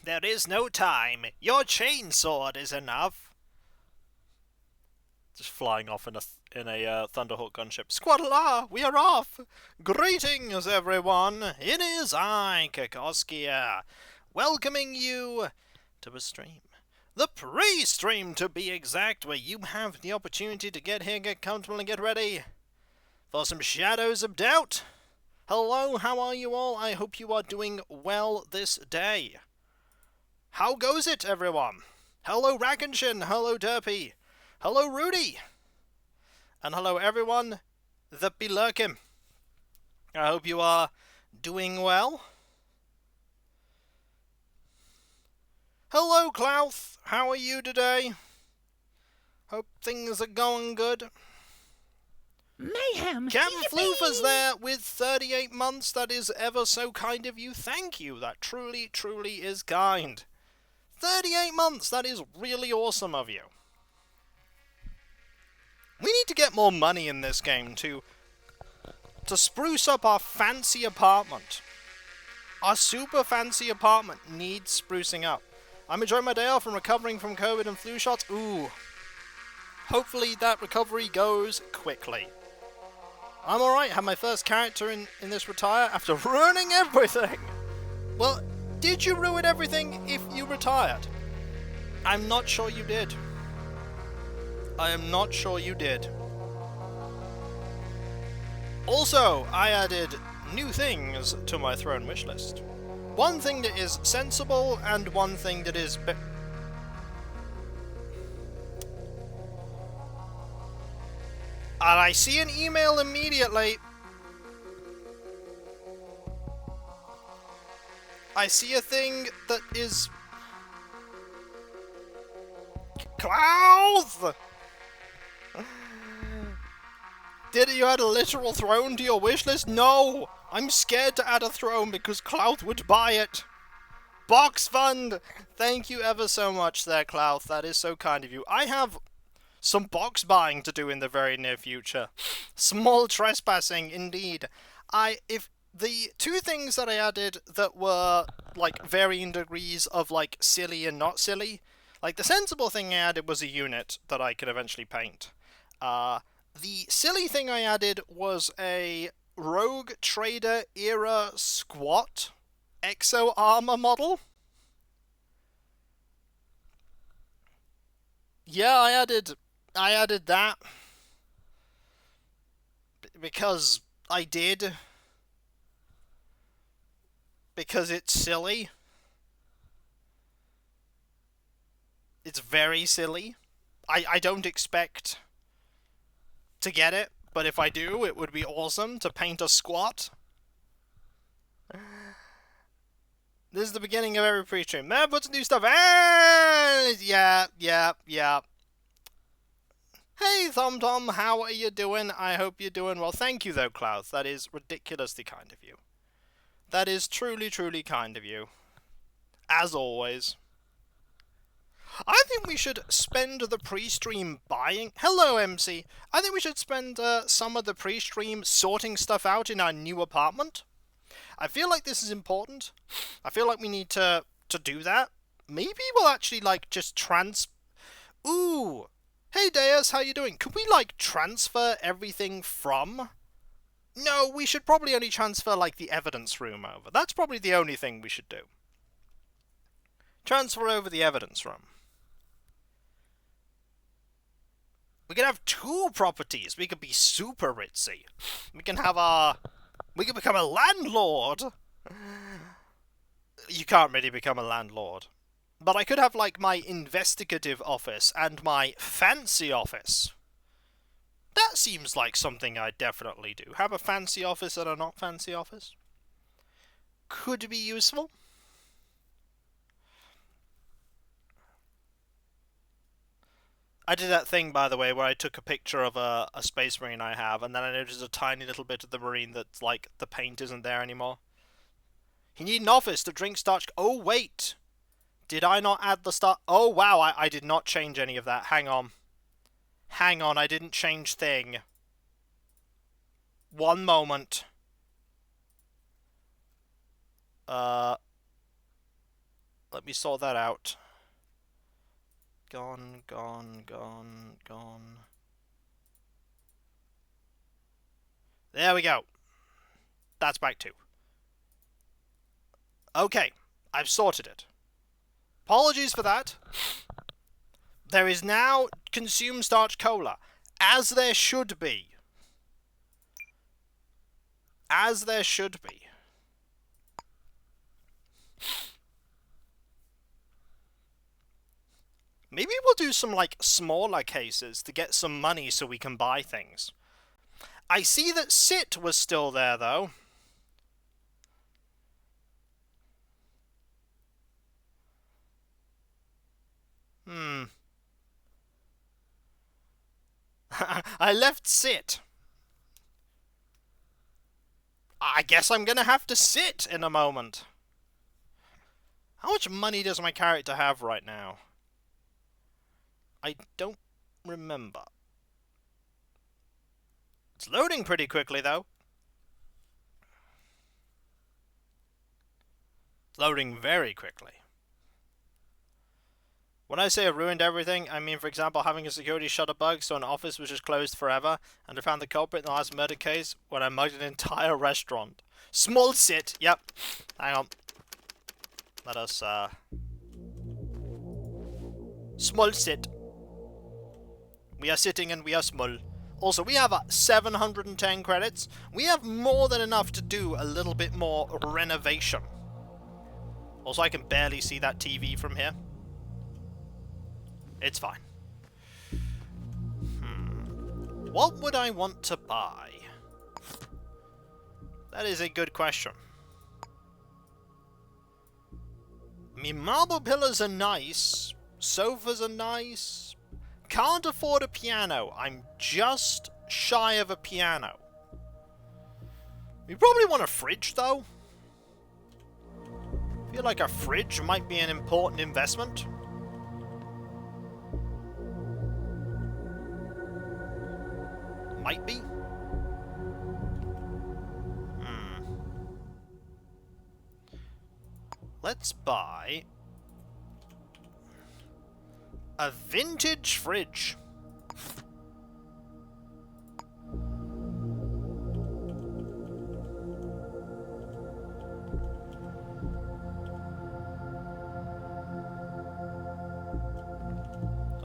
There is no time. Your chainsword is enough. Just flying off in a Thunderhawk gunship. Squadla, we are off! Greetings, everyone! It is I, Kikoskia, welcoming you to a stream. The pre-stream, to be exact, where you have the opportunity to get here, get comfortable, and get ready for some Shadows of Doubt. Hello, how are you all? I hope you are doing well this day. How goes it, everyone? Hello, Rackenshin. Hello, Derpy. Hello, Rudy. And hello, everyone that be lurking. I hope you are doing well. Hello, Klaus. How are you today? Hope things are going good. Mayhem! Captain Floofer's there with 38 months. That is ever so kind of you. Thank you. That truly, truly is kind. 38 months. That is really awesome of you. We need to get more money in this game to spruce up our fancy apartment. Our super fancy apartment needs sprucing up. I'm enjoying my day off and recovering from COVID and flu shots. Ooh. Hopefully that recovery goes quickly. I'm alright, had my first character in this retire after ruining everything. Well, did you ruin everything if you retired? I'm not sure you did. I am not sure you did. Also, I added new things to my throne wishlist. One thing that is sensible and one thing that is and I see an email immediately. I see a thing that is... Klaus! Did you add a literal throne to your wishlist? No! I'm scared to add a throne because Klaus would buy it. Box Fund! Thank you ever so much there, Klaus. That is so kind of you. I have some box buying to do in the very near future. Small trespassing, indeed. If the two things that I added that were, like, varying degrees of, like, silly and not silly, like, the sensible thing I added was a unit that I could eventually paint. The silly thing I added was a Rogue Trader era squat exo armor model. Yeah, I added that because I did. Because it's silly. It's very silly. I don't expect to get it, but if I do, it would be awesome to paint a squat. This is the beginning of every pre-stream. Man, put some new stuff. Yeah. Hey, ThumTom, how are you doing? I hope you're doing well. Thank you, though, Klaus. That is ridiculously kind of you. That is truly, truly kind of you. As always. I think we should spend the pre-stream buying... Hello, MC. I think we should spend some of the pre-stream sorting stuff out in our new apartment. I feel like this is important. I feel like we need to do that. Maybe we'll actually, like, just Ooh! Hey, Deus, how you doing? Could we, like, transfer everything from... No, we should probably only transfer, like, the evidence room over. That's probably the only thing we should do. Transfer over the evidence room. We can have two properties. We could be super ritzy. We can become a landlord. You can't really become a landlord. But I could have, like, my investigative office and my fancy office. That seems like something I'd definitely do. Have a fancy office and a not fancy office. Could be useful. I did that thing, by the way, where I took a picture of a space marine I have, and then I noticed a tiny little bit of the marine that's, like, the paint isn't there anymore. You need an office to drink starch... Oh, wait! Did I not add the start... Oh, wow, I did not change any of that. Hang on. Hang on, I didn't change thing. One moment. Let me sort that out. Gone, gone, gone, gone. There we go. That's back 2. Okay, I've sorted it. Apologies for that. There is now consume starch cola, as there should be. As there should be. Maybe we'll do some, like, smaller cases to get some money so we can buy things. I see that Sit was still there, though. I left Sit. I guess I'm gonna have to sit in a moment. How much money does my character have right now? I don't remember. It's loading pretty quickly, though. It's loading very quickly. When I say I ruined everything, I mean, for example, having a security shutter bug so an office was just closed forever, and I found the culprit in the last murder case when I mugged an entire restaurant. Small Sit, yep. Hang on. Let us, Small Sit. We are sitting and we are small. Also, we have 710 credits. We have more than enough to do a little bit more renovation. Also, I can barely see that TV from here. It's fine. What would I want to buy? That is a good question. I mean, marble pillars are nice. Sofas are nice. Can't afford a piano. I'm just shy of a piano. We probably want a fridge, though. I feel like a fridge might be an important investment. Might be. Let's buy a vintage fridge.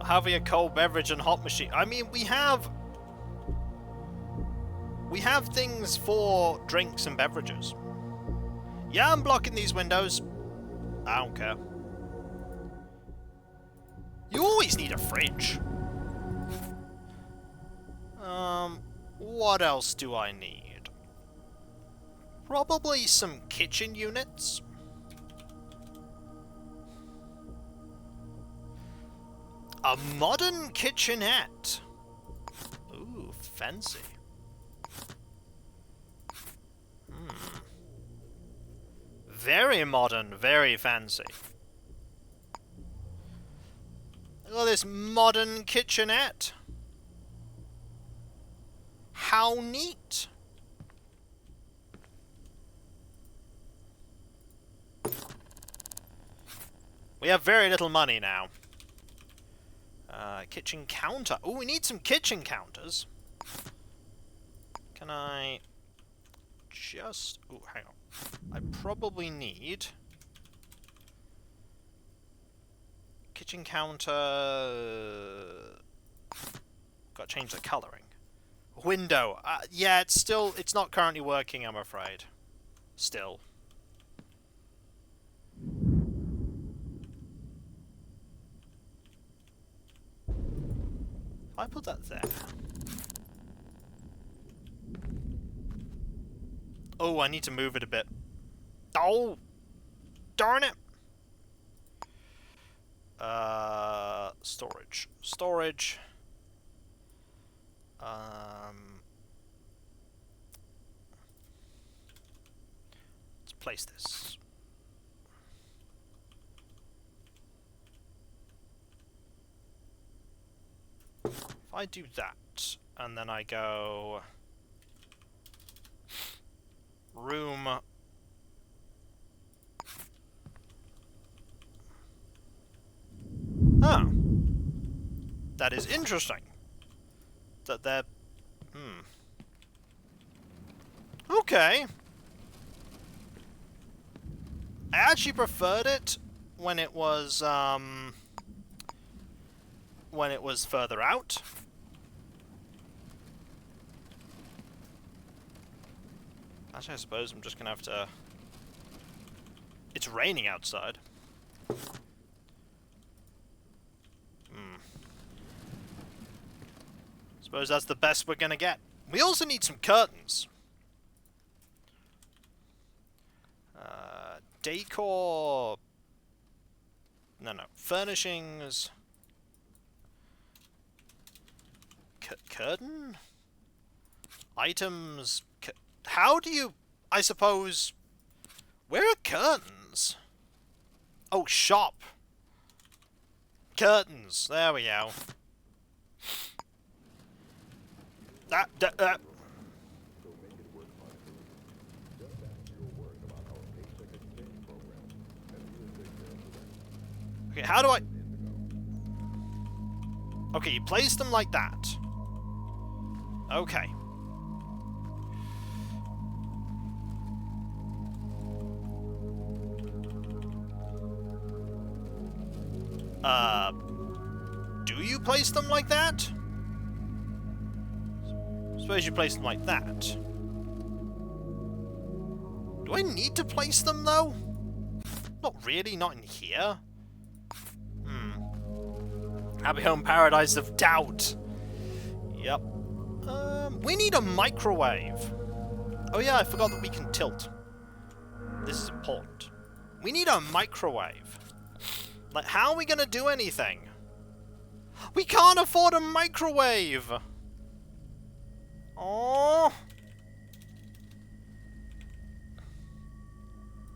Having a cold beverage and hot machine. I mean, we have things for drinks and beverages. Yeah, I'm blocking these windows. I don't care. You always need a fridge. What else do I need? Probably some kitchen units. A modern kitchenette. Ooh, fancy. Very modern, very fancy. Look at this modern kitchenette. How neat. We have very little money now. Kitchen counter. Oh, we need some kitchen counters. Can I just... Oh, hang on. I probably need... Kitchen counter... Gotta change the colouring. Window. Yeah, it's not currently working, I'm afraid. Still. If I put that there... Oh, I need to move it a bit. Oh! Darn it! Storage. Storage. Let's place this. If I do that, and then I go... Room... That is interesting. That they're... Okay. I actually preferred it when it was further out. Actually, I suppose I'm just gonna have to... It's raining outside. Suppose that's the best we're gonna get. We also need some curtains. Decor... No. Furnishings... Curtain? Items... How do you... I suppose... Where are curtains? Oh, shop. Curtains. There we go. Okay, how do I... Okay, you place them like that. Okay. Do you place them like that? Suppose you place them like that. Do I need to place them, though? Not really, not in here. Happy Home Paradise of Doubt. Yep. We need a microwave. Oh yeah, I forgot that we can tilt. This is important. We need a microwave. Like, how are we gonna do anything? We can't afford a microwave! Oh.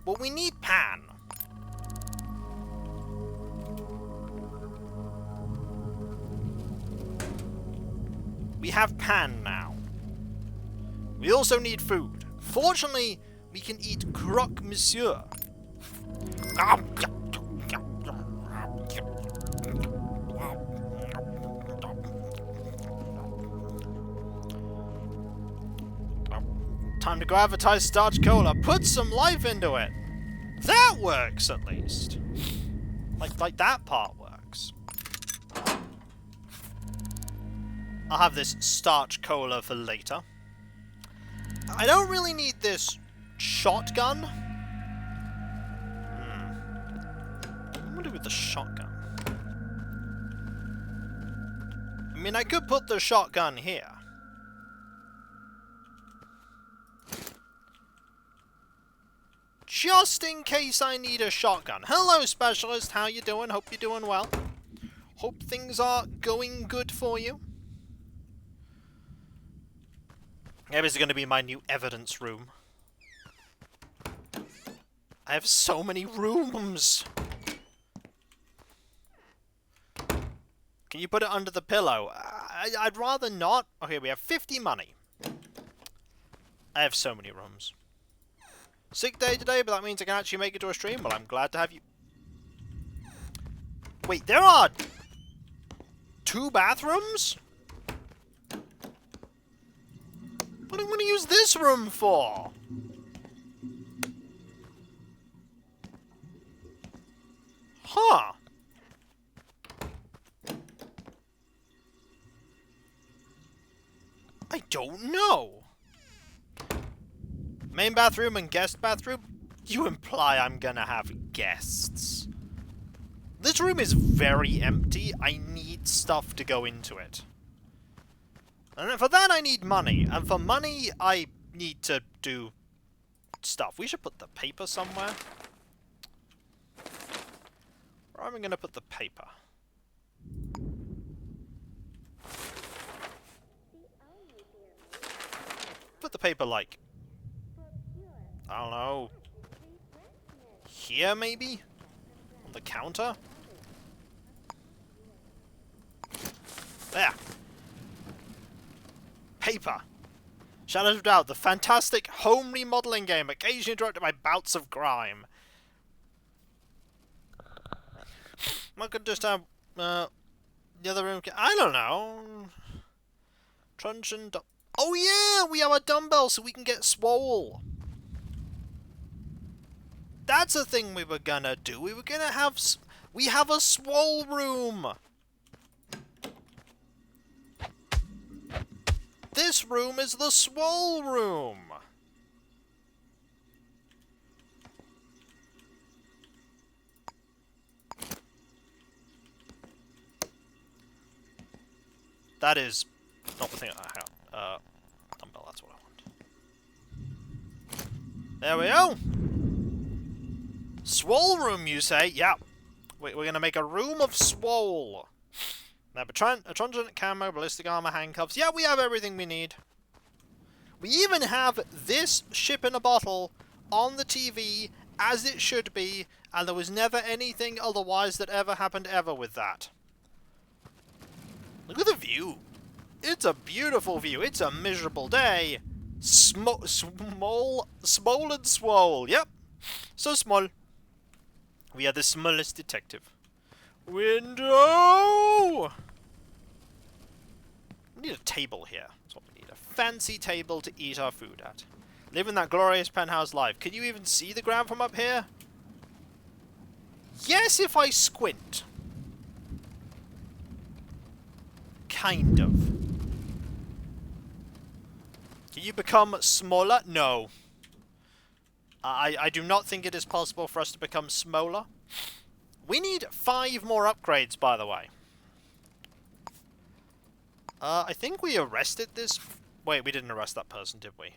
Well, we need pan. We have pan now. We also need food. Fortunately, we can eat croque monsieur. Time to go advertise Starch Cola. Put some life into it. That works, at least. Like that part works. I'll have this Starch Cola for later. I don't really need this shotgun. What am I do with the shotgun? I mean, I could put the shotgun here. Just in case I need a shotgun. Hello, Specialist. How you doing? Hope you're doing well. Hope things are going good for you. Maybe this is going to be my new evidence room. I have so many rooms. Can you put it under the pillow? I'd rather not. Okay, we have 50 money. I have so many rooms. Sick day today, but that means I can actually make it to a stream. Well, I'm glad to have you. Wait, there are 2 bathrooms? What am I going to use this room for? Huh. I don't know. Main bathroom and guest bathroom? You imply I'm gonna have guests. This room is very empty. I need stuff to go into it. And for that I need money. And for money, I need to do stuff. We should put the paper somewhere. Where am I gonna put the paper? Put the paper, like... I don't know. Here, maybe? On the counter? There. Paper. Shadows of Doubt, the fantastic home remodeling game, occasionally interrupted by bouts of crime. I could just have, the other room? I don't know. Truncheon. Oh yeah, we have a dumbbell so we can get swole. That's a thing we were gonna do. We were gonna have. We have a swole room. This room is the swole room. That is not the thing I have. Dumbbell, that's what I want. There we go. Swole room, you say? Yeah. We're going to make a room of swole. Now, a truncheon, camo, ballistic armor, handcuffs. Yeah, we have everything we need. We even have this ship in a bottle on the TV as it should be, and there was never anything otherwise that ever happened ever with that. Look at the view. It's a beautiful view. It's a miserable day. Small and swole. Yep. So small. We are the smallest detective. Window! We need a table here. That's what we need. A fancy table to eat our food at. Live in that glorious penthouse life. Can you even see the ground from up here? Yes, if I squint. Kind of. Can you become smaller? No. I do not think it is possible for us to become smaller. We need 5 more upgrades, by the way. I think we arrested this... Wait, we didn't arrest that person, did we?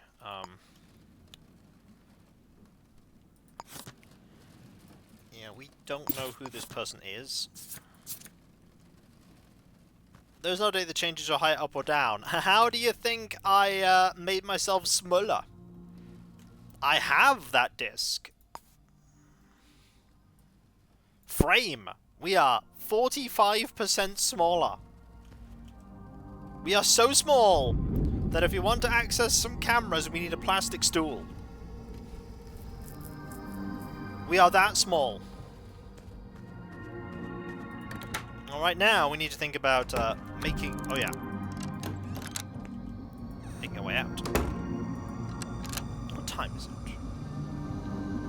Yeah, we don't know who this person is. There's no date that changes your height up or down. How do you think I made myself smaller? I have that disc. Frame. We are 45% smaller. We are so small that if you want to access some cameras, we need a plastic stool. We are that small. Alright, now we need to think about making... Oh yeah. Making a way out. What time is it?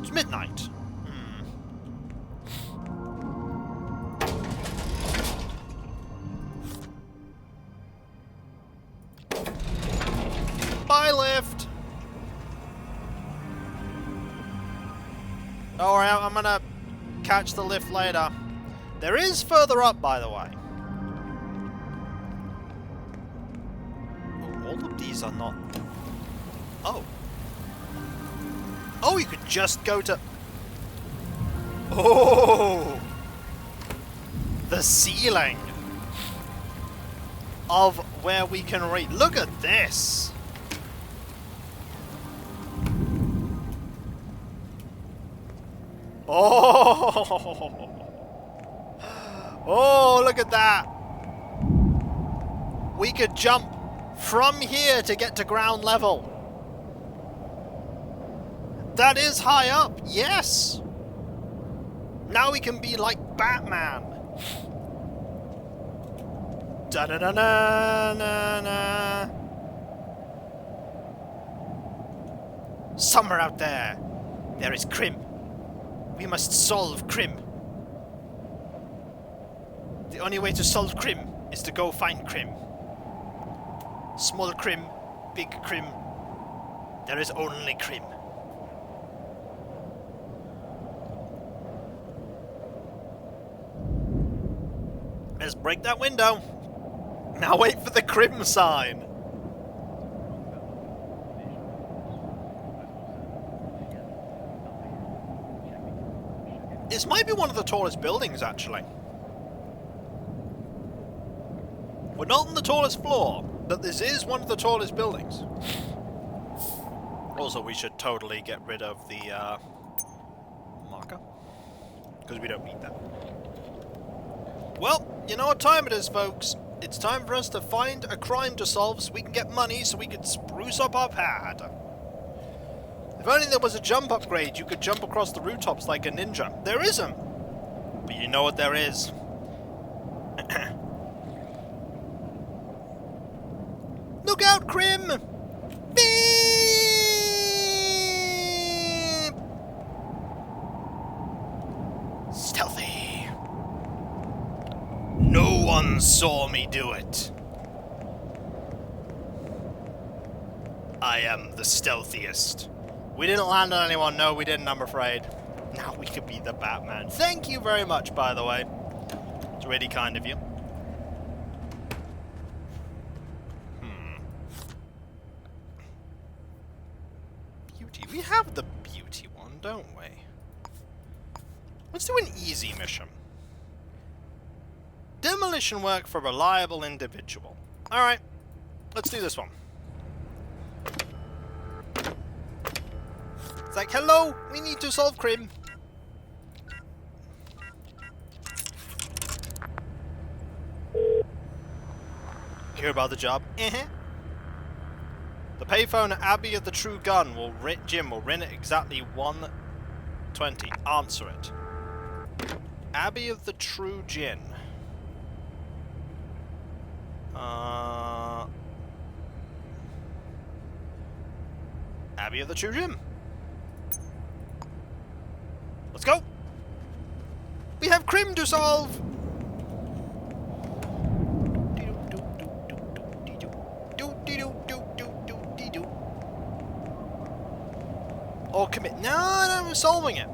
It's midnight. Bye, lift! Don't worry, I'm gonna catch the lift later. There is further up, by the way. Oh, all of these are not... Oh. Oh, you could just go to... Oh! The ceiling of where we can read. Look at this! Oh! Oh, look at that! We could jump from here to get to ground level. That is high up, yes! Now we can be like Batman. Da-da-da-da-na-na. Somewhere out there, there is Crim. We must solve Crim. The only way to solve Crim is to go find Crim. Small Crim, big Crim. There is only Crim. Let's break that window. Now wait for the Crim sign. This might be one of the tallest buildings, actually. We're not on the tallest floor, but this is one of the tallest buildings. Also, we should totally get rid of the marker, because we don't need that. Well, you know what time it is, folks. It's time for us to find a crime to solve so we can get money so we can spruce up our pad. If only there was a jump upgrade, you could jump across the rooftops like a ninja. There isn't. But you know what there is. Look out, Crim! Beep! Stealthy. No one saw me do it. I am the stealthiest. We didn't land on anyone. No, we didn't, I'm afraid. Now we could be the Batman. Thank you very much, by the way. It's really kind of you. Beauty. We have the beauty one, don't we? Let's do an easy mission. Demolition work for reliable individual. Alright. Let's do this one. It's like, hello, we need to solve crime. Hear about the job? The payphone at Abbey of the True Gun will Jim will ring at exactly 1:20. Answer it. Abbey of the True Gin. Abbey of the True Gin. Let's go! We have crime to solve! Or commit. No, we're solving it.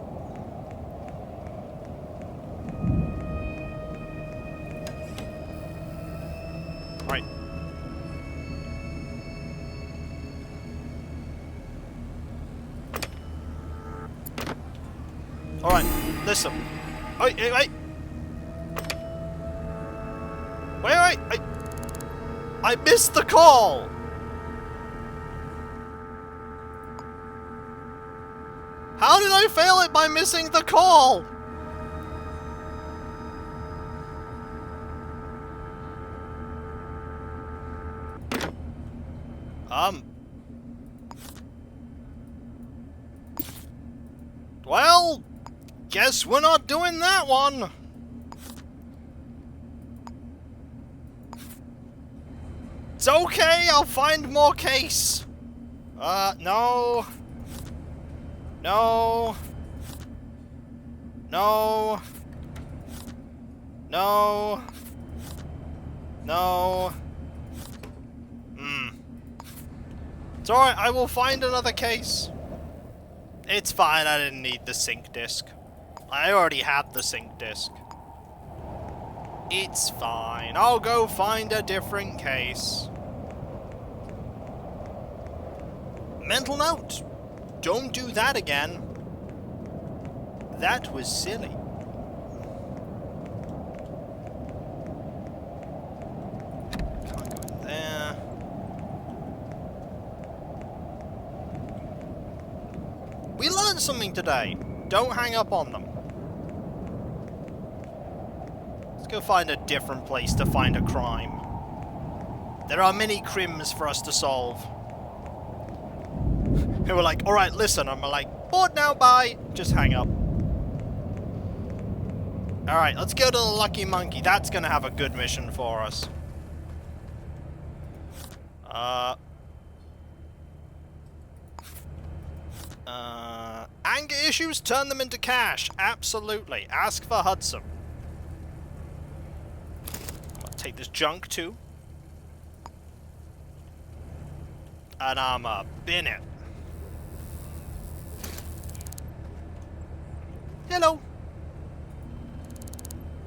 Right. Alright, listen. Wait. Wait. I missed the call! How did I fail it by missing the call? Well, guess we're not doing that one. It's okay, I'll find more case. No. No. No. No. No. It's alright, I will find another case. It's fine, I didn't need the sync disk. I already had the sync disk. It's fine, I'll go find a different case. Mental note. Don't do that again. That was silly. Can't go in there. We learned something today. Don't hang up on them. Let's go find a different place to find a crime. There are many crimes for us to solve. Who were like, alright, listen, I'm like, bored now, bye. Just hang up. Alright, let's go to the Lucky Monkey. That's gonna have a good mission for us. Anger issues, turn them into cash. Absolutely. Ask for Hudson. I'll take this junk too. And I'm a bin it. Hello.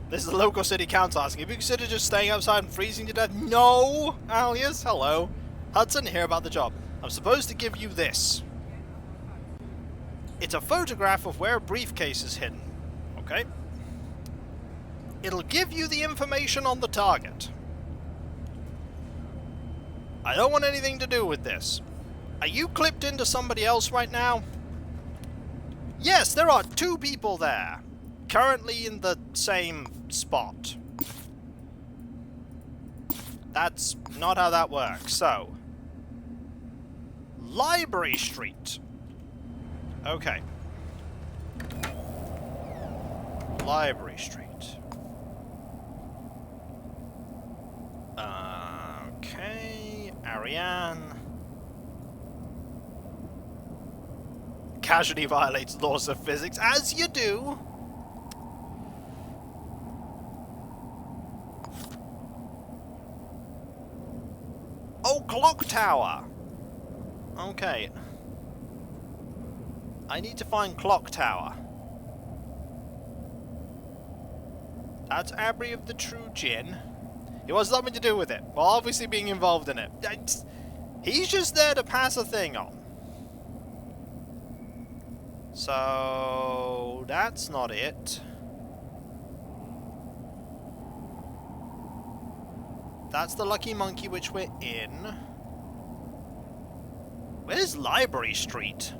This is the local city council asking if you consider just staying outside and freezing to death. No, alias. Hello. Hudson, hear about the job. I'm supposed to give you this. It's a photograph of where a briefcase is hidden. Okay. It'll give you the information on the target. I don't want anything to do with this. Are you clipped into somebody else right now? Yes, there are 2 people there. Currently in the same spot. That's not how that works. So, Library Street. Okay. Library Street. Okay. Marianne. Casually violates laws of physics, as you do. Oh, clock tower. Okay. I need to find clock tower. That's Abri of the True Djinn. He wants nothing to do with it, while obviously being involved in it. He's just there to pass a thing on. So that's not it. That's the Lucky Monkey which we're in. Where's Library Street?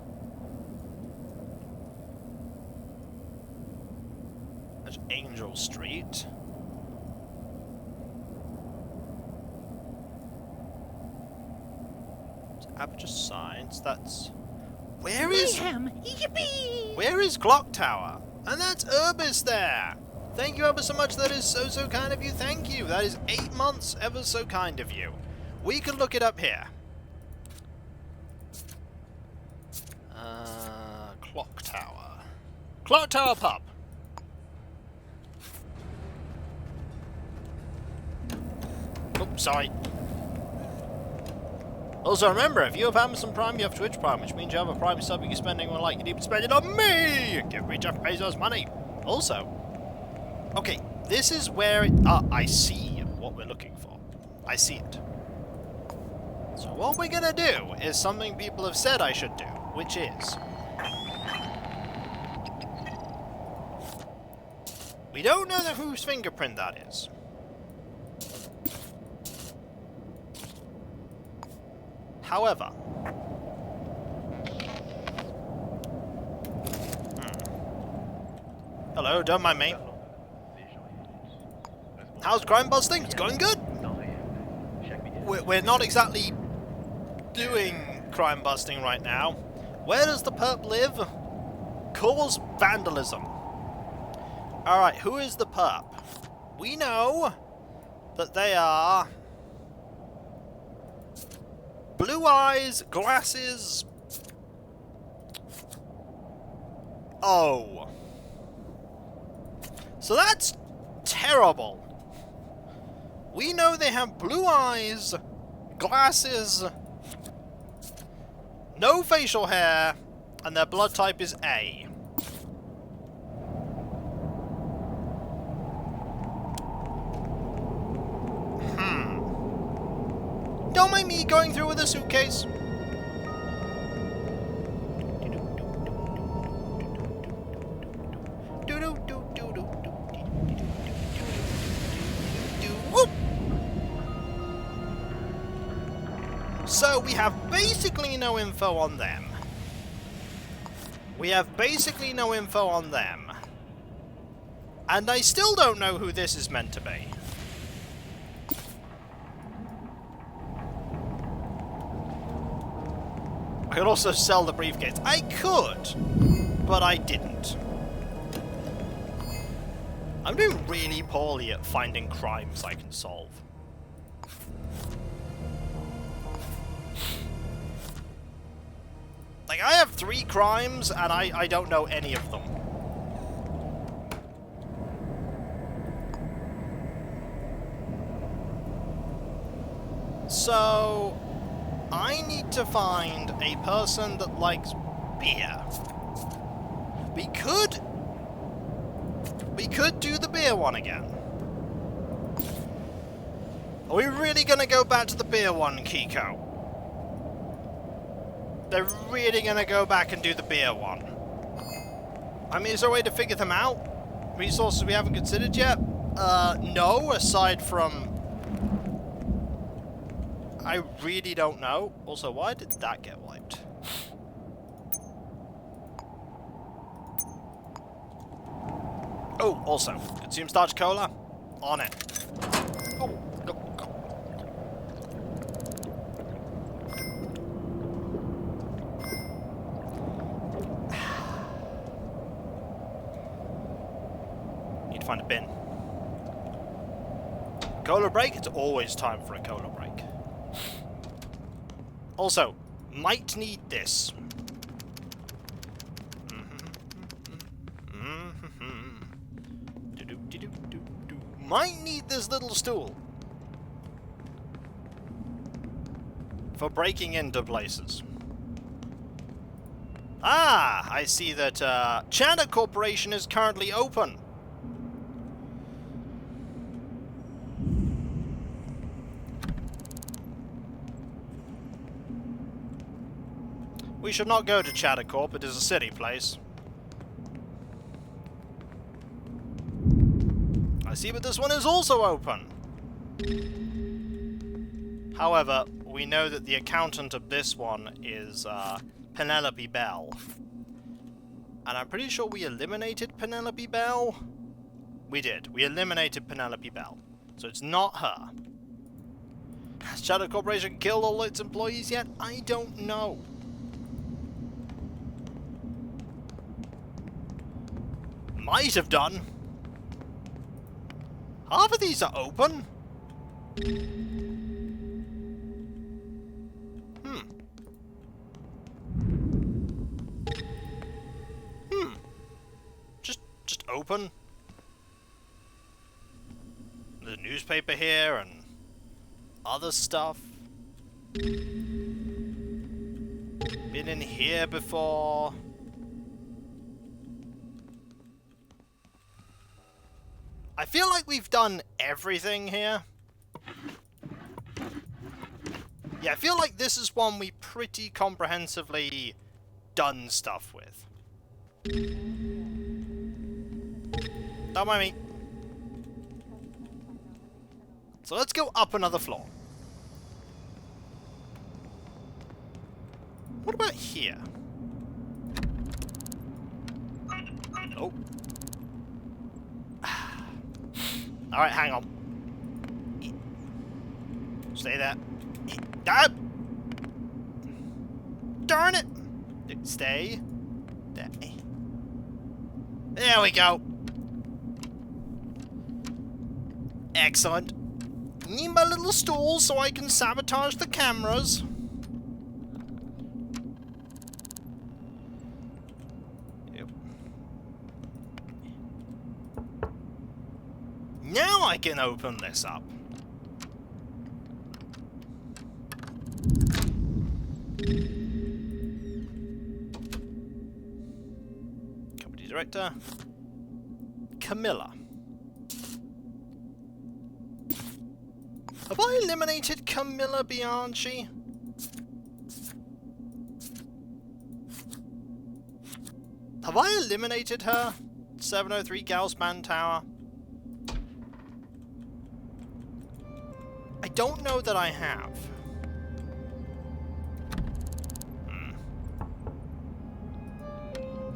That's Angel Street. It's Aperture Science. That's... Where is... Yippee! Where is Clock Tower? And that's Urbis there! Thank you ever so much, that is so kind of you, thank you! That is 8 months, ever so kind of you. We can look it up here. Clock Tower. Clock Tower Pub! Oops, sorry. Also remember, if you have Amazon Prime, you have Twitch Prime, which means you have a Prime sub you can spend anyone like you need to spend it on me! Give me Jeff Bezos money! Also, okay, this is where it... I see what we're looking for. I see it. So what we're gonna do is something people have said I should do, which is... We don't know whose fingerprint that is. However... Hello, don't mind me. How's crime busting? It's going good! We're not exactly doing crime busting right now. Where does the perp live? Cause vandalism. Alright, who is the perp? We know that they are... blue eyes, glasses... Oh. So that's terrible. We know they have blue eyes, glasses, no facial hair, and their blood type is A. Don't mind me going through with a suitcase. So we have basically no info on them. And I still don't know who this is meant to be. I could also sell the briefcase. I could, but I didn't. I'm doing really poorly at finding crimes I can solve. Like, I have 3 crimes, and I don't know any of them. So... I need to find a person that likes beer. We could do the beer one again. Are we really gonna go back to the beer one, Kiko? They're really gonna go back and do the beer one. I mean, is there a way to figure them out? Resources we haven't considered yet? No, aside from... I really don't know. Also, why did that get wiped? Oh, also, consume starch cola. On it. Oh, go, go. Need to find a bin. Cola break? It's always time for a cola break. Also, might need this. Might need this little stool for breaking into places. Ah, I see that China Corporation is currently open. We should not go to Chatter Corp, it is a city place. I see, but this one is also open. However, we know that the accountant of this one is Penelope Bell. And I'm pretty sure we eliminated Penelope Bell. We did. We eliminated Penelope Bell. So it's not her. Has Chatter Corporation killed all its employees yet? I don't know. Might have done. Half of these are open. Just open. There's a newspaper here and other stuff. Been in here before. I feel like we've done everything here. Yeah, I feel like this is one we pretty comprehensively done stuff with. Don't mind me. So let's go up another floor. What about here? Oh. Alright, hang on. Stay there. Ah! Darn it! Stay. There. There we go. Excellent. Need my little stool so I can sabotage the cameras. Yep. Now I can open this up. Company director. Camilla. Have I eliminated Camilla Bianchi? Have I eliminated her? 703 Gaussman Tower? I don't know that I have.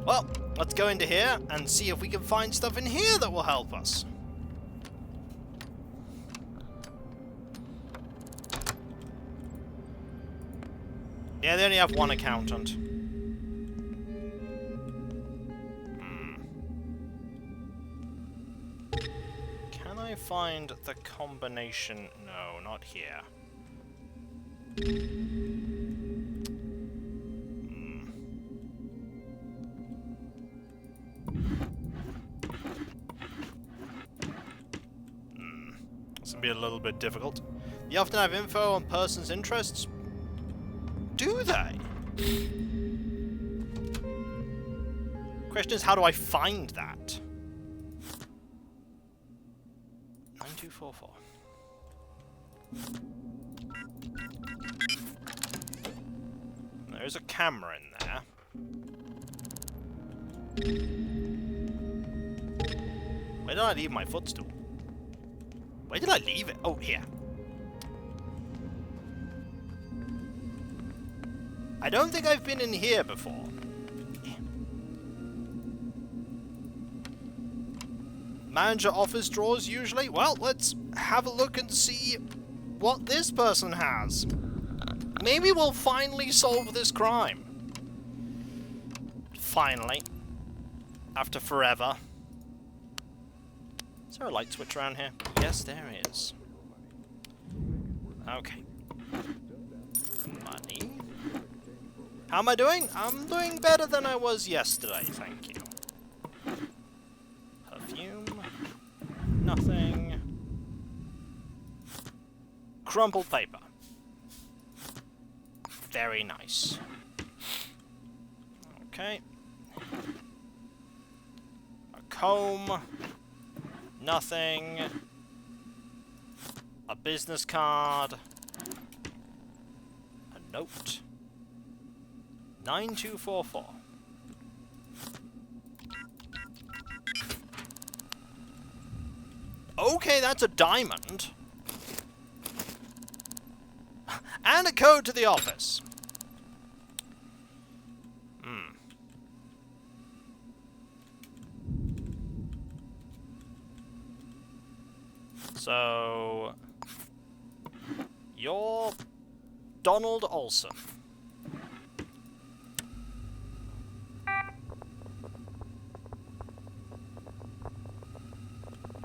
Well, let's go into here and see if we can find stuff in here that will help us. Yeah, they only have one accountant. Can I find the combination? No, not here. This will be a little bit difficult. You often have info on persons' interests. Do they? Question is, how do I find that? 9244. There's a camera in there. Where did I leave my footstool? Where did I leave it? Oh, here. I don't think I've been in here before. Manager office drawers usually? Well, let's have a look and see what this person has. Maybe we'll finally solve this crime. Finally. After forever. Is there a light switch around here? Yes, there is. Okay. Money. How am I doing? I'm doing better than I was yesterday, thank you. Perfume. Nothing. Crumpled paper. Very nice. Okay. A comb. Nothing. A business card. A note. 9244. Okay, that's a diamond. And a code to the office. So, you're Donald Olson.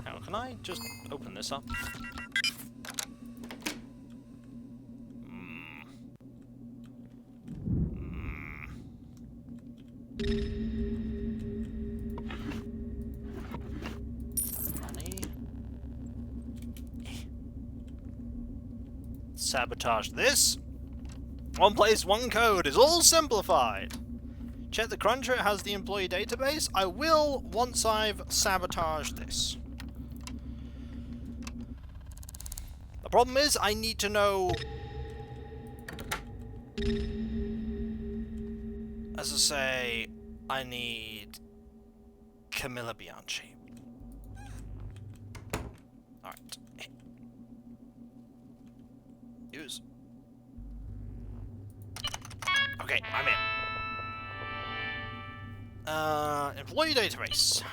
How can I just open this up? Sabotage this. One place, one code is all simplified. Check the cruncher, it has the employee database. I will once I've sabotaged this. The problem is I need to know, as I say, I need Camilla Bianchi. Alright. Use. Okay, I'm in. Employee database.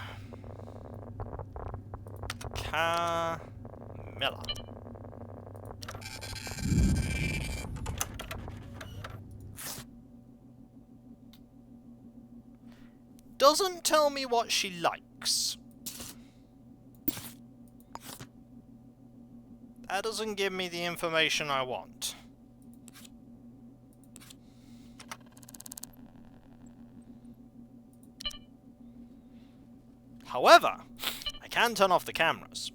Camilla. Doesn't tell me what she likes. That doesn't give me the information I want. However, I can turn off the cameras.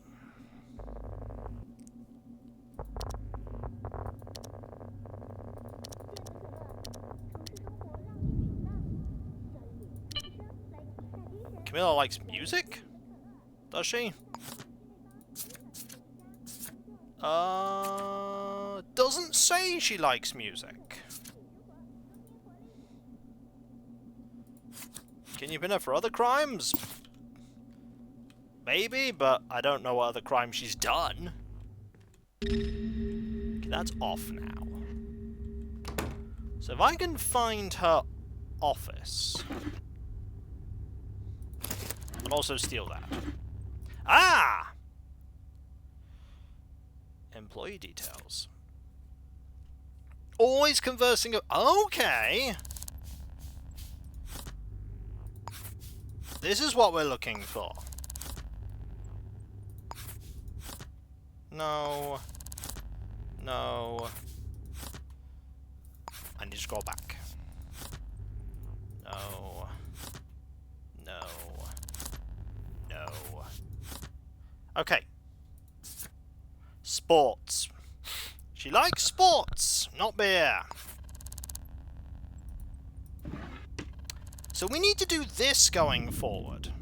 Camilla likes music? Does she? Doesn't say she likes music. Can you pin her for other crimes? Maybe, but I don't know what other crime she's done. Okay, that's off now. So if I can find her office, I'll also steal that. Ah! Employee details. Always conversing. Okay. This is what we're looking for. No. No. I need to scroll back. No. No. No. Okay. Sports. She likes sports, not beer. So we need to do this going forward.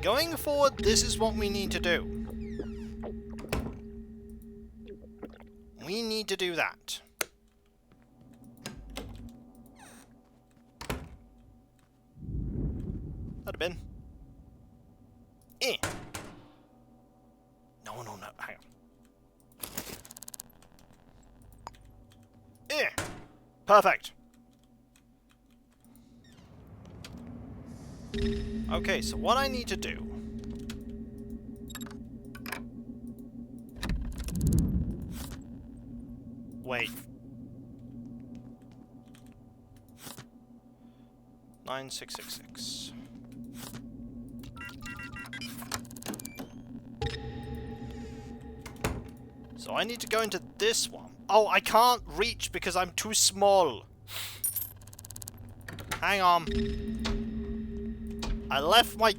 Going forward, this is what we need to do. We need to do that. That'd have been. No, hang on. Perfect. Okay, so what I need to do... Wait. 9666. So I need to go into this one. Oh, I can't reach because I'm too small. Hang on. I left my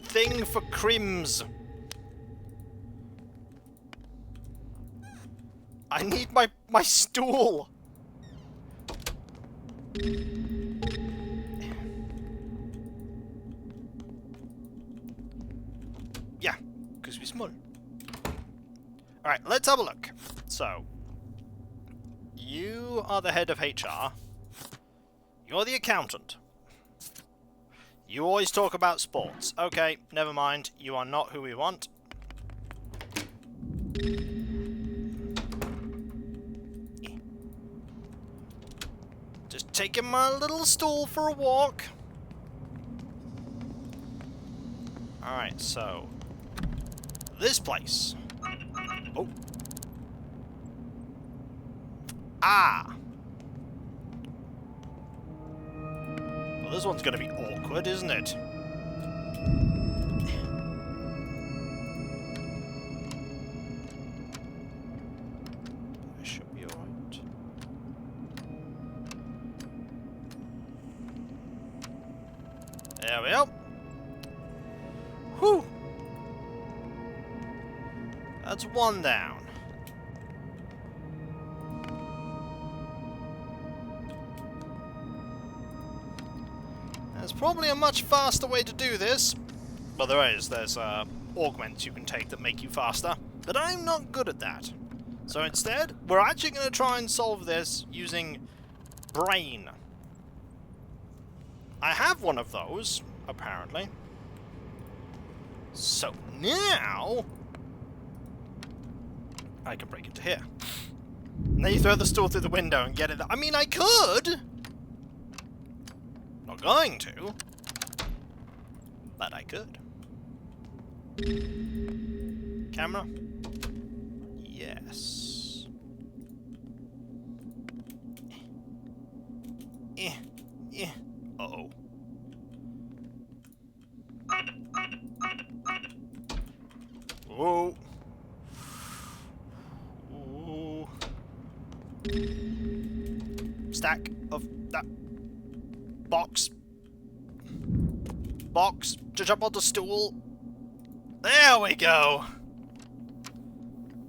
thing for crims. I need my stool. Yeah, because we're small. Alright, let's have a look. So, you are the head of HR. You're the accountant. You always talk about sports. Okay, never mind. You are not who we want. Just taking my little stool for a walk. Alright, so... this place. Oh. Ah! Well, this one's gonna be awkward, isn't it? I should be alright. There we go. Whew! That's one down. There's probably a much faster way to do this. Well, there is. There's augments you can take that make you faster. But I'm not good at that. So instead, we're actually going to try and solve this using brain. I have one of those, apparently. So now... I can break into here. And then you throw the stool through the window and get it. I mean, I could! Not going to. But I could. Camera? Yes. Uh-oh. Whoa. Ooh. Stack of that box to jump on the stool. There we go.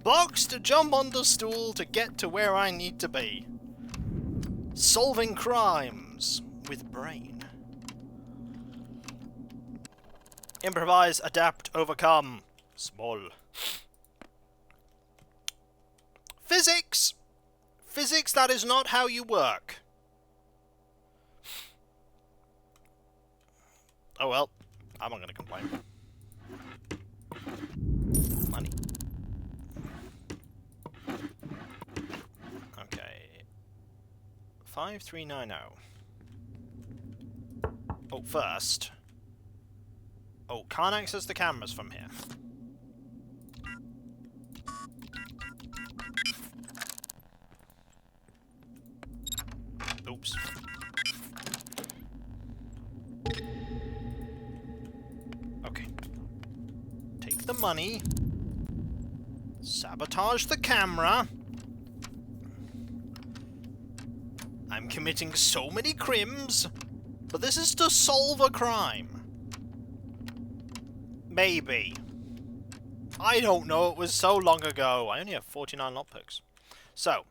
Box to jump on the stool to get to where I need to be. Solving crimes with brain. Improvise, adapt, overcome. Small. Physics! Physics, that is not how you work. Oh well, I'm not gonna complain. Money. Okay. 5390. Oh, first. Oh, can't access the cameras from here. Oops. Okay. Take the money. Sabotage the camera. I'm committing so many crimes, but this is to solve a crime. Maybe. I don't know, it was so long ago. I only have 49 lockpicks. So.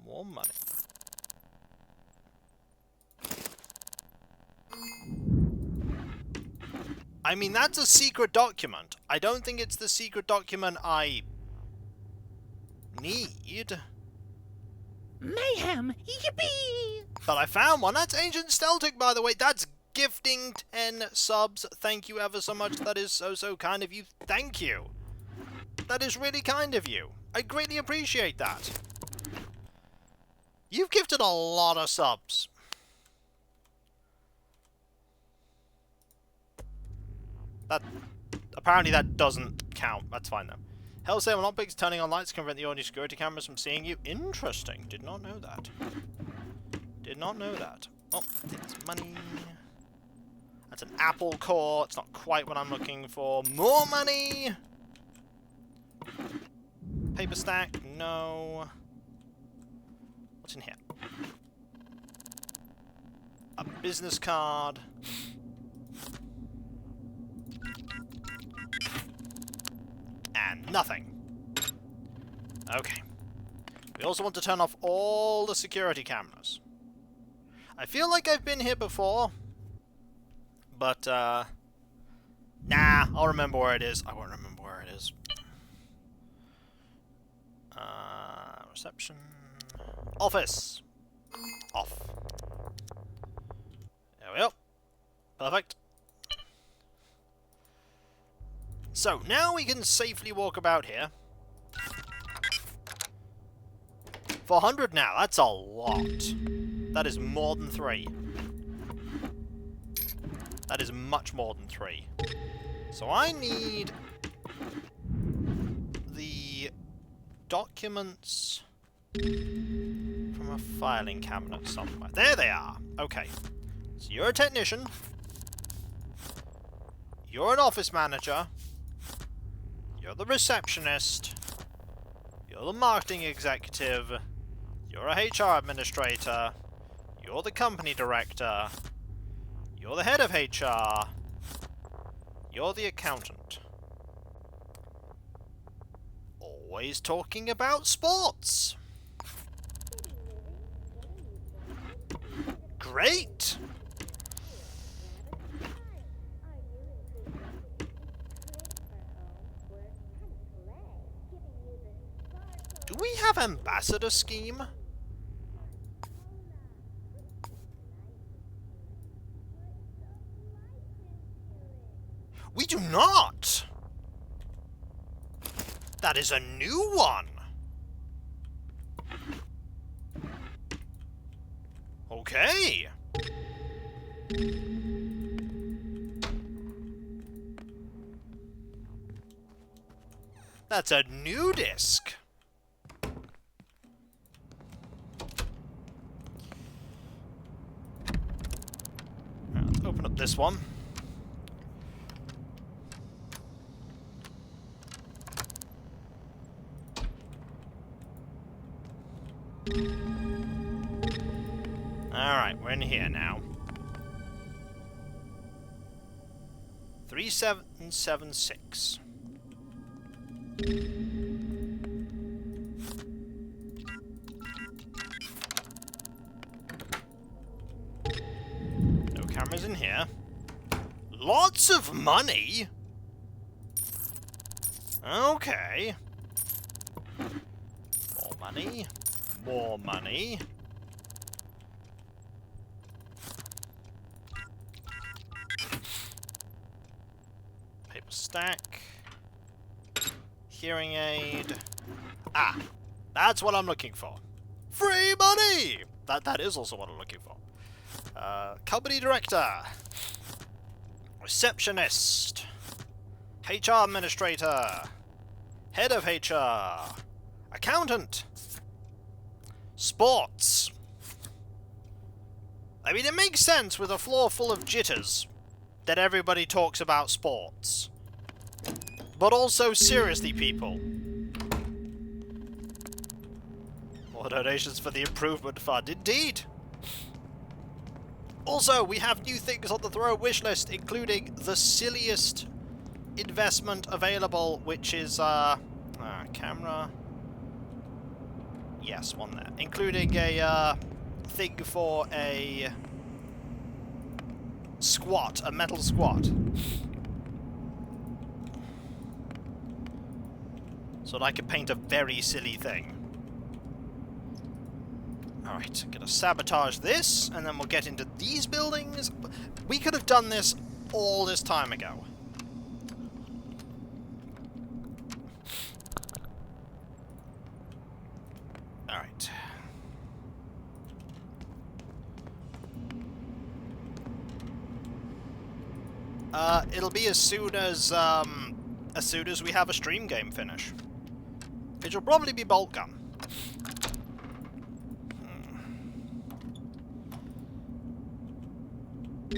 More money. I mean, that's a secret document. I don't think it's the secret document I need. Mayhem! Yippee! But I found one. That's Ancient Steltic, by the way. That's gifting 10 subs. Thank you ever so much. That is so kind of you. Thank you. That is really kind of you. I greatly appreciate that. You've gifted a lot of subs. That apparently that doesn't count. That's fine though. Hellsail and Optics turning on lights to prevent the audio security cameras from seeing you. Interesting. Did not know that. Did not know that. Oh, there's money. That's an apple core. It's not quite what I'm looking for. More money. paper stack? No. What's in here? A business card. And nothing. Okay. We also want to turn off all the security cameras. I feel like I've been here before. But, nah, I'll remember where it is. I won't remember where it is. Reception. Office. Off. There we go. Perfect. So, now we can safely walk about here. 400 now, that's a lot. That is more than 3. That is much more than 3. So I need the documents from a filing cabinet somewhere. There they are! Okay. So you're a technician. You're an office manager. You're the receptionist. You're the marketing executive. You're a HR administrator. You're the company director. You're the head of HR. You're the accountant. Always talking about sports. Great! Do we have ambassador scheme? We do not! That is a new one! Okay! That's a new disc! Let's open up this one. Alright, we're in here now. 3776. No cameras in here. Lots of money! Okay. More money. More money. Paper stack. Hearing aid. Ah! That's what I'm looking for. Free money! That is also what I'm looking for. Company director. Receptionist. HR administrator. Head of HR. Accountant. Sports. I mean, it makes sense with a floor full of jitters that everybody talks about sports. But also, seriously, people. More donations for the improvement fund, indeed. Also, we have new things on the throw wish list, including the silliest investment available, which is, camera. Yes, one there. Including a, thing for a squat, a metal squat. So that I could paint a very silly thing. Alright, gonna sabotage this, and then we'll get into these buildings. We could have done this all this time ago. Alright. It'll be as soon as we have a stream game finish. Which will probably be bolt gun.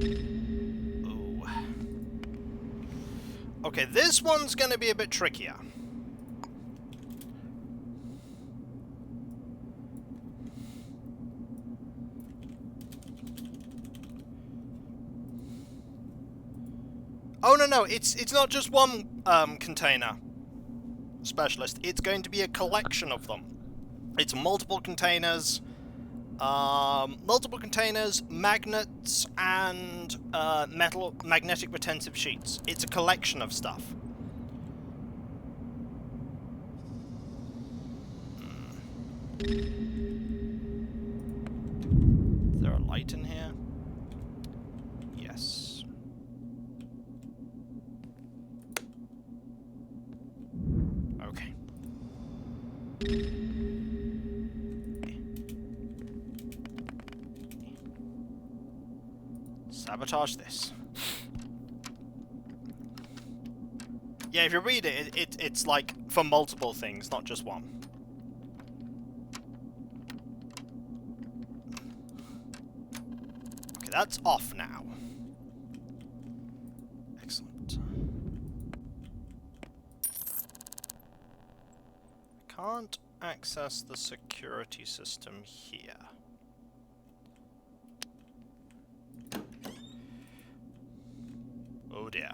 Ooh. Okay, this one's gonna be a bit trickier. Oh, no, it's not just one container specialist. It's going to be a collection of them. It's multiple containers, magnets, and magnetic retentive sheets. It's a collection of stuff. Is there a light in here? Yes. Okay. Sabotage this. Yeah, if you read it, it's like for multiple things, not just one. Okay, that's off now. Excellent. Can't access the security system here. Oh dear.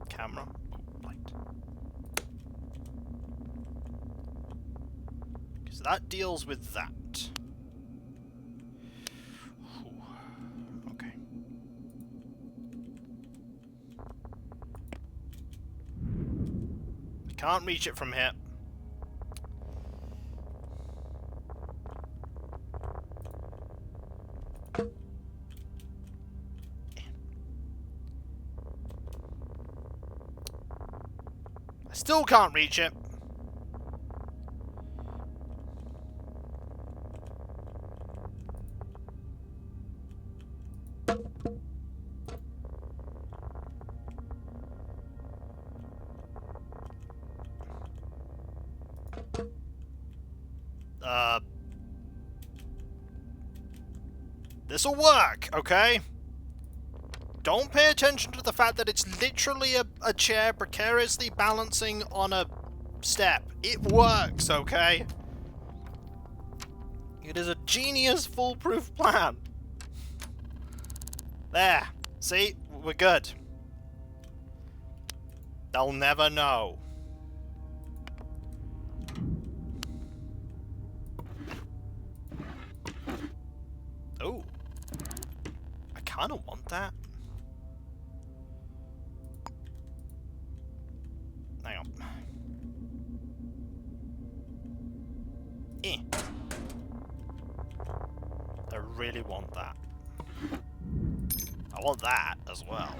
Camera. Oh, light. Because that deals with that. Whew. Okay. I can't reach it from here. I still can't reach it. This'll work, okay? Don't pay attention to the fact that it's literally a chair precariously balancing on a step. It works, okay? It is a genius foolproof plan. There. See? We're good. They'll never know. Oh. I kind of want that. Hang on. I really want that. I want that as well.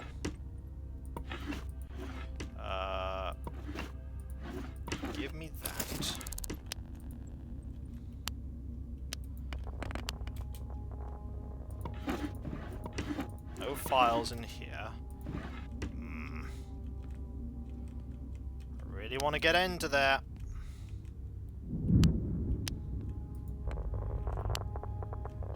Give me that. No files in here. I really want to get into there.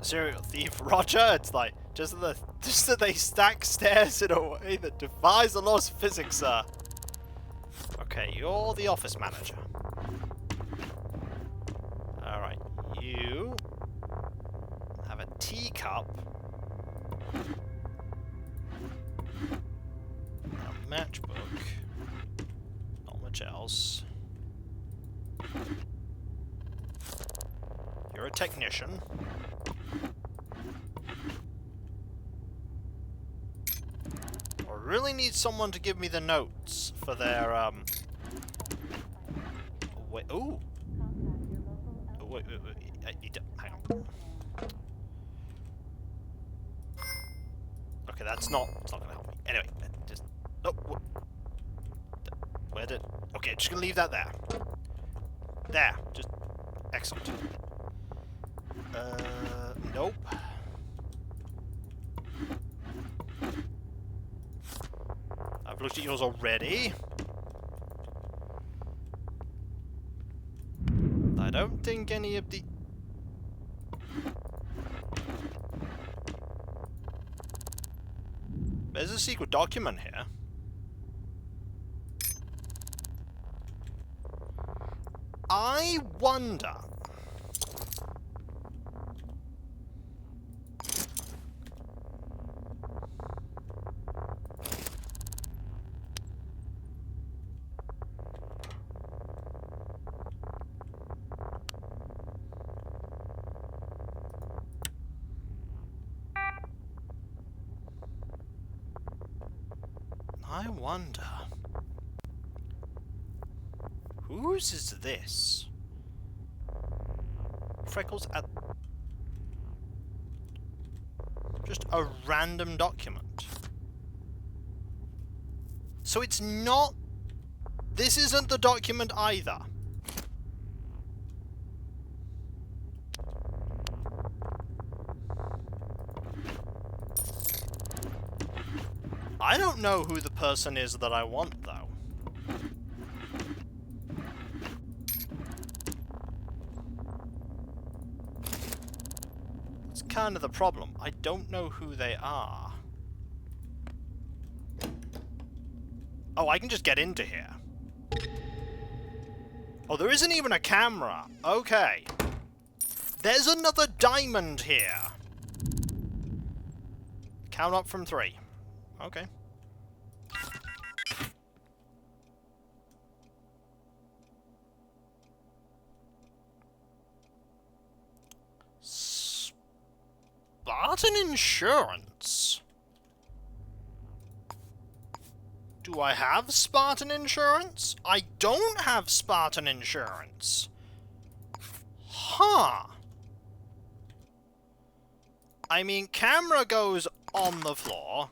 Serial thief Roger? It's like, just that they stack stairs in a way that defies the laws of physics, sir. Okay, you're the office manager. Alright, you have a teacup. A matchbook. Not much else. You're a technician. I really need someone to give me the notes for their, wait, ooh! Oh, wait, I need to, hang on. Okay, it's not gonna help me. Anyway, just, oh, where did, okay, just gonna leave that there. There, just, excellent. Nope. I've looked at yours already. I don't think any of the... There's a secret document here. I wonder... Whose is this? Freckles at... Just a random document. So it's not... This isn't the document either. I don't know who the person is that I want, though. It's kind of the problem. I don't know who they are. Oh, I can just get into here. Oh, there isn't even a camera. Okay. There's another diamond here. Count up from 3. Okay. Spartan insurance? Do I have Spartan insurance? I don't have Spartan insurance. Huh. I mean, camera goes on the floor.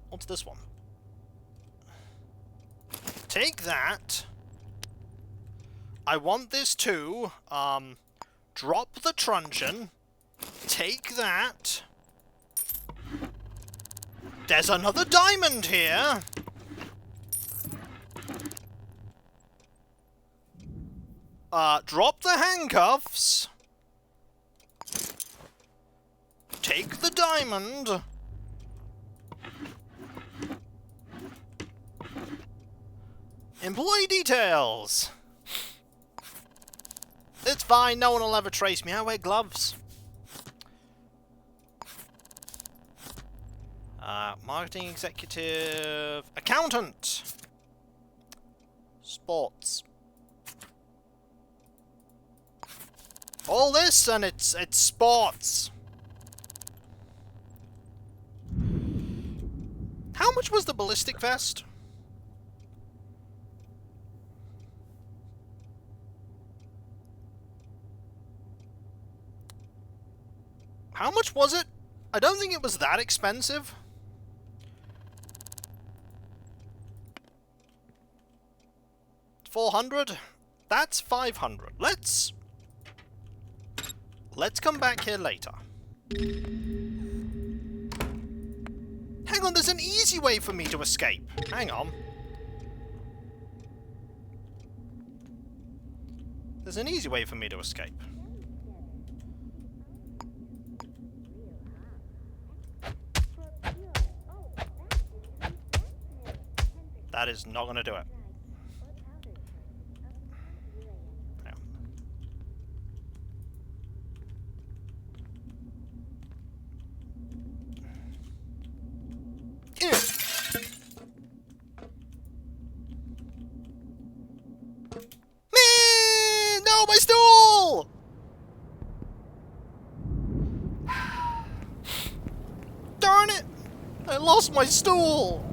What's this one? Take that. I want this too. Drop the truncheon. Take that. There's another diamond here. Drop the handcuffs. Take the diamond. Employee details. It's fine, no one will ever trace me. I wear gloves. Marketing executive... Accountant! Sports. All this and it's sports. How much was the ballistic vest? How much was it? I don't think it was that expensive. $400? That's $500. Let's come back here later. Hang on, there's an easy way for me to escape. Hang on. There's an easy way for me to escape. That is not going to do it. No, my stool! Darn it! I lost my stool!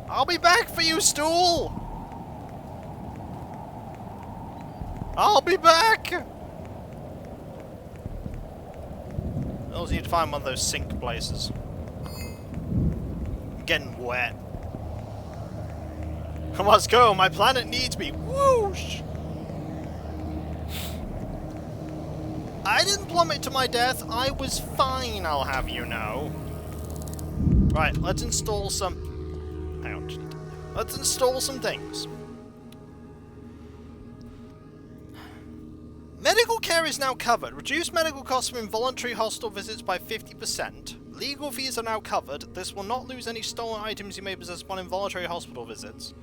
I'll be back for you, stool! I'll be back! I also need to find one of those sink places. I'm getting wet. I must go, my planet needs me. Whoosh! I didn't plummet to my death, I was fine, I'll have you know. Right, let's install some... Hang on. Let's install some things. Medical care is now covered. Reduce medical costs from involuntary hospital visits by 50%. Legal fees are now covered. This will not lose any stolen items you may possess upon involuntary hospital visits.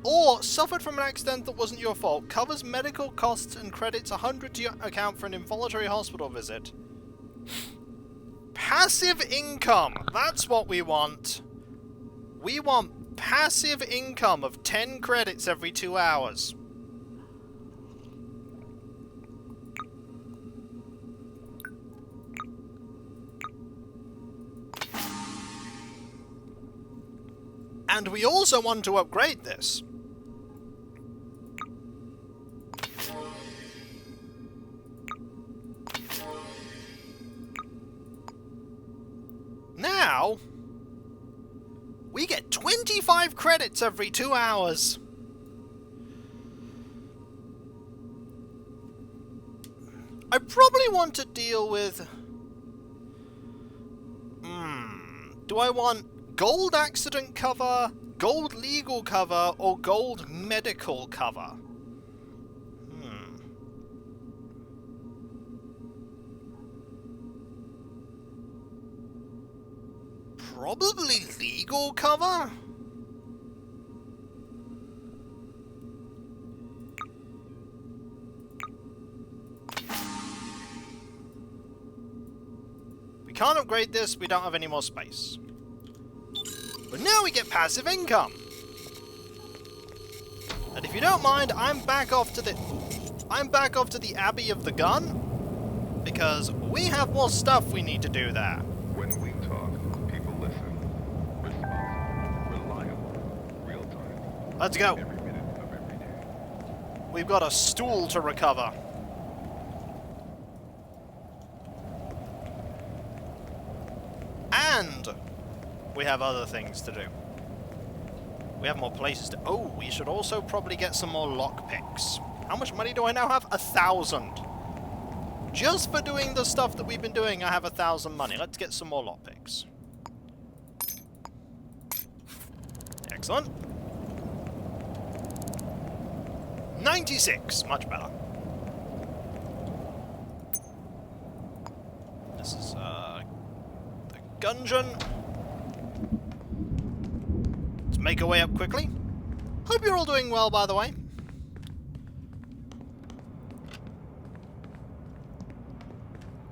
Or suffered from an accident that wasn't your fault. Covers medical costs and credits 100 to your account for an involuntary hospital visit. Passive income. That's what we want. We want passive income of 10 credits every 2 hours. And we also want to upgrade this. Now, we get 25 credits every 2 hours. I probably want to deal with... Do I want gold accident cover, gold legal cover, or gold medical cover? Probably legal cover? We can't upgrade this, we don't have any more space. But now we get passive income! And if you don't mind, I'm back off to the Abbey of the Gun, because we have more stuff we need to do there. When we talk, people listen. Responsible, reliable, real time. Let's go. Every minute of every day. We've got a stool to recover. And we have other things to do. We have more places to... Oh, we should also probably get some more lockpicks. How much money do I now have? 1,000. Just for doing the stuff that we've been doing, I have 1,000 money. Let's get some more lockpicks. Excellent. 96. Much better. This is, the gungeon. Let's make our way up quickly. Hope you're all doing well, by the way.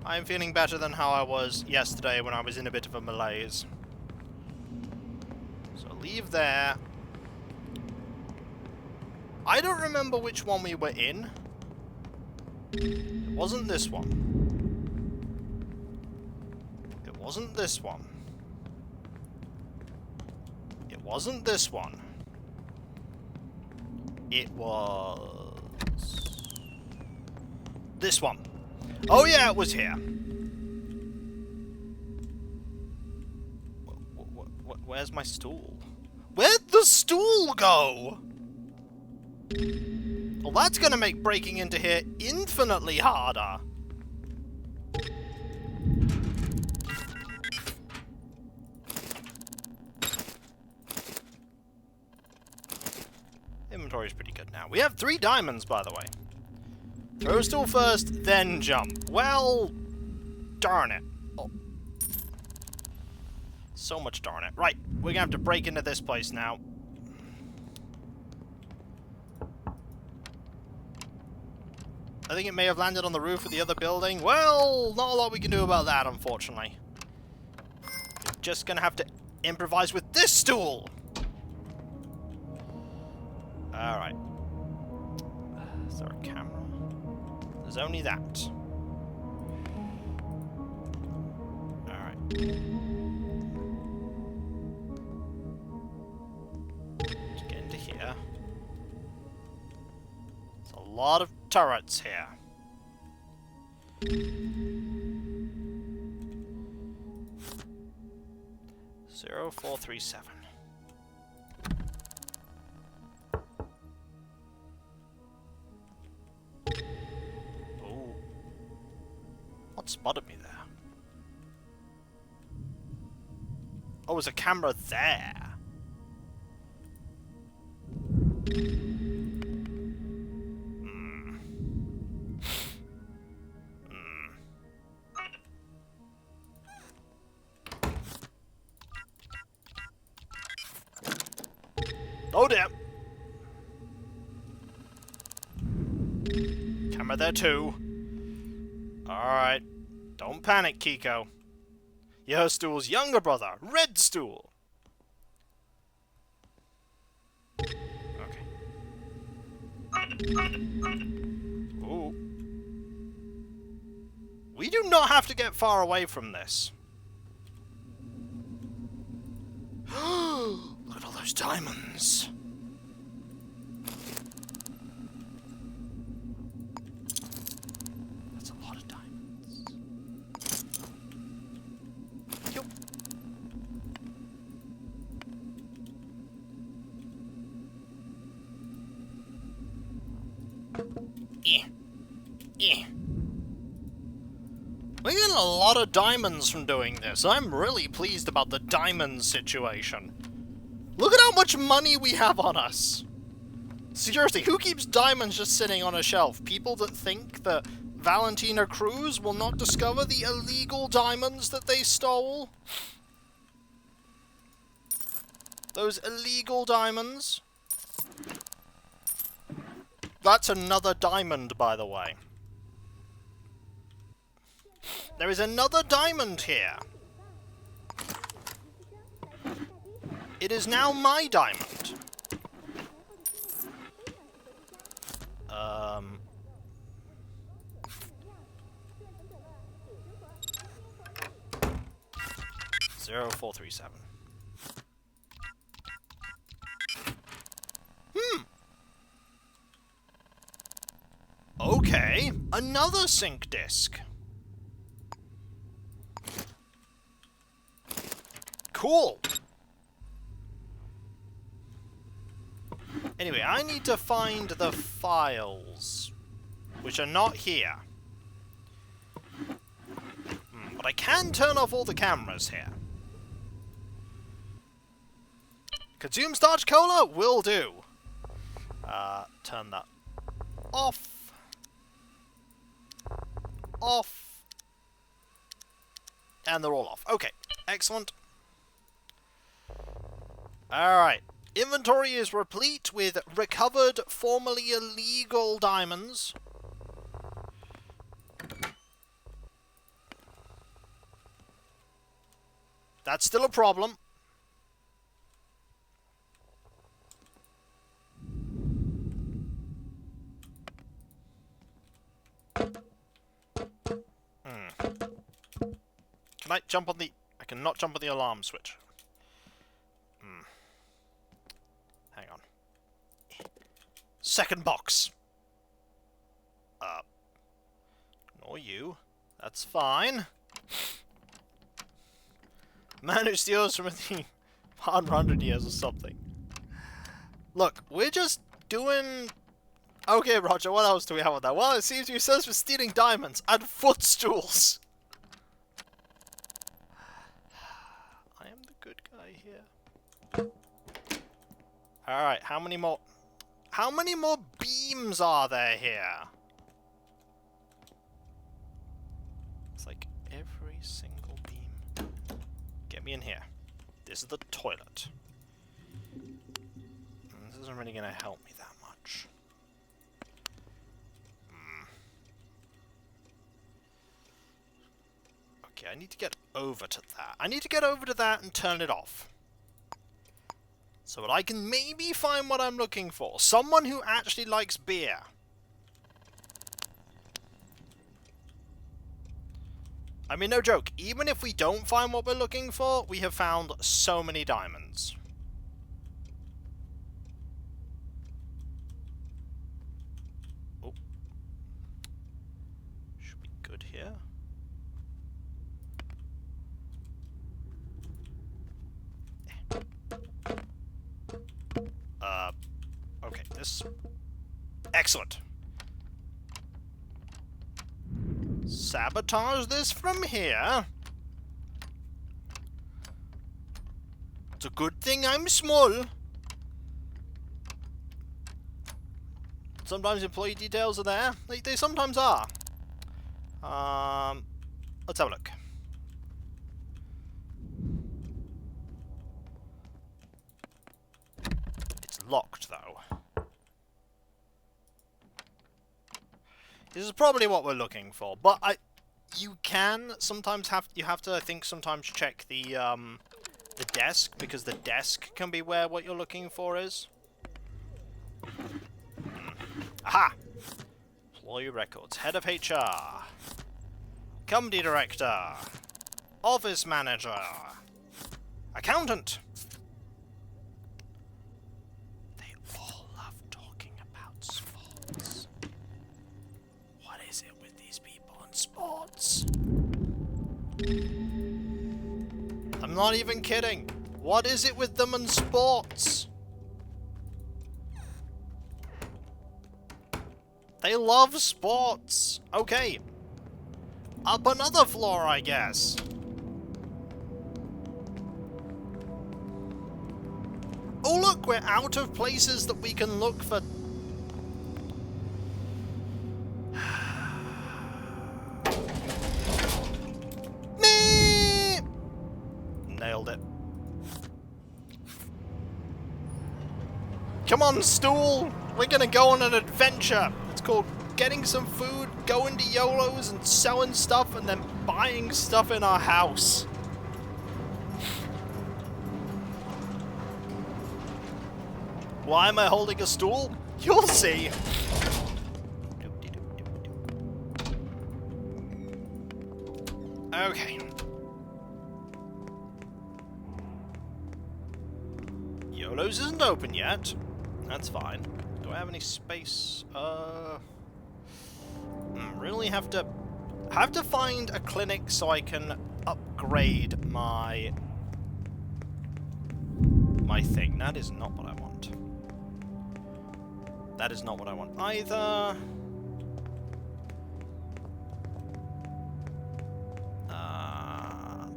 I'm feeling better than how I was yesterday when I was in a bit of a malaise. So leave there. I don't remember which one we were in. It wasn't this one. It wasn't this one. It wasn't this one. It was... this one. Oh yeah, it was here. Where's my stool? Where'd the stool go? Well, that's gonna make breaking into here infinitely harder. Inventory's pretty good now. We have 3 diamonds, by the way. Throw stool first, then jump. Well, darn it. Oh. So much darn it. Right, we're gonna have to break into this place now. I think it may have landed on the roof of the other building. Well, not a lot we can do about that, unfortunately. We're just gonna have to improvise with this stool! Alright. Is there a camera? There's only that. Alright. Let's get into here. There's a lot of turrets here. Zero 437. Oh, what spotted me there? Oh, there's a camera there. Oh dear. there too. Alright. Don't panic, Kiko. You're Stool's younger brother, Red Stool. Okay. Ooh. We do not have to get far away from this. Look at all those diamonds. That's a lot of diamonds. Yo. We're getting a lot of diamonds from doing this. I'm really pleased about the diamond situation. Look at how much money we have on us. Seriously, who keeps diamonds just sitting on a shelf? People that think that Valentina Cruz will not discover the illegal diamonds that they stole? Those illegal diamonds? That's another diamond, by the way. There is another diamond here. It is now my diamond. 0437. Okay, another sync disk. Cool. Anyway, I need to find the files, which are not here. But I can turn off all the cameras here. Consume starch cola? Will do. Turn that off. Off. And they're all off. Okay, excellent. Alright. Inventory is replete with recovered, formerly illegal diamonds. That's still a problem. Can I jump on the... I cannot jump on the alarm switch. Hang on. Second box. Ignore you. That's fine. Man who steals from the 100 years or something. Look, we're just doing... Okay, Roger, what else do we have on that? Well, it seems you says for stealing diamonds and footstools. I am the good guy here. Alright, how many more... How many more beams are there here? It's like every single beam. Get me in here. This is the toilet. This isn't really going to help me that much. Okay, I need to get over to that. I need to get over to that and turn it off. So that I can maybe find what I'm looking for. Someone who actually likes beer. I mean, no joke. Even if we don't find what we're looking for, we have found so many diamonds. Oh. Should be good here. Okay, this... Excellent. Sabotage this from here. It's a good thing I'm small. Sometimes employee details are there. They sometimes are. Let's have a look. It's locked, though. This is probably what we're looking for, but you can sometimes you have to, I think, sometimes check the desk, because the desk can be where what you're looking for is. Aha! Employee records. Head of HR. Company director. Office manager. Accountant. They all love talking about sports. What is it with these people and sports? I'm not even kidding. What is it with them and sports? They love sports. Okay. Up another floor, I guess. Oh look, we're out of places that we can look for. Me! Nailed it. Come on, stool! We're gonna go on an adventure! It's called getting some food, going to YOLOs and selling stuff, and then buying stuff in our house. Why am I holding a stool? You'll see. Okay. YOLOs isn't open yet. That's fine. Do I have any space? Really have to find a clinic so I can upgrade my thing. That is not what I want. That is not what I want either.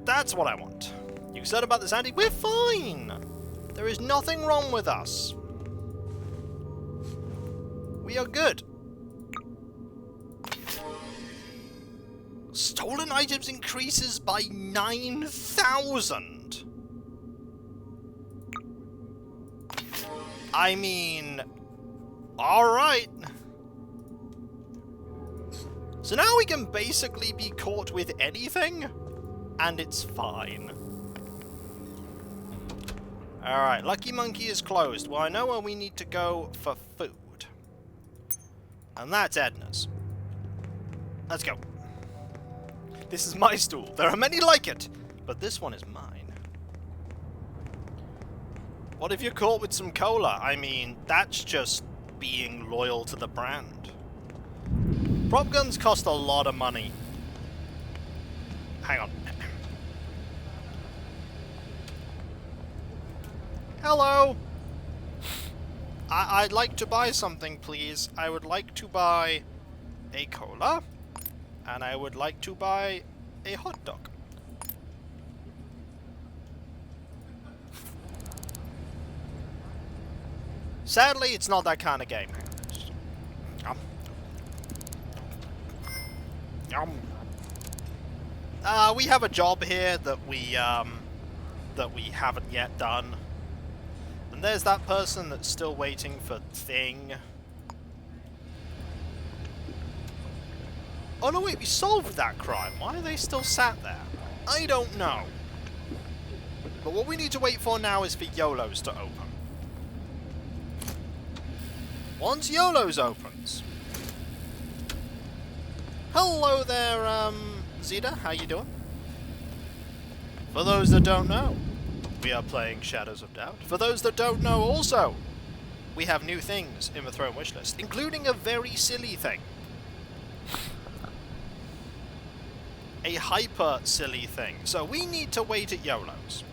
That's what I want. You said about this, Andy? We're fine. There is nothing wrong with us. We are good. Stolen items increases by 9,000. I mean, alright. So now we can basically be caught with anything, and it's fine. Alright, Lucky Monkey is closed. Well, I know where we need to go for food. And that's Edna's. Let's go. This is my stool. There are many like it, but this one is mine. What if you're caught with some cola? I mean, that's just being loyal to the brand. Prop guns cost a lot of money. Hang on. Hello! I'd like to buy something, please. I would like to buy a cola, and I would like to buy a hot dog. Sadly, it's not that kind of game. We have a job here that we haven't yet done. And there's that person that's still waiting for thing. Oh no, wait, we solved that crime. Why are they still sat there? I don't know. But what we need to wait for now is for YOLO's to open. Once YOLO's opens. Hello there, Zeta, how you doing? For those that don't know, we are playing Shadows of Doubt. For those that don't know also, we have new things in the Throne wishlist, including a very silly thing. A hyper silly thing. So we need to wait at YOLO's.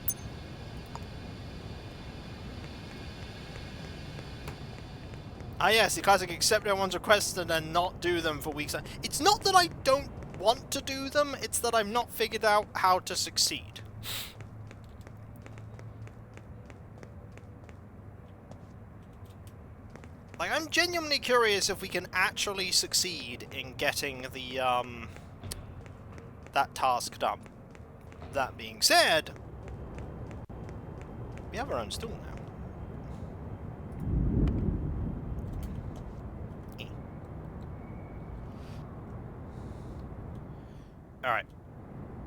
Ah yes, the classic accept everyone's requests and then not do them for weeks. It's not that I don't want to do them, it's that I've not figured out how to succeed. Like, I'm genuinely curious if we can actually succeed in getting the, that task done. That being said, we have our own stool now.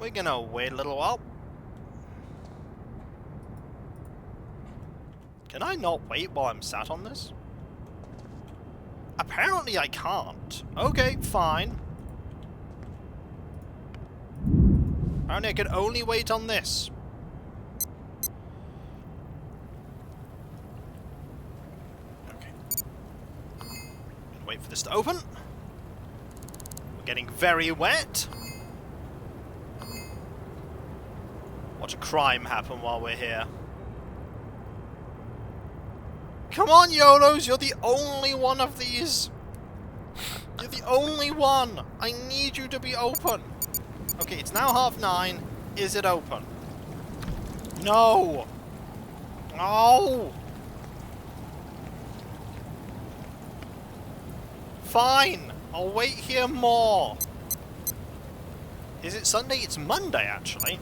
We're gonna wait a little while. Can I not wait while I'm sat on this? Apparently I can't. Okay, fine. Apparently I can only wait on this. Okay. Wait for this to open. We're getting very wet. Watch a crime happen while we're here. Come on, YOLOs! You're the only one of these! You're the only one! I need you to be open! Okay, it's now 9:30. Is it open? No! No! Fine! I'll wait here more! Is it Sunday? It's Monday, actually.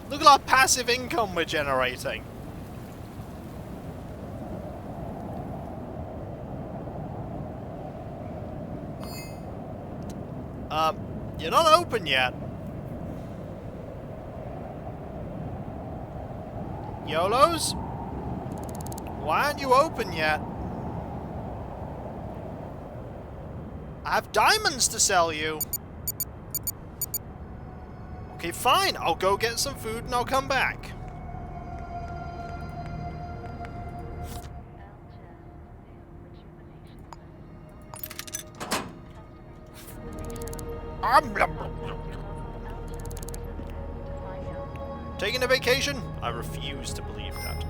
Look at our passive income we're generating. You're not open yet. YOLOs? Why aren't you open yet? I have diamonds to sell you. Okay, fine. I'll go get some food and I'll come back. Taking a vacation? I refuse to believe that.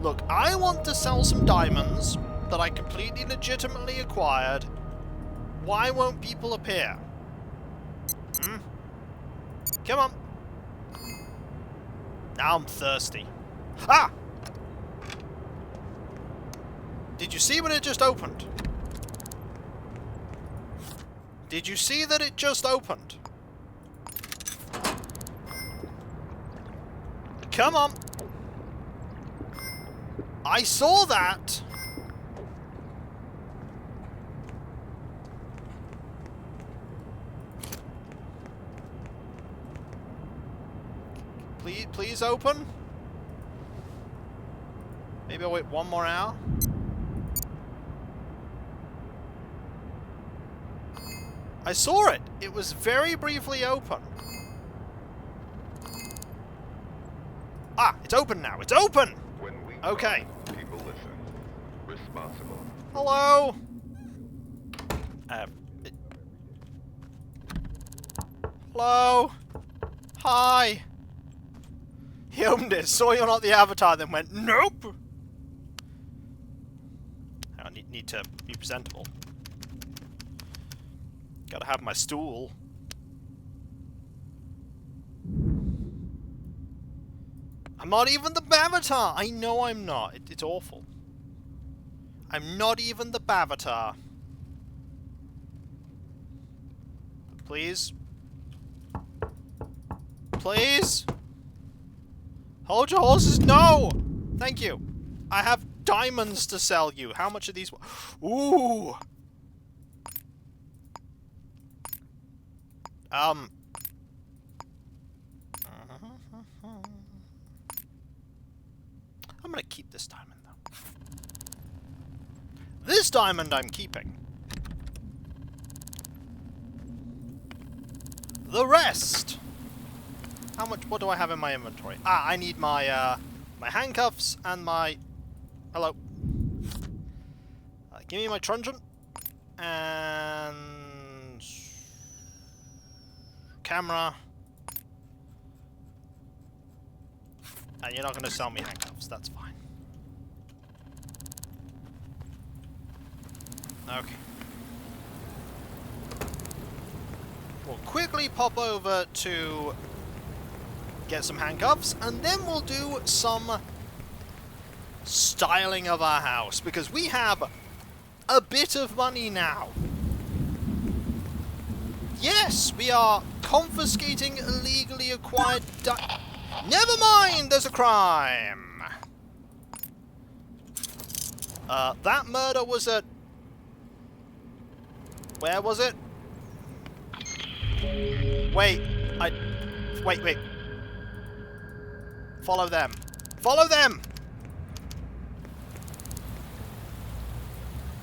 Look, I want to sell some diamonds that I completely legitimately acquired. Why won't people appear? Hmm? Come on. Now I'm thirsty. Ah! Did you see when it just opened? Did you see that it just opened? Come on. I saw that. Please open. Maybe I'll wait 1 more hour. I saw it. It was very briefly open. Ah, it's open now. It's open. When we Okay. talk, people listen. Responsible. Hello. Hello. Hi. He opened it, saw you're not the avatar, then went, nope. I need to be presentable. Gotta have my stool. I'm not even the Bavatar! I know I'm not. It's awful. I'm not even the Bavatar. Please? Please? Hold your horses! No! Thank you. I have diamonds to sell you. How much are these? Ooh! I'm gonna keep this diamond, though. This diamond I'm keeping. The rest! How much? What do I have in my inventory? Ah, I need my, my handcuffs and my... Hello. Give me my truncheon. And... camera. And you're not going to sell me handcuffs, that's fine. Okay. We'll quickly pop over to get some handcuffs, and then we'll do some styling of our house, because we have a bit of money now. Yes, we are confiscating illegally acquired Never mind, there's a crime! That murder was a... Where was it? Wait. Wait. Follow them. Follow them!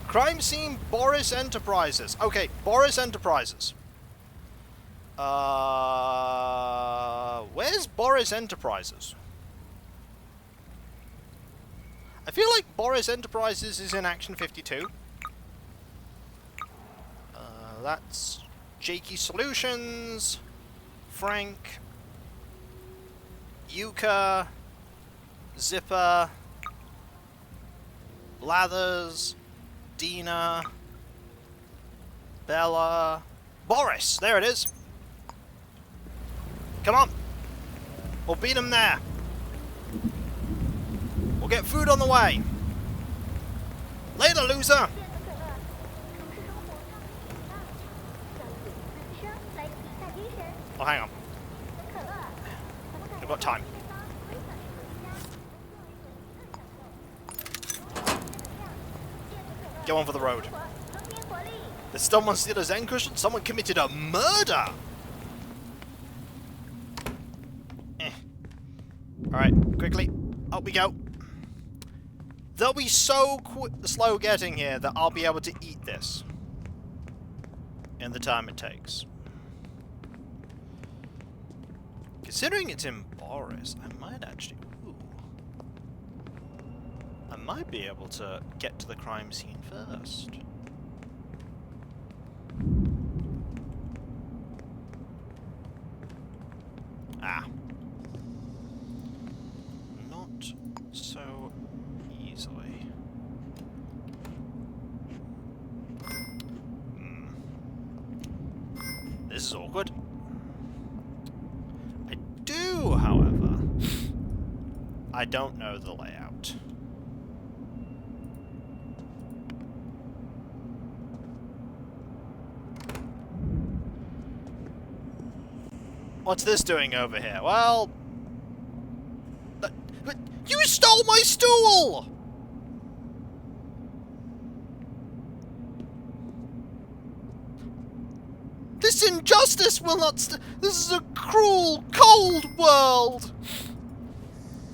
Crime scene, Boris Enterprises. Okay, Boris Enterprises. Where's Boris Enterprises? I feel like Boris Enterprises is in Action 52. That's Jakey Solutions, Frank, Yuka, Zipper, Blathers, Dina, Bella, Boris! There it is! Come on! We'll beat him there! We'll get food on the way! Later, loser! Oh, hang on. I've got time. Go on for the road. Did someone steal a Zen cushion? Someone committed a murder! Alright, quickly. Up we go. They'll be so slow getting here that I'll be able to eat this in the time it takes. Considering it's in Boris, I might actually... Ooh. I might be able to get to the crime scene first. Ah. Not so easily. This is awkward. I do, however, I don't know the layout. What's this doing over here? Well... But you stole my stool! This injustice will not this is a cruel, cold world!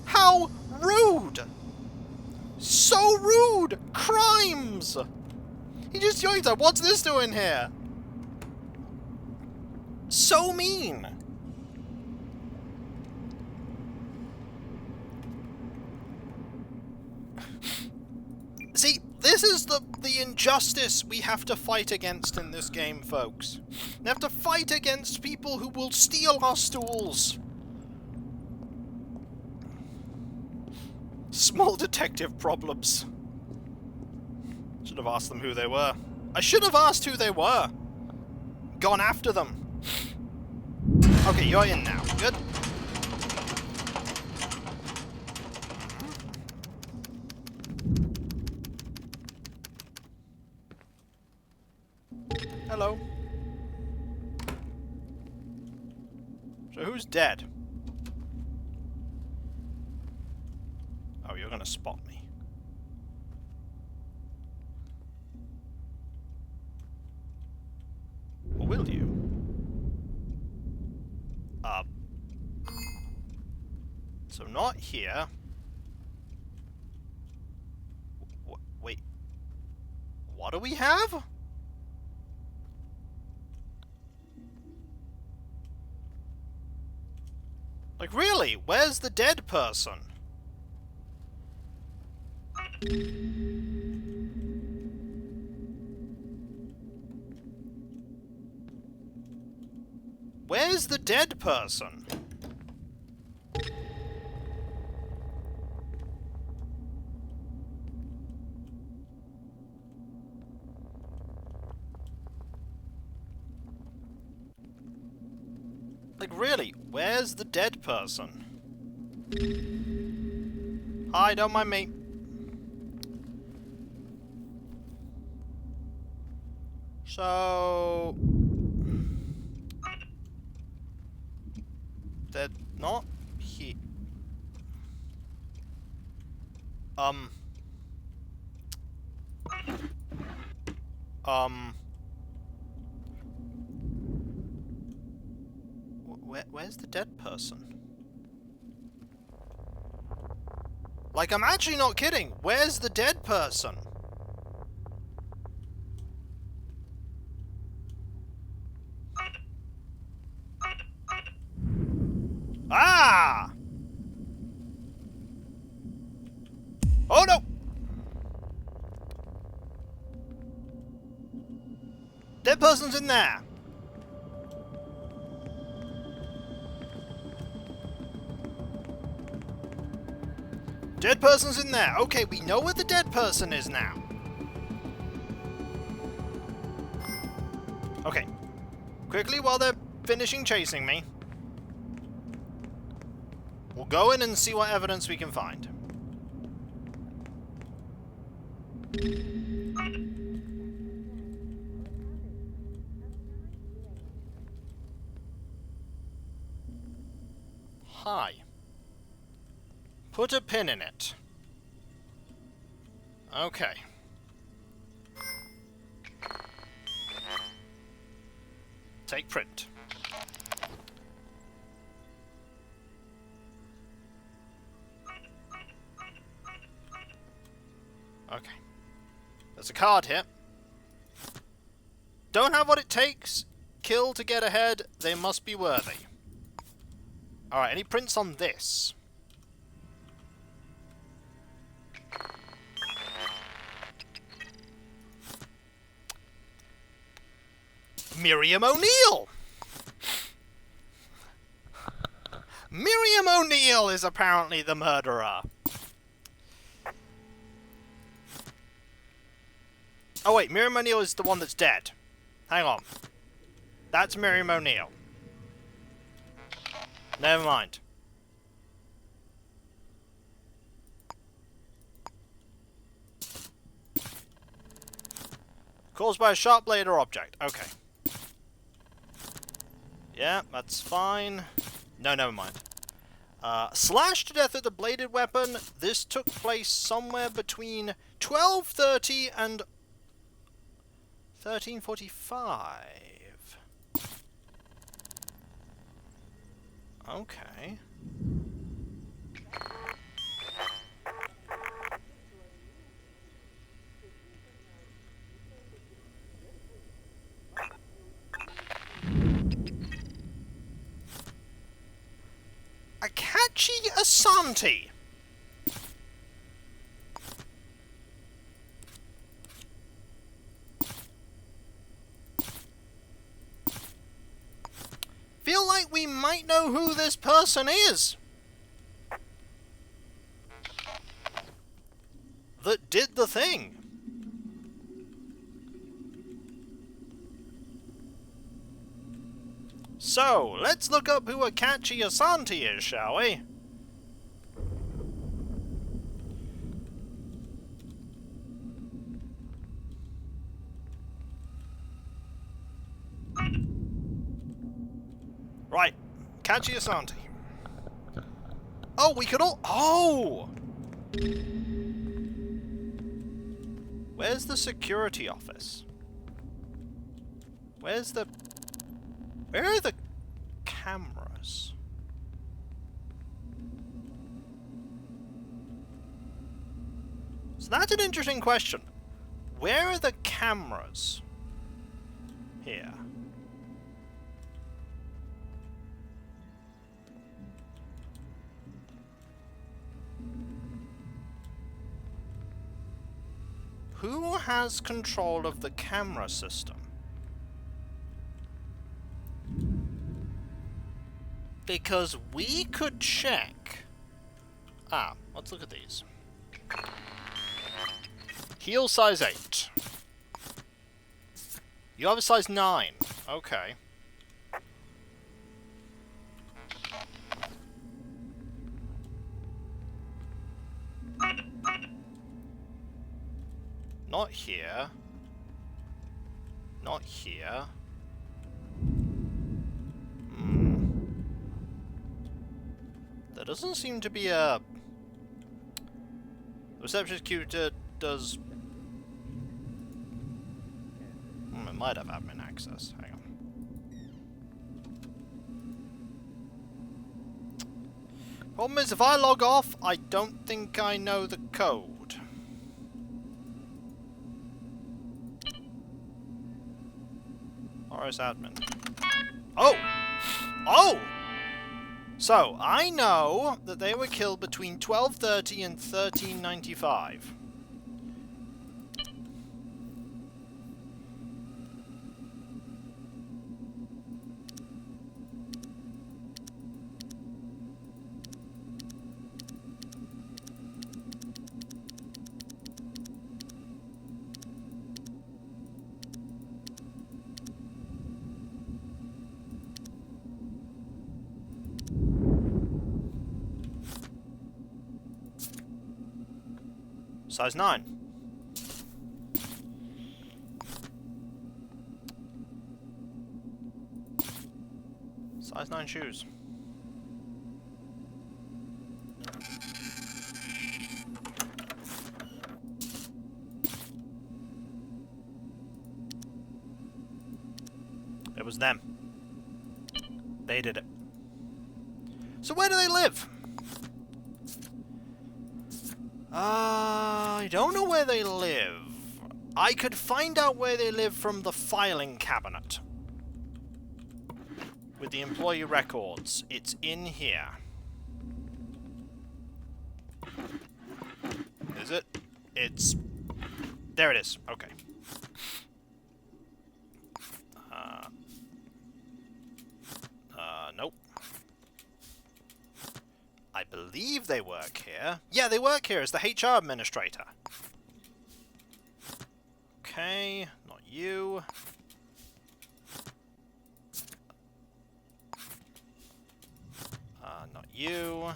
How rude! So rude! Crimes! He just yoinked up. What's this doing here? So mean! See, this is the injustice we have to fight against in this game, folks. We have to fight against people who will steal our stools. Small detective problems. Should have asked them who they were. I should have asked who they were. Gone after them. Okay, you're in now. Good. Hello. So who's dead? Oh, you're gonna spot me. Or will you? So not here. Wait. What do we have? Like, really? Where's the dead person? Where's the dead person? Like, really, where's the dead person? Hi, don't mind me. So... they're not here. Where's the dead person? Like, I'm actually not kidding. Where's the dead person? Ah! Oh no! Dead person's in there. Dead person's in there. Okay, we know where the dead person is now. Okay. Quickly, while they're finishing chasing me, we'll go in and see what evidence we can find. Hi. Put a pin in it. Okay. Take print. Okay. There's a card here. Don't have what it takes. Kill to get ahead. They must be worthy. Alright, any prints on this? Miriam O'Neill! Miriam O'Neill is apparently the murderer. Oh wait, Miriam O'Neill is the one that's dead. Hang on. That's Miriam O'Neill. Never mind. Caused by a sharp blade or object. Okay. Yeah, that's fine. No, never mind. Slashed to death with a bladed weapon. This took place somewhere between 12:30 and 13:45. Okay. Akachi Asante. Feel like we might know who this person is. That did the thing. So, let's look up who Akachi Asante is, shall we? Right, Akachi Asante. Oh, we could all... Oh! Where's the security office? Where's the... Where are the cameras? So that's an interesting question. Where are the cameras? Here. Who has control of the camera system? Because we could check... Ah, let's look at these. Heel size 8. You have a size 9. Okay. Not here. Not here. There doesn't seem to be a... The receptionist computer does... it might have admin access. Hang on. Problem is, if I log off, I don't think I know the code. RS admin. Oh! Oh! So, I know that they were killed between 1230 and 1395. Size 9. Size 9 shoes. It was them. They did it. So where do they live? I don't know where they live. I could find out where they live from the filing cabinet. With the employee records. It's in here. Is it? It's... There it is. Okay. Nope. I believe they work here. Yeah, they work here as the HR administrator. Okay, not you. Not you.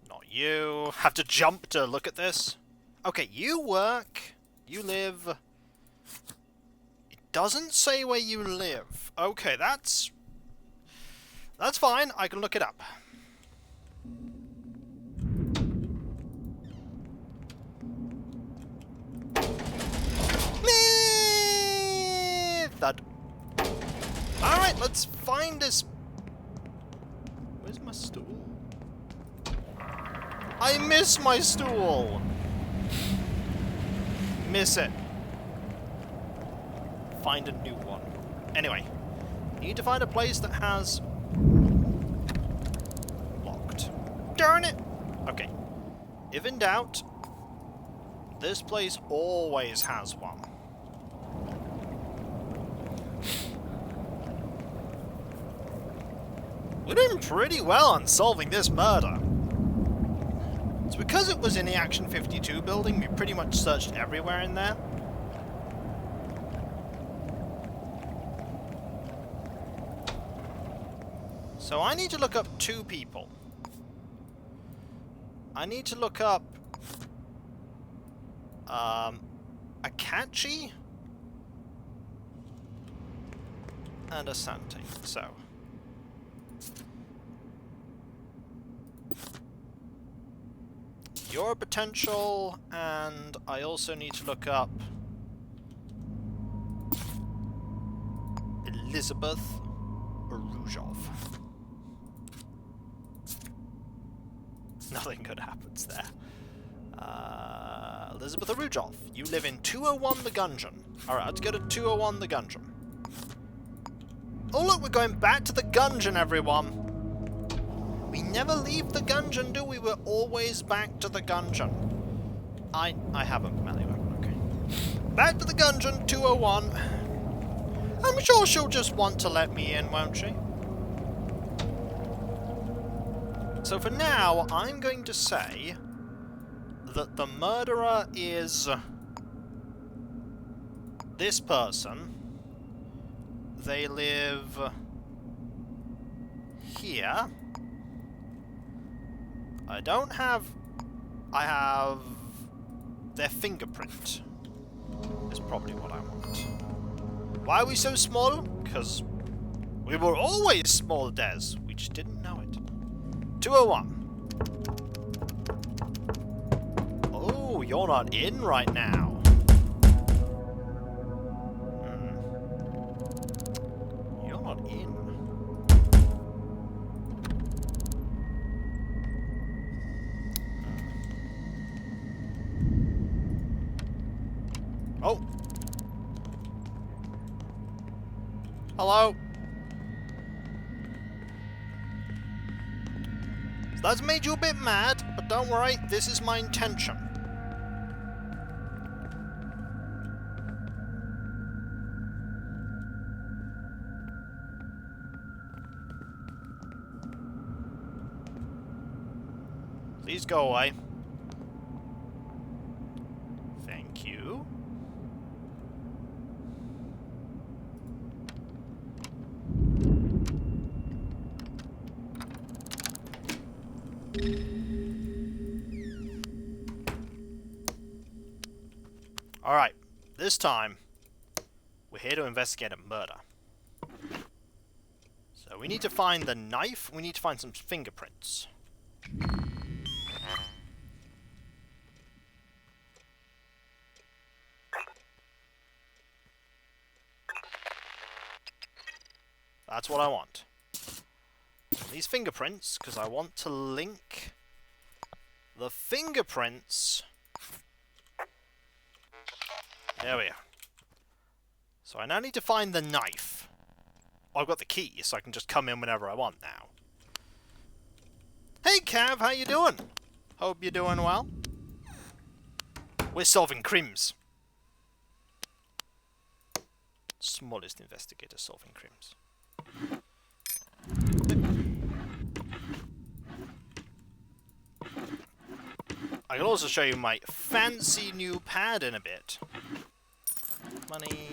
Not you. Have to jump to look at this. Okay, you work. You live. It doesn't say where you live. Okay, that's fine. I can look it up. Thud. Alright, let's find this. Where's my stool? I miss my stool! Miss it. Find a new one. Anyway, need to find a place that has... locked. Darn it! Okay. If in doubt, this place always has one. We're doing pretty well on solving this murder. It's because it was in the Action 52 building, we pretty much searched everywhere in there. So I need to look up two people. I need to look up... Akachi? And Asante, so... You're a potential, and I also need to look up Elizabeth Aruzhov. Nothing good happens there. Elizabeth Aruzhov, you live in 201 the Gungeon. Alright, let's go to 201 the Gungeon. Oh look, we're going back to the Gungeon, everyone! We never leave the Gungeon, do we? We're always back to the Gungeon. I have a melee weapon, okay. Back to the Gungeon, 201. I'm sure she'll just want to let me in, won't she? So for now, I'm going to say that the murderer is this person. They live here. I have their fingerprint is probably what I want. Why are we so small? Because we were always small, Des. We just didn't know it. 201. Oh, you're not in right now. You're not in. Hello? So that's made you a bit mad, but don't worry, this is my intention. Please go away. Thank you. Alright, this time, we're here to investigate a murder. So we need to find the knife, we need to find some fingerprints. That's what I want. These fingerprints, because I want to link the fingerprints. There we are. So I now need to find the knife. I've got the key, so I can just come in whenever I want now. Hey Cav, how you doing? Hope you're doing well. We're solving crimes. Smallest investigator solving crimes. I can also show you my fancy new pad in a bit. Money.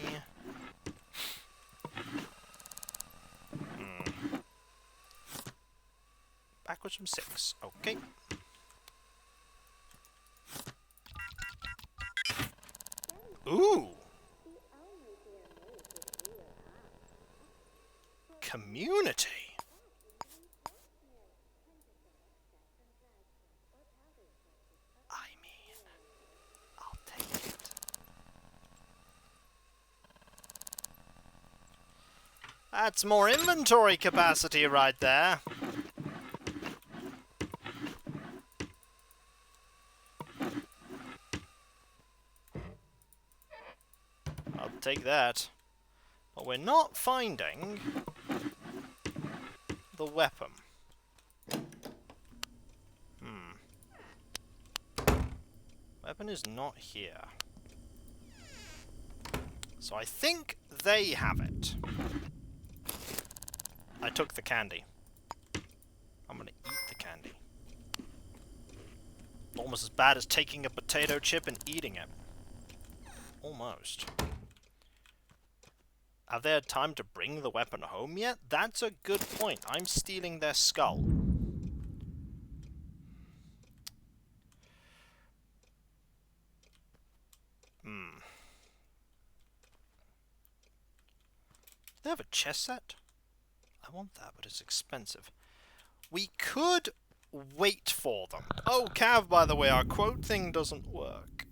Backwards from 6. Okay. Ooh. Community. I mean, I'll take it. That's more inventory capacity right there. I'll take that. But we're not finding the weapon. Weapon is not here. So I think they have it. I took the candy. I'm gonna eat the candy. Almost as bad as taking a potato chip and eating it. Almost. Have they had time to bring the weapon home yet? That's a good point. I'm stealing their skull. They have a chess set? I want that, but it's expensive. We could wait for them. Oh, Cav, by the way, our quote thing doesn't work.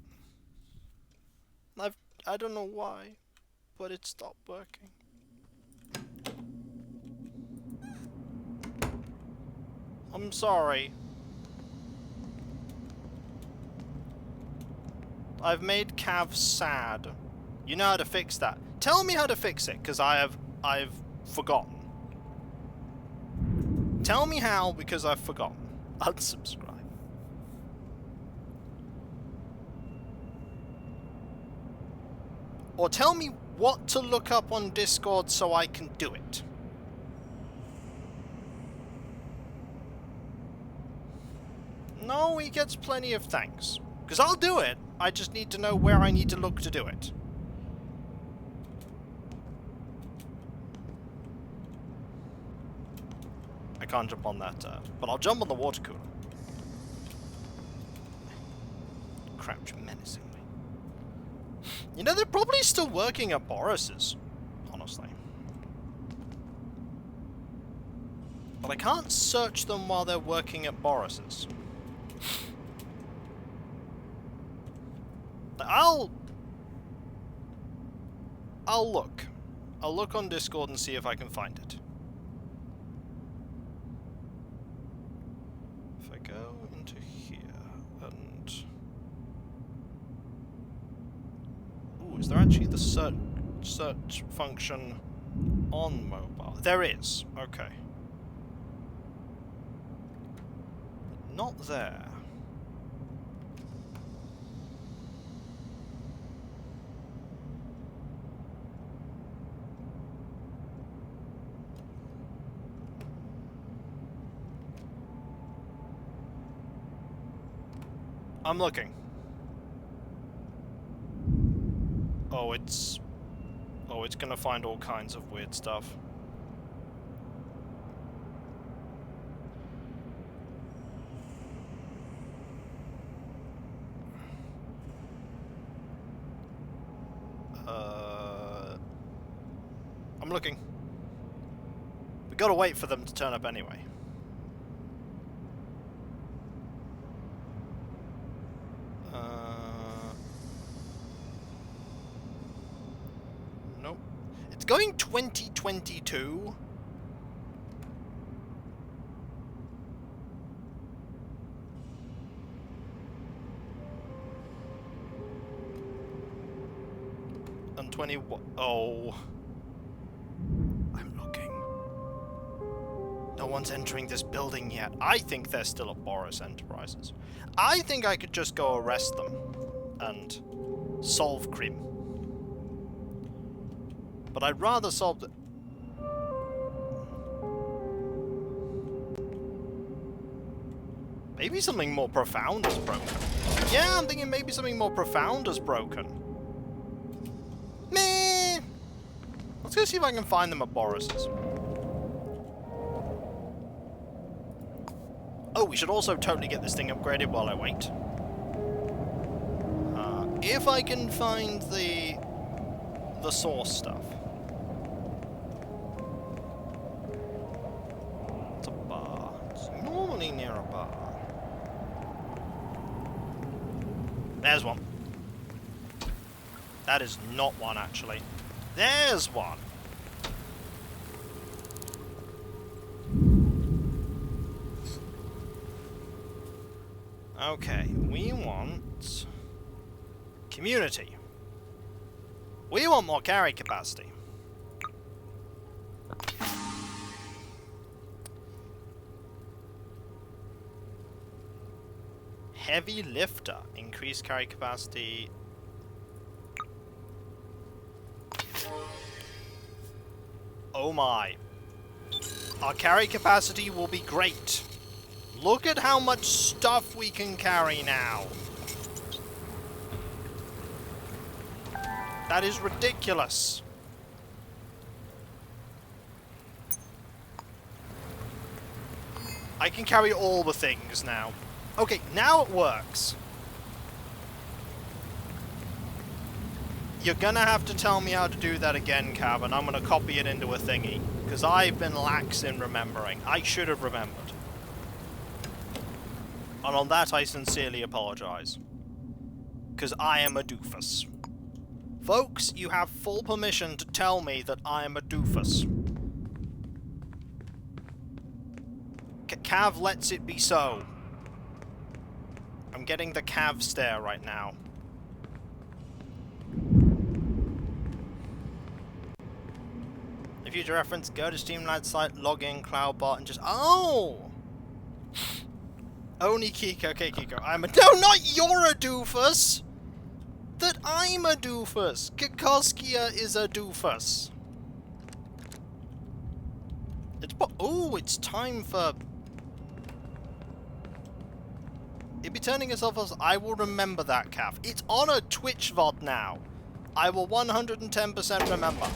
I don't know why, but it stopped working. I'm sorry. I've made Cav sad. You know how to fix that. Tell me how to fix it, because I've forgotten. Tell me how, because I've forgotten. Unsubscribe. Or tell me what to look up on Discord so I can do it. No, he gets plenty of thanks. Because I'll do it, I just need to know where I need to look to do it. I can't jump on that, but I'll jump on the water cooler. Crouch menacingly. You know, they're probably still working at Boris's, honestly. But I can't search them while they're working at Boris's. I'll look. I'll look on Discord and see if I can find it. If I go into here and... Ooh, is there actually the search function on mobile? There is. Okay. Not there. I'm looking. Oh, it's gonna find all kinds of weird stuff. I'm looking. We gotta wait for them to turn up anyway. Nope. It's going 2022. And 21. Oh. I'm looking. No one's entering this building yet. I think they're still at Boris Enterprises. I think I could just go arrest them and solve crime. But I'd rather solve the... Maybe something more profound is broken. Yeah, I'm thinking maybe something more profound is broken. Meh! Let's go see if I can find them at Boris's. Oh, we should also totally get this thing upgraded while I wait. If I can find the source stuff. It's a bar. It's normally near a bar. There's one. That is not one, actually. There's one. Okay, we want... community. We want more carry capacity. Heavy lifter. Increase carry capacity. Oh my. Our carry capacity will be great. Look at how much stuff we can carry now. That is ridiculous. I can carry all the things now. Okay, now it works. You're gonna have to tell me how to do that again, Cav, and I'm gonna copy it into a thingy. Because I've been lax in remembering. I should have remembered. And on that I sincerely apologize. Because I am a doofus. Folks, you have full permission to tell me that I am a doofus. Cav lets it be so. I'm getting the Cav stare right now. For future reference, go to Streamlad's site, log in, Cloudbot, and just... Oh! Only Kiko. Okay, Kiko. I'm a... No, not you're a doofus! That I'm a doofus! Kikoskia is a doofus. It's... Oh, it's time for... It'd be turning itself as... I will remember that, Cav. It's on a Twitch VOD now. I will 110% remember.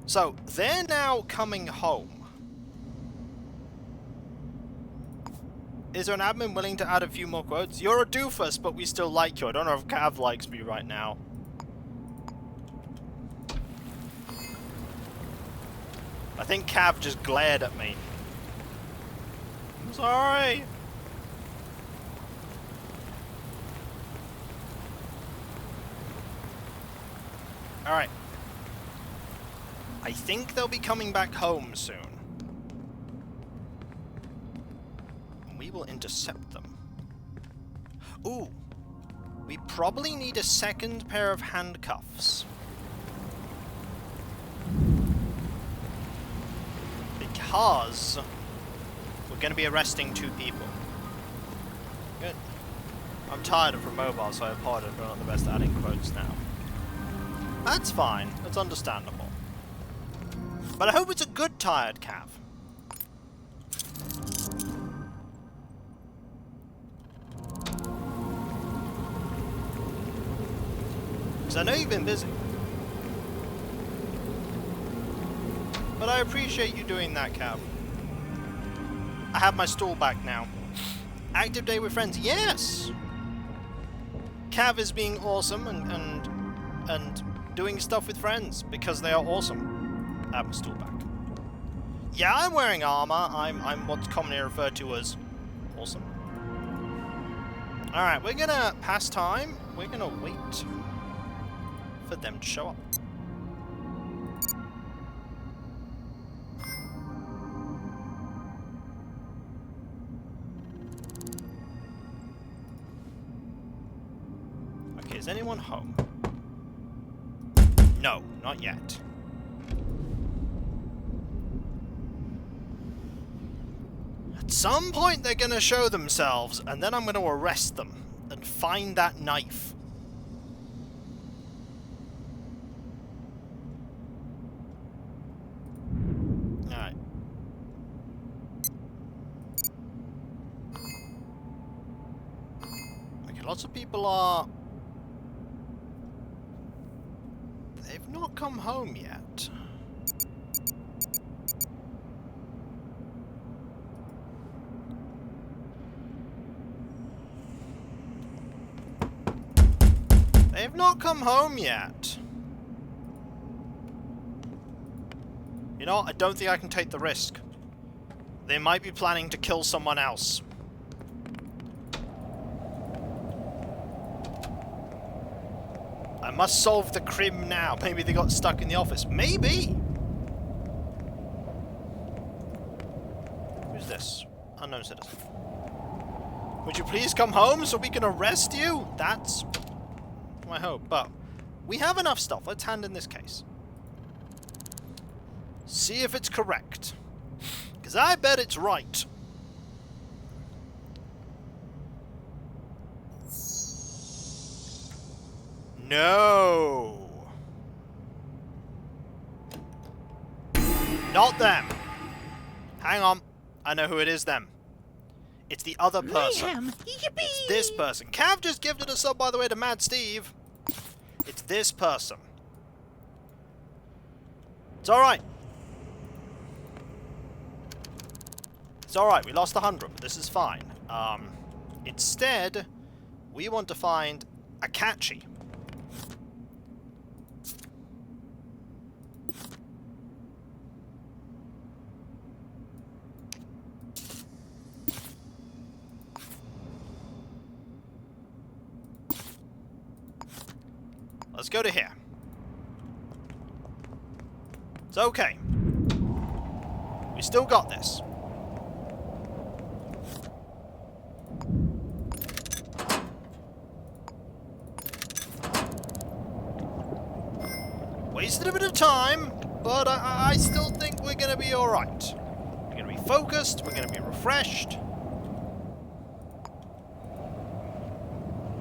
So, they're now coming home. Is there an admin willing to add a few more quotes? You're a doofus, but we still like you. I don't know if Cav likes me right now. I think Cav just glared at me. I'm sorry. Alright. I think they'll be coming back home soon. We will intercept them. Ooh. We probably need a second pair of handcuffs. because we're going to be arresting 2 people. Good. I'm tired of mobile, so I apologize for not the best at adding quotes now. That's fine. That's understandable. But I hope it's a good tired, Cav. Because I know you've been busy. But I appreciate you doing that, Cav. I have my stool back now. Active day with friends, yes! Cav is being awesome and doing stuff with friends because they are awesome. I have my stool back. Yeah, I'm wearing armor. I'm what's commonly referred to as awesome. Alright, we're gonna pass time. We're gonna wait for them to show up. Okay, is anyone home? No, not yet. At some point they're gonna show themselves, and then I'm gonna arrest them and find that knife. Alright. Okay, lots of people are... They've not come home yet. They've not come home yet. You know, I don't think I can take the risk. They might be planning to kill someone else. I must solve the crime now. Maybe they got stuck in the office. Maybe! Who's this? Unknown citizen. Would you please come home so we can arrest you? That's my hope. But we have enough stuff. Let's hand in this case. See if it's correct. Because I bet it's right. No. Not them. Hang on. I know who it is then. It's the other person. It's this person. Cav just gifted a sub, by the way, to Mad Steve. It's this person. It's alright. It's alright. We lost 100, but this is fine. Instead, we want to find Akachi. Let's go to here. It's okay. We still got this. Wasted a bit of time, but I still think we're going to be alright. We're going to be focused, we're going to be refreshed.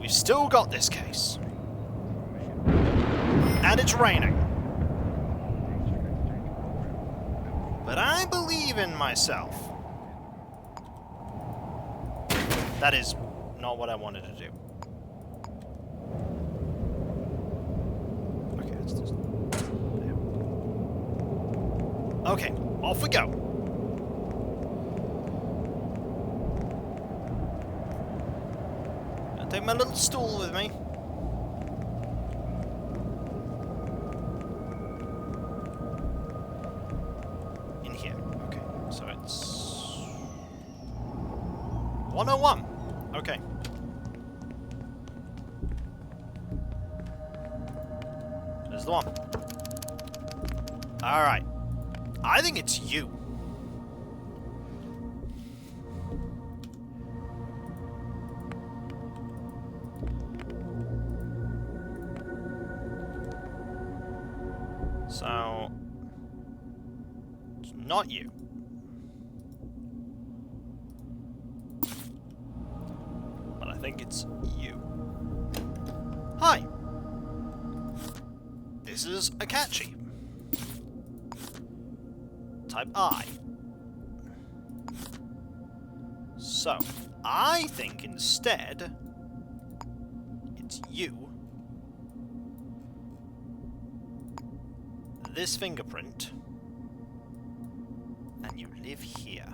We've still got this case. And it's raining. But I believe in myself. That is not what I wanted to do. Okay, let's just... Okay, off we go. I'll take my little stool with me. In here. Okay, so it's 101. Okay. There's the one. Alright. I think it's you. So, it's not you. think it's you. Hi. This is Akachi. Type I. So, I think instead it's you. This fingerprint. And you live here.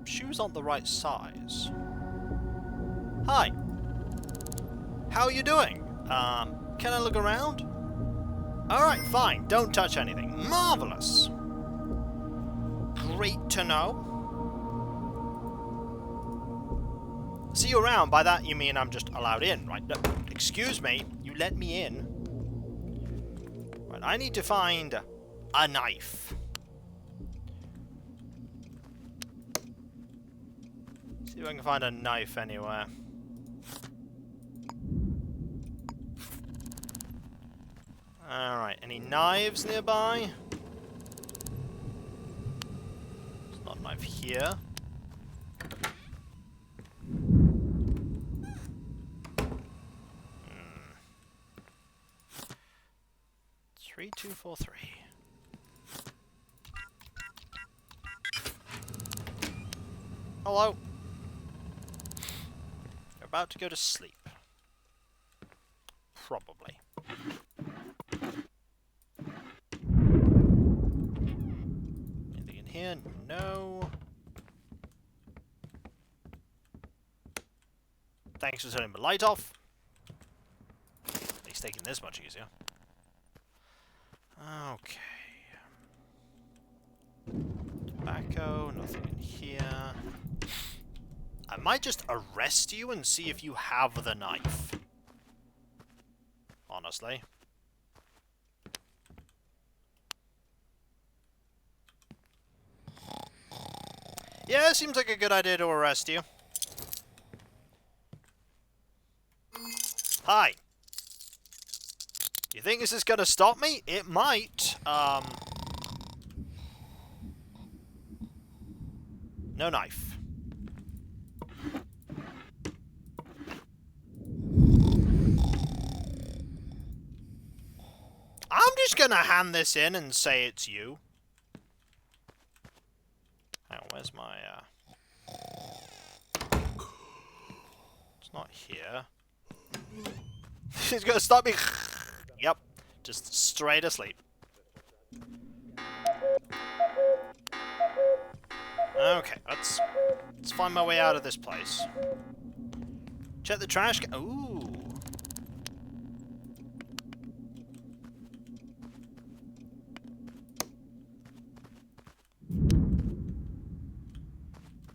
Shoes aren't the right size. Hi. How are you doing? Can I look around? Alright, fine. Don't touch anything. Marvelous. Great to know. See you around. By that you mean I'm just allowed in, right? No, excuse me. You let me in. Right, I need to find a knife. See if I can find a knife anywhere. Alright, any knives nearby? There's not a knife here. Hmm. 3243. Hello. You're about to go to sleep. Probably. Anything in here? No. Thanks for turning the light off. Makes taking this much easier. Okay. Tobacco, nothing in here. I might just arrest you and see if you have the knife. Honestly. Yeah, seems like a good idea to arrest you. Hi. You think this is gonna stop me? It might. No knife. I'm just gonna hand this in and say it's you. Hang on, where's my, It's not here. He's gonna stop me. Yep. Just straight asleep. Okay, let's find my way out of this place. Check the trash can. Ooh.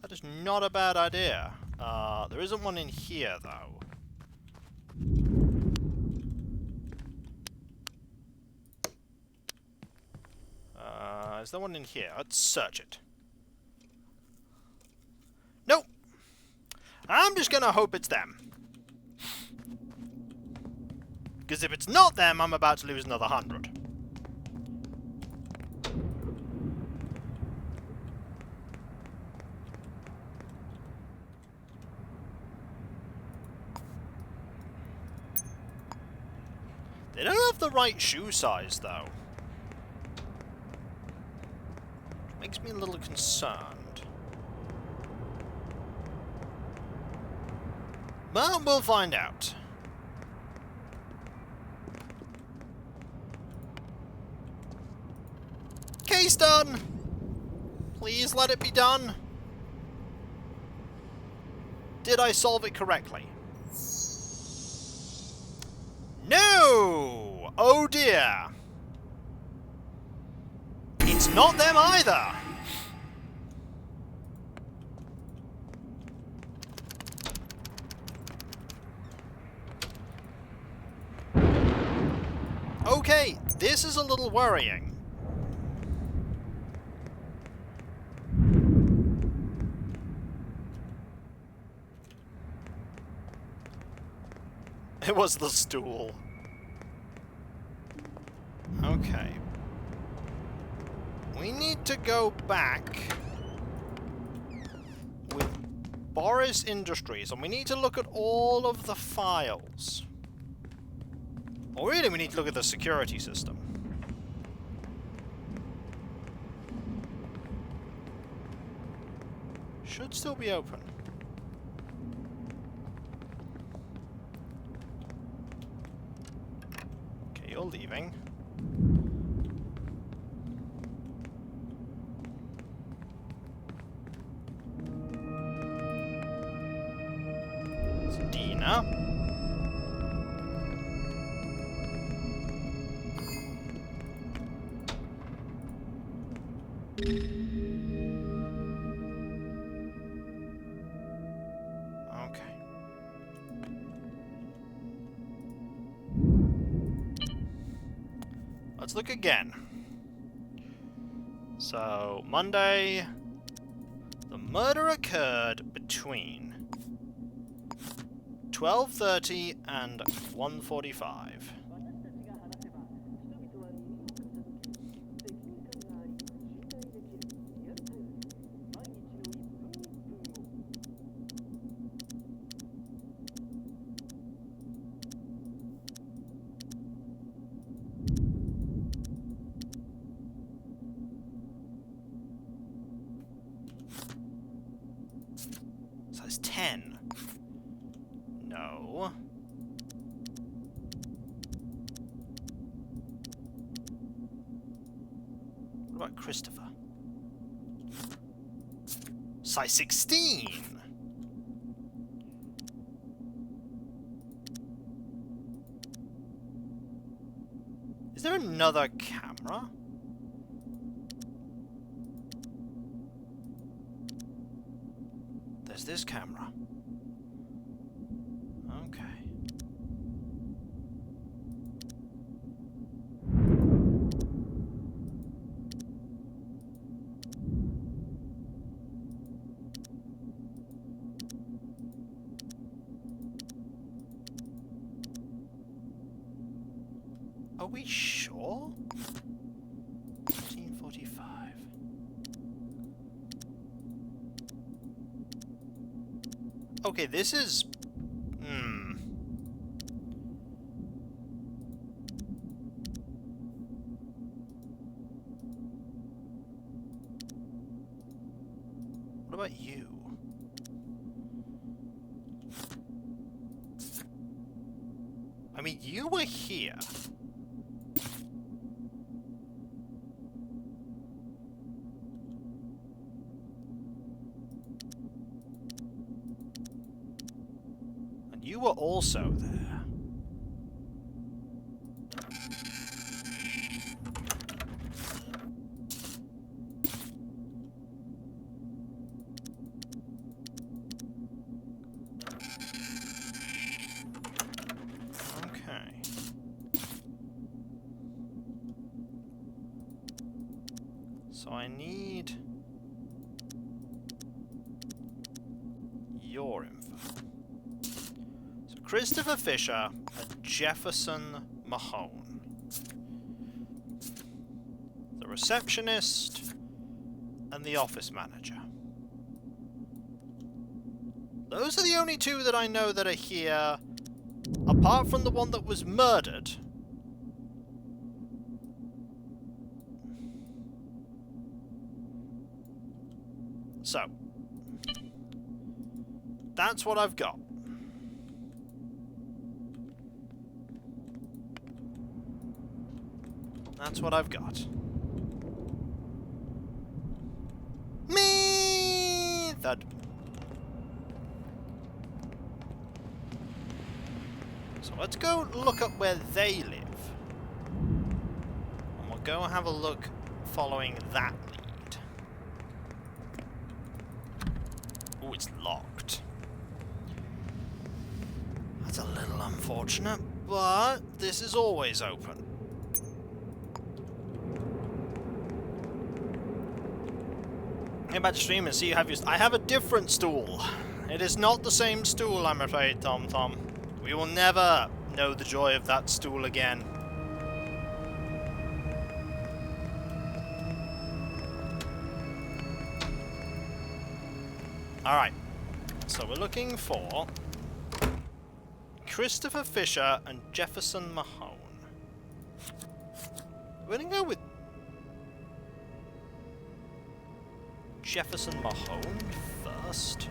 That is not a bad idea. There isn't one in here, though. Is there one in here? Let's search it. Nope. I'm just gonna hope it's them. Because if it's not them, I'm about to lose another 100. They don't have the right shoe size, though. Makes me a little concerned. But we'll find out. Case done! Please let it be done. Did I solve it correctly? No! Oh dear! It's not them either! Okay, this is a little worrying. It was the stool. Okay. we need to go back with Boris Industries, and we need to look at all of the files. Or really, we need to look at the security system. Should still be open. Okay, you're leaving. It's Dina. Okay. Let's look again. So, Monday, the murder occurred between 12:30 and 1:45. Size 10. No. What about Christopher? Size 16. Is there another camera? There's this camera. Okay. Are we sure? 14:45. Okay, this is... What about you? I mean, you were here. And you were also there. So I need your info. So Christopher Fisher and Jefferson Mahone. The receptionist and the office manager. Those are the only two that I know that are here, apart from the one that was murdered. So, that's what I've got. That's what I've got. Me! That. So let's go look up where they live. And we'll go have a look following that lead. Oh, it's locked. That's a little unfortunate, but this is always open. Get back to stream and see you have your... I have a different stool. It is not the same stool, I'm afraid, Tom. We will never know the joy of that stool again. Alright. So we're looking for Christopher Fisher and Jefferson Mahone. We're gonna go with Jefferson Mahone first.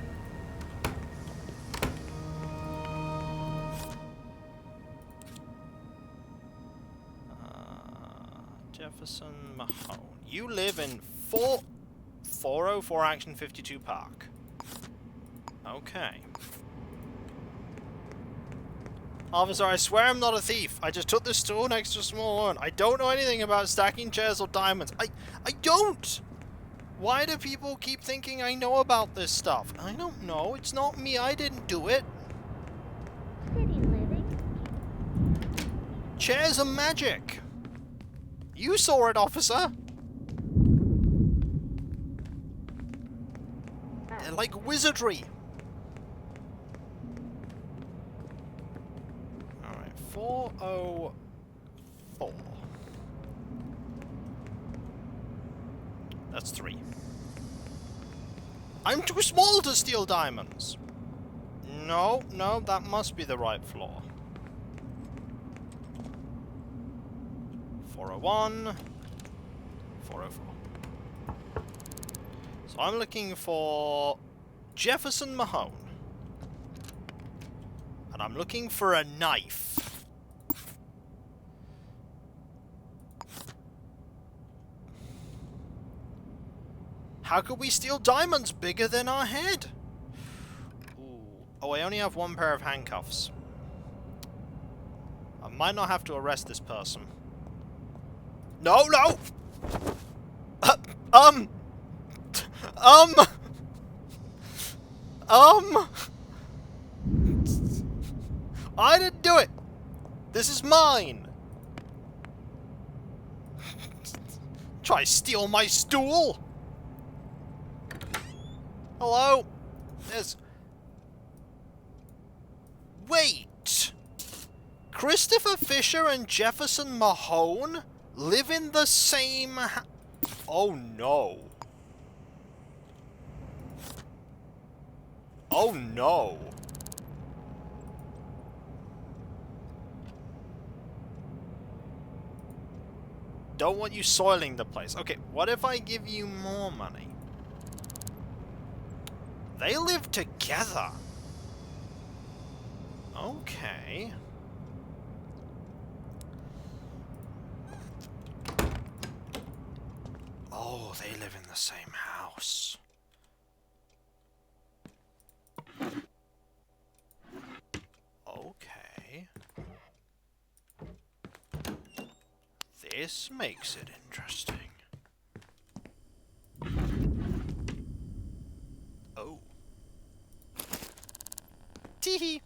Jefferson Mahone. You live in 404 Action 52 Park. Okay. Officer, I swear I'm not a thief. I just took this stool next to a small one. I don't know anything about stacking chairs or diamonds. I don't! Why do people keep thinking I know about this stuff? I don't know. It's not me. I didn't do it. City living. Chairs are magic. You saw it, officer. They're like wizardry. Alright, 404. That's 3. I'm too small to steal diamonds. No, that must be the right floor. 401. 404. So I'm looking for Jefferson Mahone. And I'm looking for a knife. How could we steal diamonds bigger than our head? Ooh. Oh, I only have one pair of handcuffs. I might not have to arrest this person. No! I didn't do it! This is mine! Try to steal my stool! Hello? There's... Wait! Christopher Fisher and Jefferson Mahone live in the same Oh no. Oh no. Don't want you soiling the place. Okay, what if I give you more money? They live together. Okay. Oh, they live in the same house. Okay. This makes it interesting. Oh. Teehee.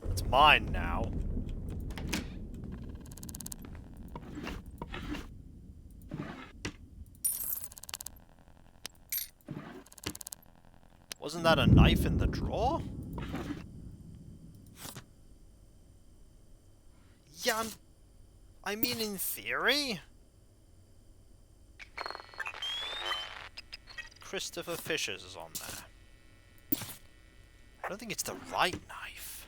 It's mine now. Wasn't that a knife in the drawer? Yeah, I mean in theory. Christopher Fisher's is on there. I don't think it's the right knife.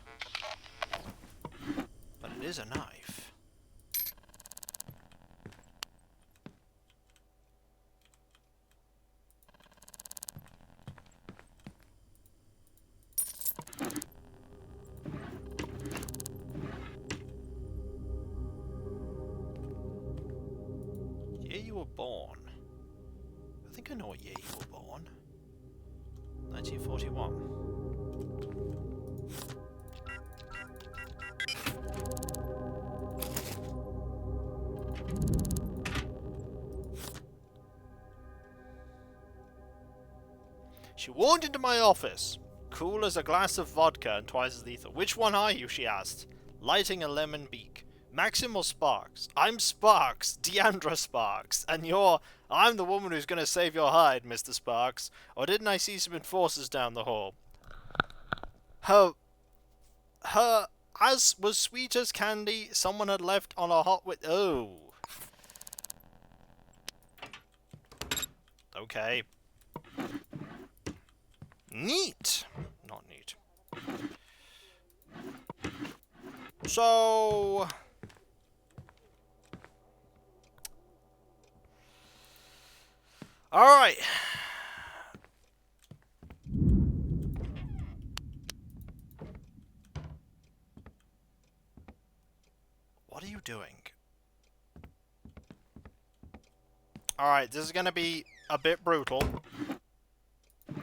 But it is a knife. Year you were born. I think I know what year you were born. 1941. She walked into my office, cool as a glass of vodka and twice as lethal. Which one are you, she asked, lighting a lemon beak. Maxim or Sparks? I'm Sparks, Deandra Sparks, and I'm the woman who's gonna save your hide, Mr. Sparks. Or didn't I see some enforcers down the hall? Her, as was sweet as candy, someone had left on a hot with. Oh. Okay. Neat. Not neat. So... Alright. What are you doing? Alright, this is going to be a bit brutal.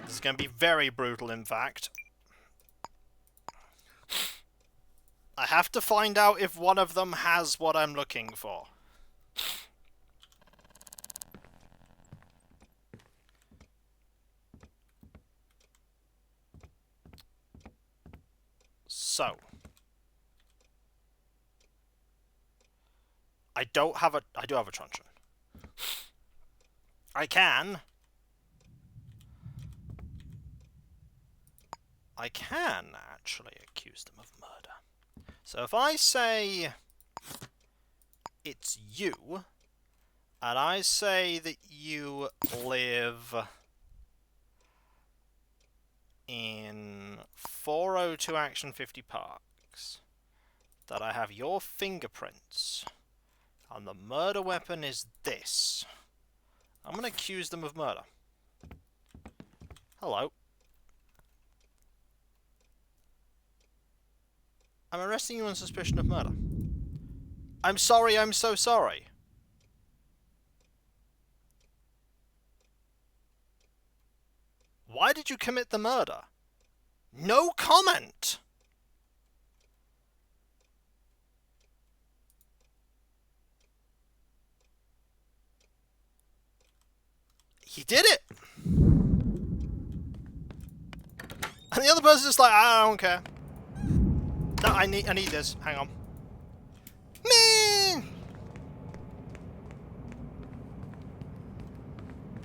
This is going to be very brutal, in fact. I have to find out if one of them has what I'm looking for. So. I do have a truncheon. I can actually accuse them of murder. So if I say it's you, and I say that you live in 402 Action 50 Parks, that I have your fingerprints, and the murder weapon is this, I'm going to accuse them of murder. Hello. I'm arresting you on suspicion of murder. I'm sorry, I'm so sorry. Why did you commit the murder? No comment! He did it! And the other person's just like, I don't care. No, I need this. Hang on. Man!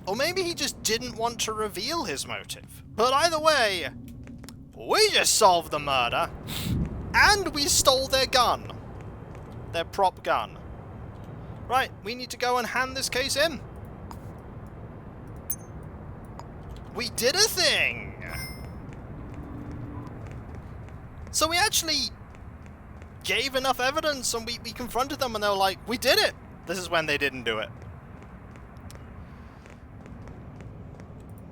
Or maybe he just didn't want to reveal his motive. But either way, we just solved the murder. And we stole their gun. Their prop gun. Right, we need to go and hand this case in. We did a thing! So we actually gave enough evidence and we confronted them and they were like, we did it! This is when they didn't do it.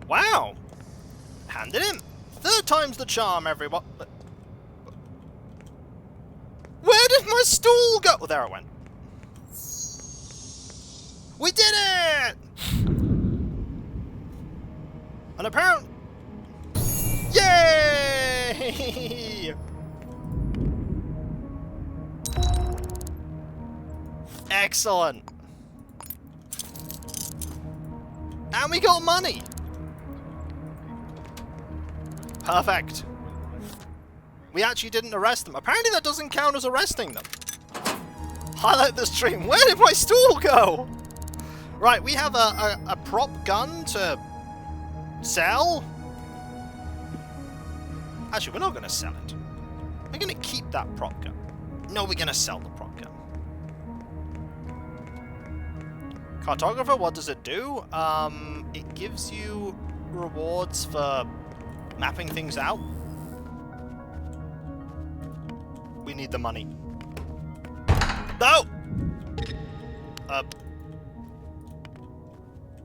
Wow! Hand it in! Third time's the charm, everyone. Where did my stool go? Oh, there it went. We did it! And apparently... Yay! Excellent. And we got money. Perfect. We actually didn't arrest them. Apparently that doesn't count as arresting them. Highlight the stream. Where did my stool go? Right, we have a prop gun to sell. Actually, we're not going to sell it. We're going to keep that prop gun. No, we're going to sell the prop gun. Cartographer, what does it do? It gives you rewards for mapping things out. We need the money. No!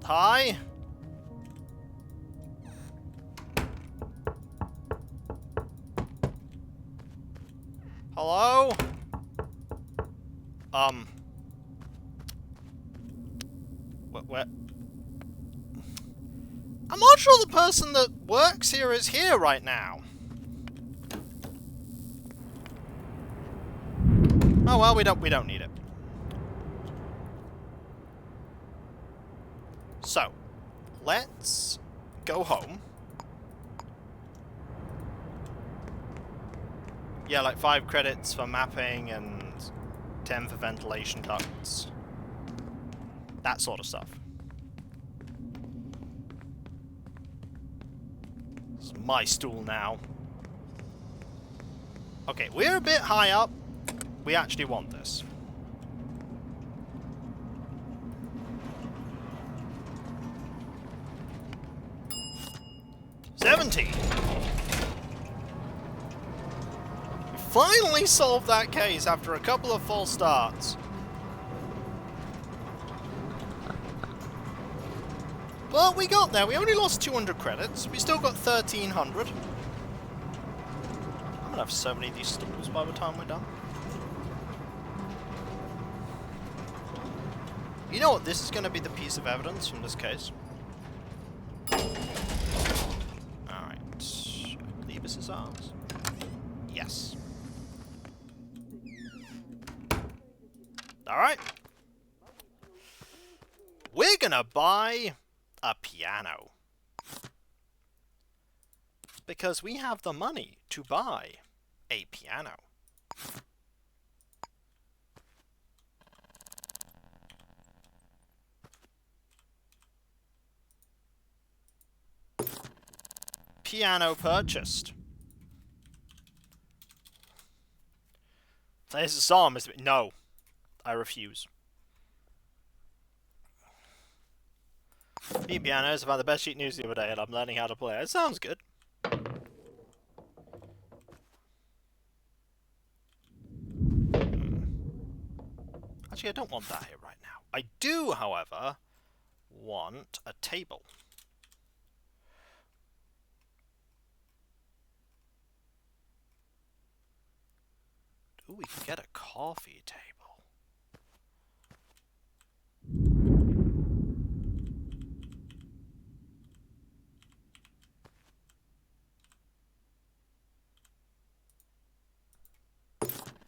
Hi? Hello? What? I'm not sure the person that works here is here right now. Oh well, we don't need it. So, let's go home. Yeah, like 5 credits for mapping and 10 for ventilation ducts. That sort of stuff. This is my stool now. Okay, we're a bit high up. We actually want this. 17! We finally solved that case after a couple of false starts. But we got there. We only lost 200 credits. We still got 1,300. I'm gonna have so many of these stalls by the time we're done. You know what? This is gonna be the piece of evidence from this case. Alright. I believe this is ours. Yes. Alright. We're gonna buy a piano. Because we have the money to buy a piano. Piano purchased. There's a song, Mr. No, I refuse. Me pianos have had the best sheet news the other day, and I'm learning how to play. It sounds good. Actually, I don't want that here right now. I do, however, want a table. Ooh, we can get a coffee table.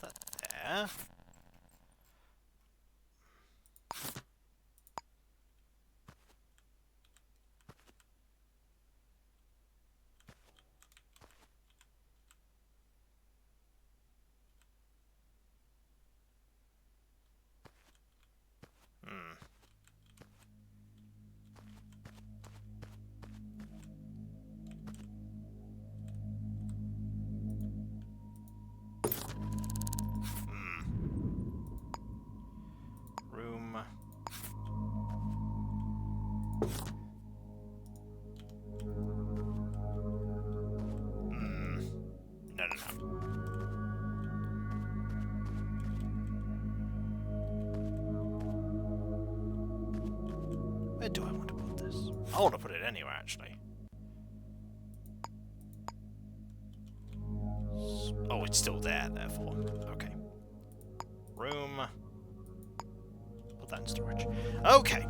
That there. Room. No. Where do I want to put this? I want to put it anywhere, actually. Oh, it's still there, therefore. Okay. Room. Put that in storage. Okay.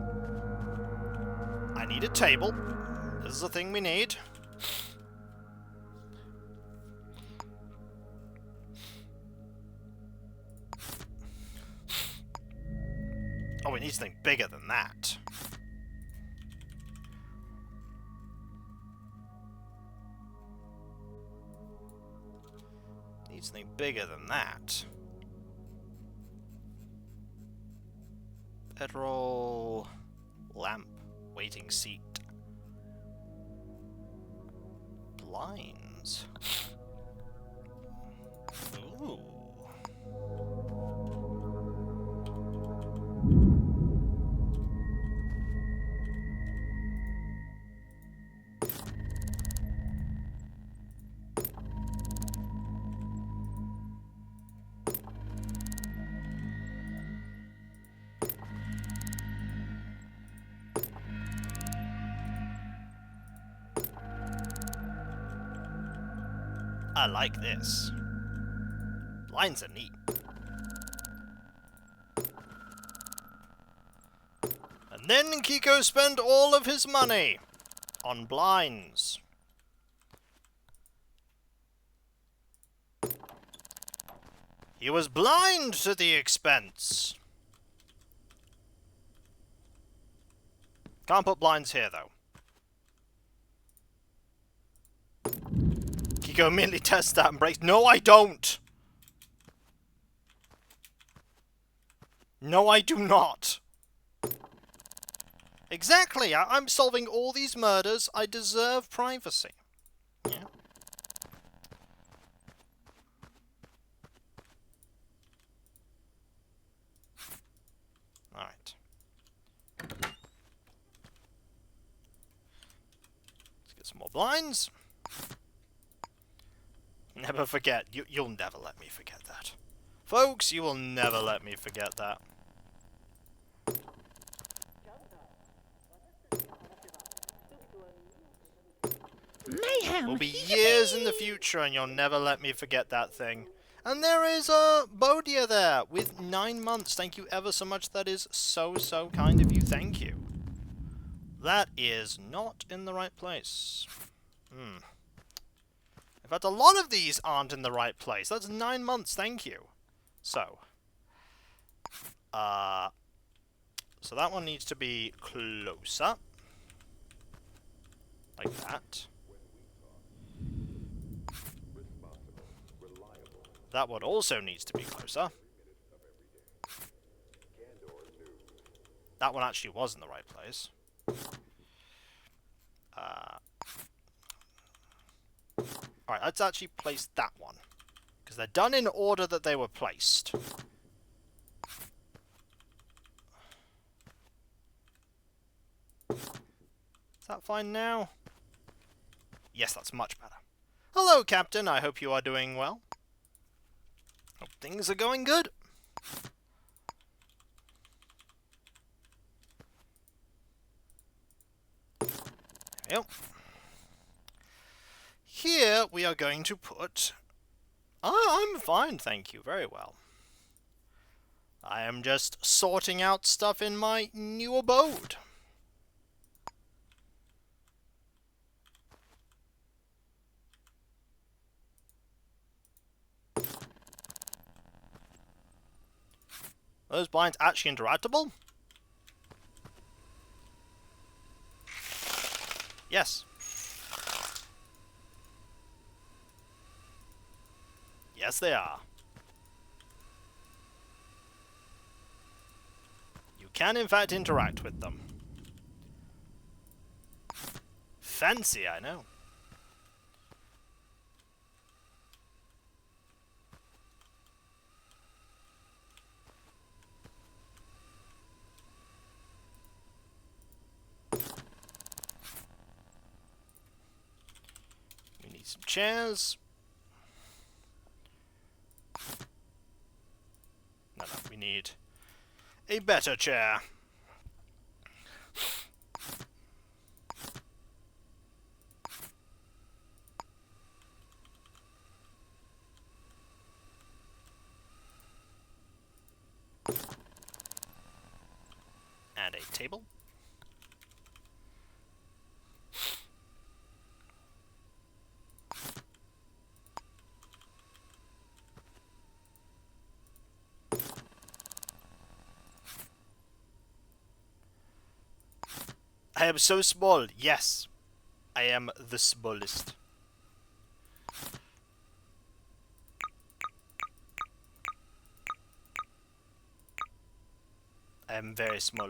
I need a table. This is the thing we need. Oh, it needs something bigger than that. Needs something bigger than that. Bedroll. Lamp. Waiting seat. Blinds. Ooh. I like this. Blinds are neat. And then Kiko spent all of his money on blinds. He was blind to the expense. Can't put blinds here, though. Kiko immediately tests that and breaks. No, I don't! No, I do not! Exactly! I'm solving all these murders. I deserve privacy. Yeah. Alright. Let's get some more blinds. Never forget. You'll never let me forget that. Folks, you will never let me forget that. Mayhem! Will be years in the future and you'll never let me forget that thing. And there is Bodia there with 9 months. Thank you ever so much. That is so, so kind of you. Thank you. That is not in the right place. In fact, a lot of these aren't in the right place. That's 9 months. Thank you. So that one needs to be closer. Like that. That one also needs to be closer. That one actually was in the right place. Alright, let's actually place that one. Because they're done in order that they were placed. Is that fine now? Yes, that's much better. Hello, Captain. I hope you are doing well. Hope things are going good. There we go. Here we are going to put... I'm fine, thank you. Very well. I am just sorting out stuff in my new abode. Are those blinds actually interactable? Yes. Yes, they are. You can, in fact, interact with them. Fancy, I know. We need some chairs. No, we need a better chair. And a table. I am so small. Yes. I am the smallest. I am very small.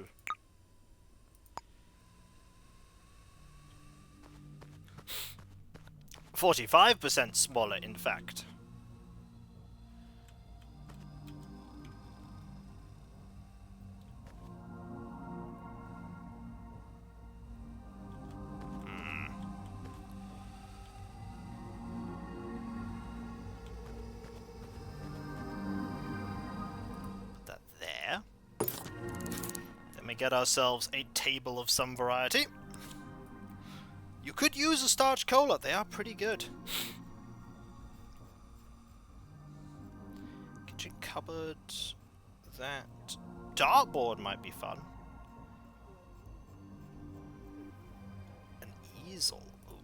45% smaller, in fact. Get ourselves a table of some variety. You could use a starch cola, they are pretty good. Kitchen cupboard, that. Dartboard might be fun. An easel. Ooh.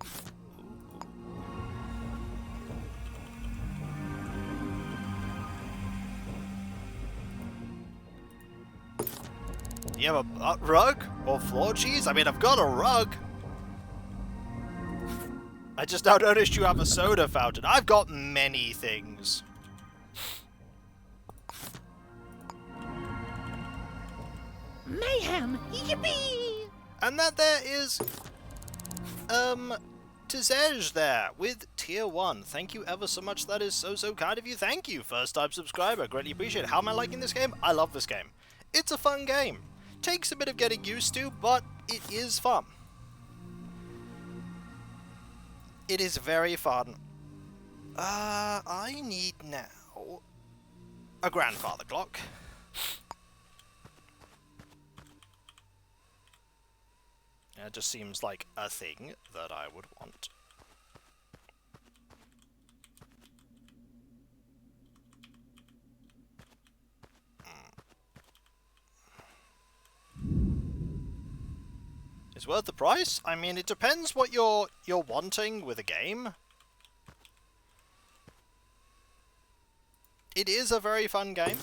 You have a rug? Or floor cheese? I mean, I've got a rug. I just now noticed you have a soda fountain. I've got many things. Mayhem! Yippee! And that there is... Tizej there with tier 1. Thank you ever so much. That is so, so kind of you. Thank you. First time subscriber. Greatly appreciate it. How am I liking this game? I love this game. It's a fun game. Takes a bit of getting used to, but it is fun. It is very fun. I need now a grandfather clock. It just seems like a thing that I would want. It's worth the price. I mean, it depends what you're wanting with a game. It is a very fun game.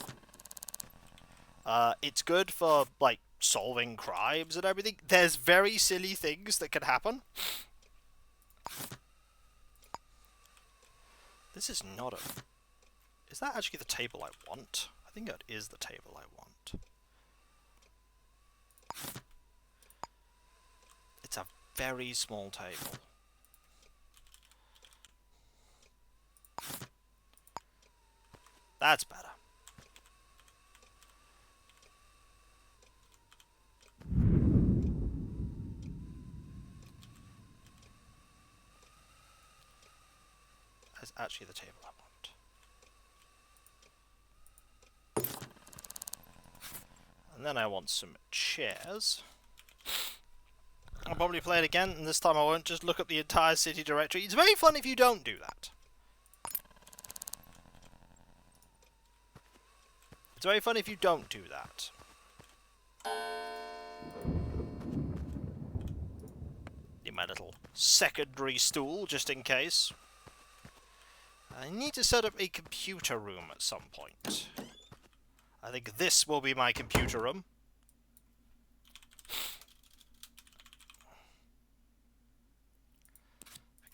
It's good for, like, solving crimes and everything. There's very silly things that can happen. This is not a... Is that actually the table I want? I think that is the table I want. It's a very small table. That's better. That's actually the table I want. And then I want some chairs. I'll probably play it again, and this time I won't just look up the entire city directory. It's very fun if you don't do that. It's very fun if you don't do that. Need my little secondary stool, just in case. I need to set up a computer room at some point. I think this will be my computer room.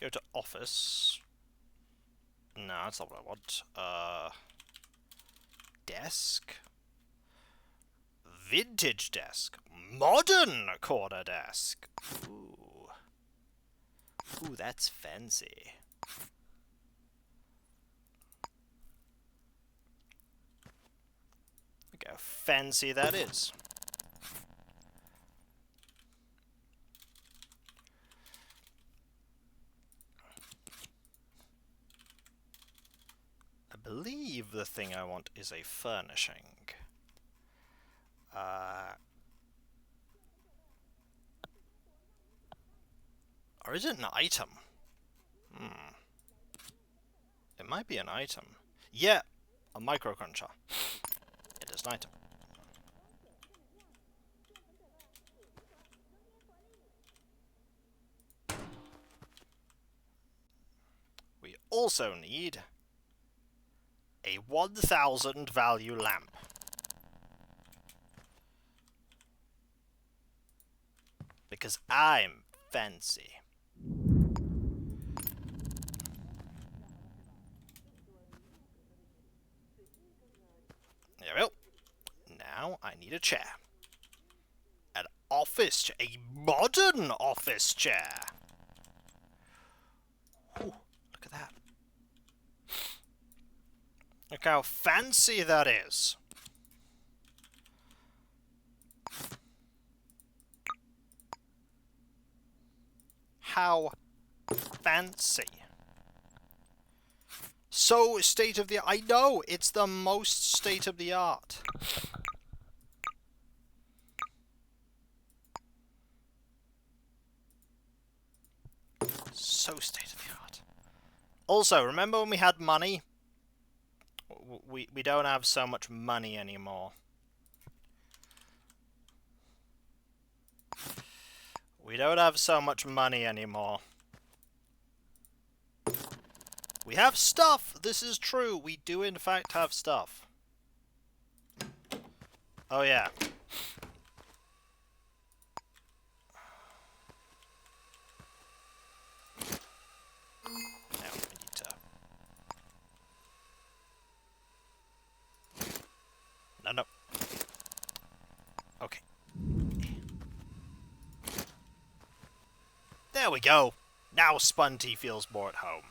Go to office. No, that's not what I want. Desk. Vintage desk. Modern corner desk. Ooh. Ooh, that's fancy. Look how fancy that is. I believe the thing I want is a furnishing. Or is it an item? It might be an item. Yeah, a microcruncher. It is an item. We also need a 1000 value lamp. Because I'm fancy. There we go. Now I need a chair. An office chair. A modern office chair. Ooh, look at that. Look how fancy that is. How fancy. So state of the art. I know, it's the most state of the art. So state of the art. Also, remember when we had money? We don't have so much money anymore. We don't have so much money anymore. We have stuff! This is true. We do in fact have stuff. Oh yeah. Now we need to... No. Okay. There we go. Now Spunty feels more at home.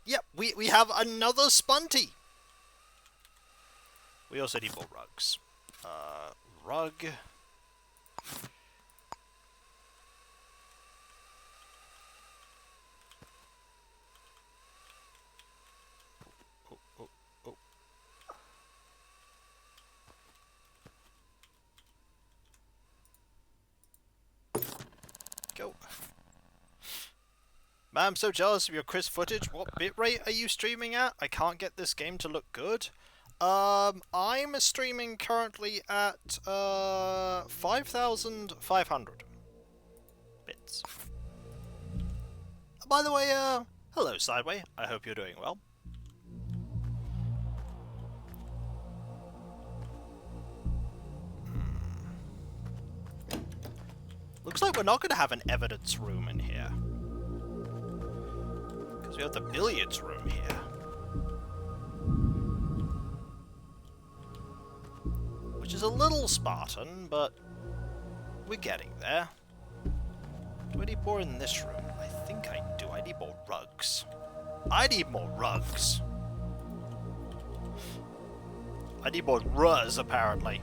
Yep, we have another Spunty. We also need more rugs. Rug. Man, I'm so jealous of your crisp footage. What bitrate are you streaming at? I can't get this game to look good. I'm streaming currently at 5,500 bits. By the way, hello Sideway. I hope you're doing well. Looks like we're not going to have an evidence room in here. Because we have the billiards room here. Which is a little Spartan, but we're getting there. Do I need more in this room? I think I do. I need more rugs. I need more rugs. I need more rugs, apparently.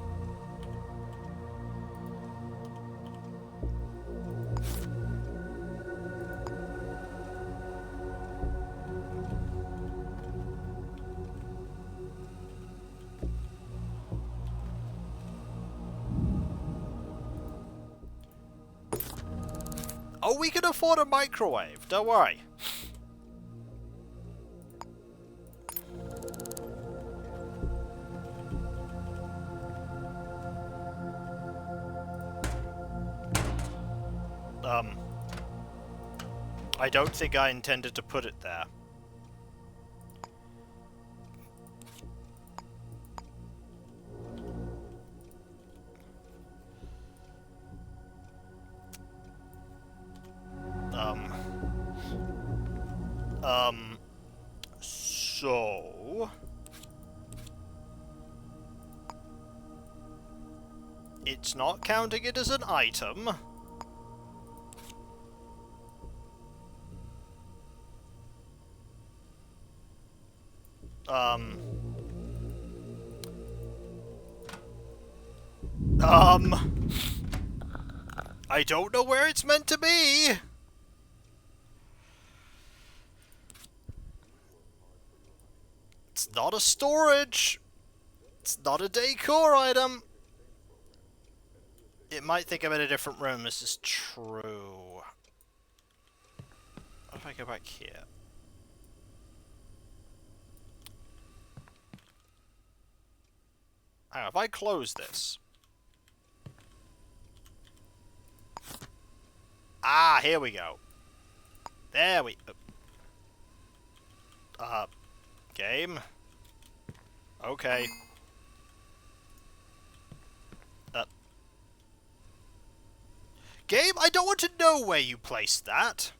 Oh, we can afford a microwave. Don't worry. I don't think I intended to put it there. So... It's not counting it as an item. I don't know where it's meant to be. It's not a storage. It's not a decor item. It might think I'm in a different room. This is true. What if I go back here? Hang on, if I close this... Ah, here we go. There we... game. Okay. Game, I don't want to know where you placed that.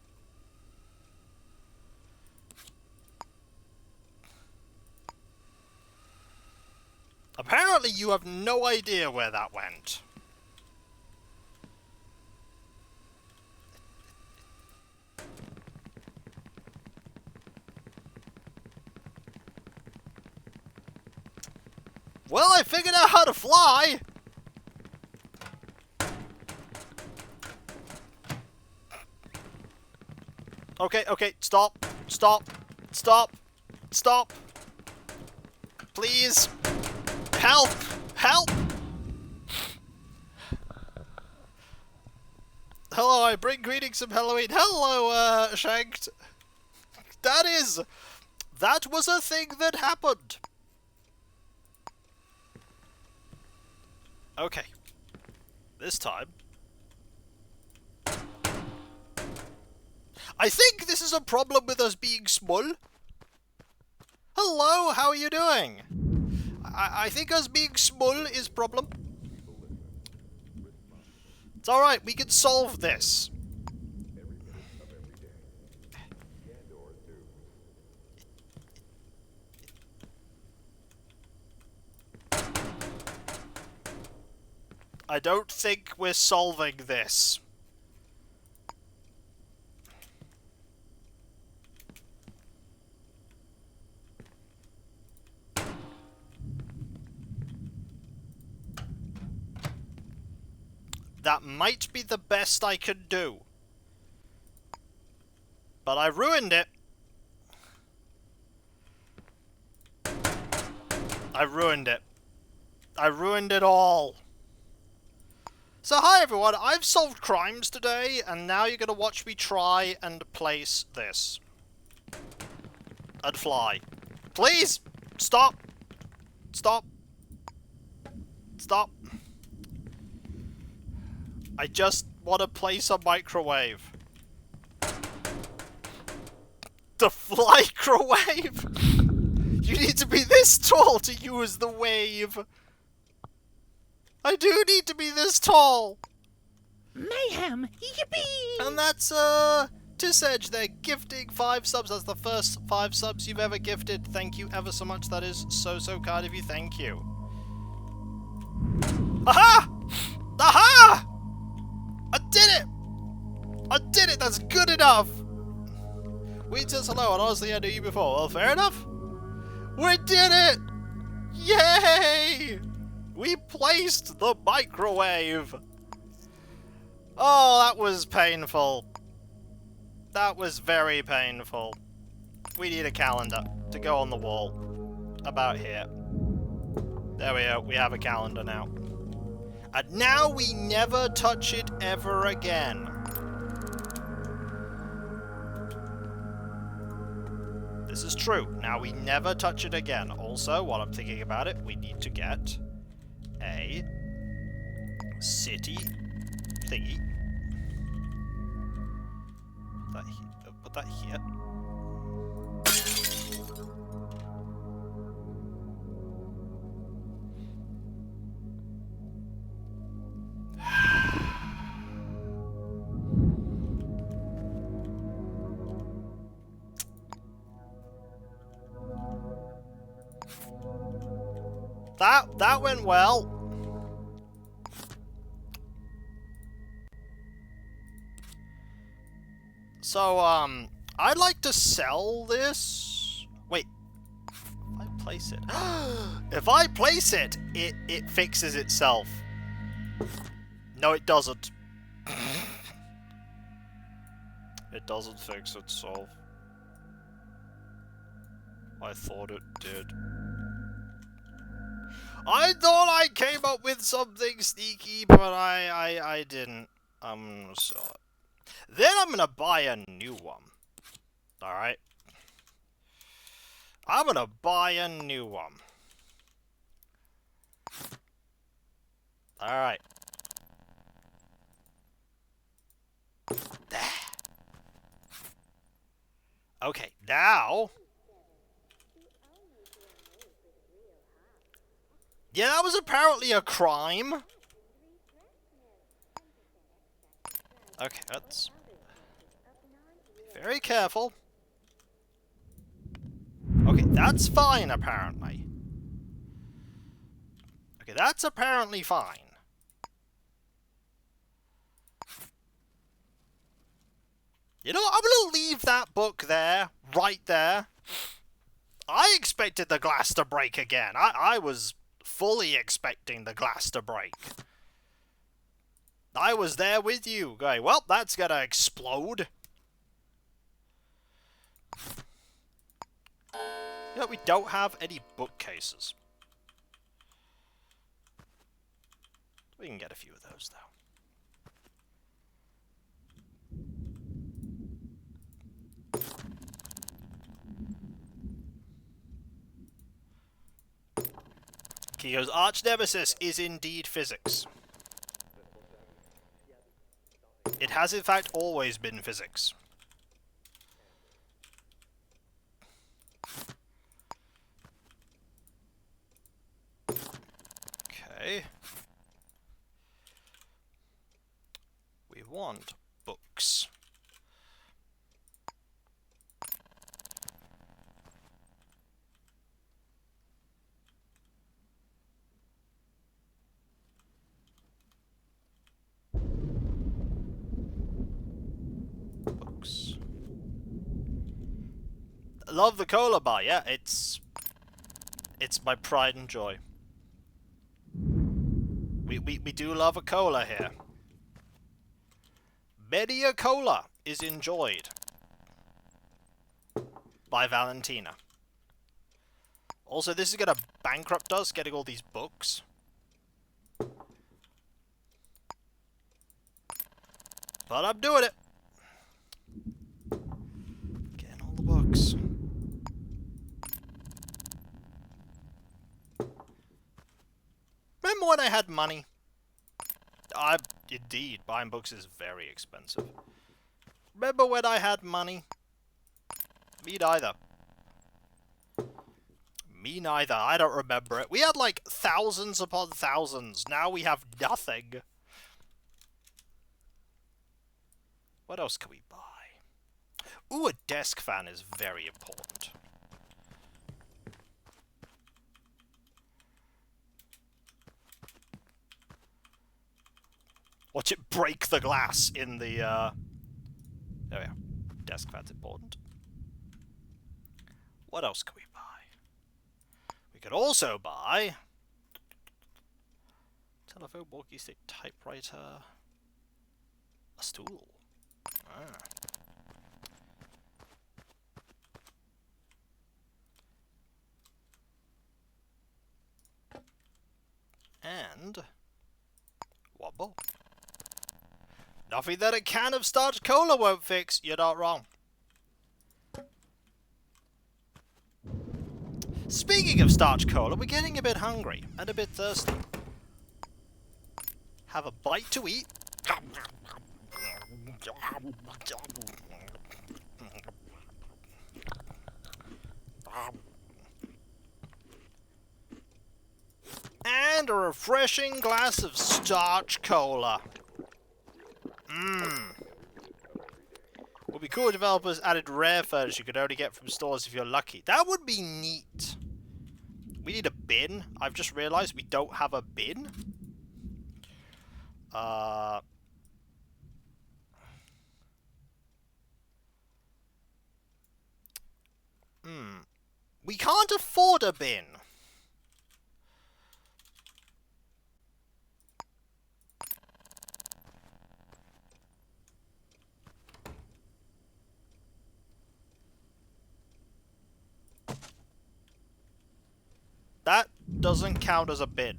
Apparently you have no idea where that went. Well, I figured out how to fly! Okay, okay, stop, stop, stop, stop. Please. Help! Help! Hello, I bring greetings from Halloween. Hello, Shanked. That was a thing that happened. Okay. This time. I think this is a problem with us being small. Hello, how are you doing? I think us being small is problem. It's alright, we can solve this. I don't think we're solving this. That might be the best I can do. But I ruined it. I ruined it. I ruined it all. So hi everyone, I've solved crimes today, and now you're gonna watch me try and place this. And fly. Please! Stop! Stop! Stop! I just want to place a microwave. The Flycrowave! You need to be this tall to use the wave! I do need to be this tall! Mayhem! Yippee! And that's, Tisedge, they're gifting 5 subs. That's the first 5 subs you've ever gifted. Thank you ever so much. That is so kind of you. Thank you. Aha! Aha! I did it! I did it! That's good enough! Weed says hello, and honestly I knew you before. Well, fair enough. We did it! Yay! We placed the microwave! Oh, that was painful. That was very painful. We need a calendar to go on the wall. About here. There we go, we have a calendar now. And now we never touch it ever again. This is true. Now we never touch it again. Also, while I'm thinking about it, we need to get a city thingy. Put that here. That went well. So, I'd like to sell this. Wait, if I place it, if I place it, it fixes itself. No, it doesn't. It doesn't fix itself. I thought it did. I thought I came up with something sneaky, but I didn't. I'm gonna sell it. Then I'm gonna buy a new one. Alright? I'm gonna buy a new one. Alright. There. Okay, now... Yeah, that was apparently a crime. Okay, let's... be very careful. Okay, that's fine, apparently. Okay, that's apparently fine. You know what? I'm gonna leave that book there, right there. I expected the glass to break again. I was fully expecting the glass to break. I was there with you, going, well, that's gonna explode. You know, we don't have any bookcases. We can get a few of those, though. Kyo's arch nemesis is indeed physics. It has in fact always been physics. Okay. We want books. Love the cola bar, yeah, it's my pride and joy. We do love a cola here. Many a cola is enjoyed by Valentina. Also, this is gonna bankrupt us, getting all these books. But I'm doing it. Getting all the books. Remember when I had money? Indeed, buying books is very expensive. Remember when I had money? Me neither. Me neither. I don't remember it. We had like thousands upon thousands. Now we have nothing. What else can we buy? Ooh, a desk fan is very important. Watch it break the glass in the, There we are. Desk fan's important. What else can we buy? We could also buy... telephone, walkie stick, typewriter... a stool. Ah. And... one more. Nothing that a can of starch cola won't fix. You're not wrong. Speaking of starch cola, we're getting a bit hungry and a bit thirsty. Have a bite to eat. And a refreshing glass of starch cola. Mmm. Would be cool if developers added rare furniture you could only get from stores if you're lucky. That would be neat. We need a bin. I've just realised we don't have a bin. We can't afford a bin. That doesn't count as a bin.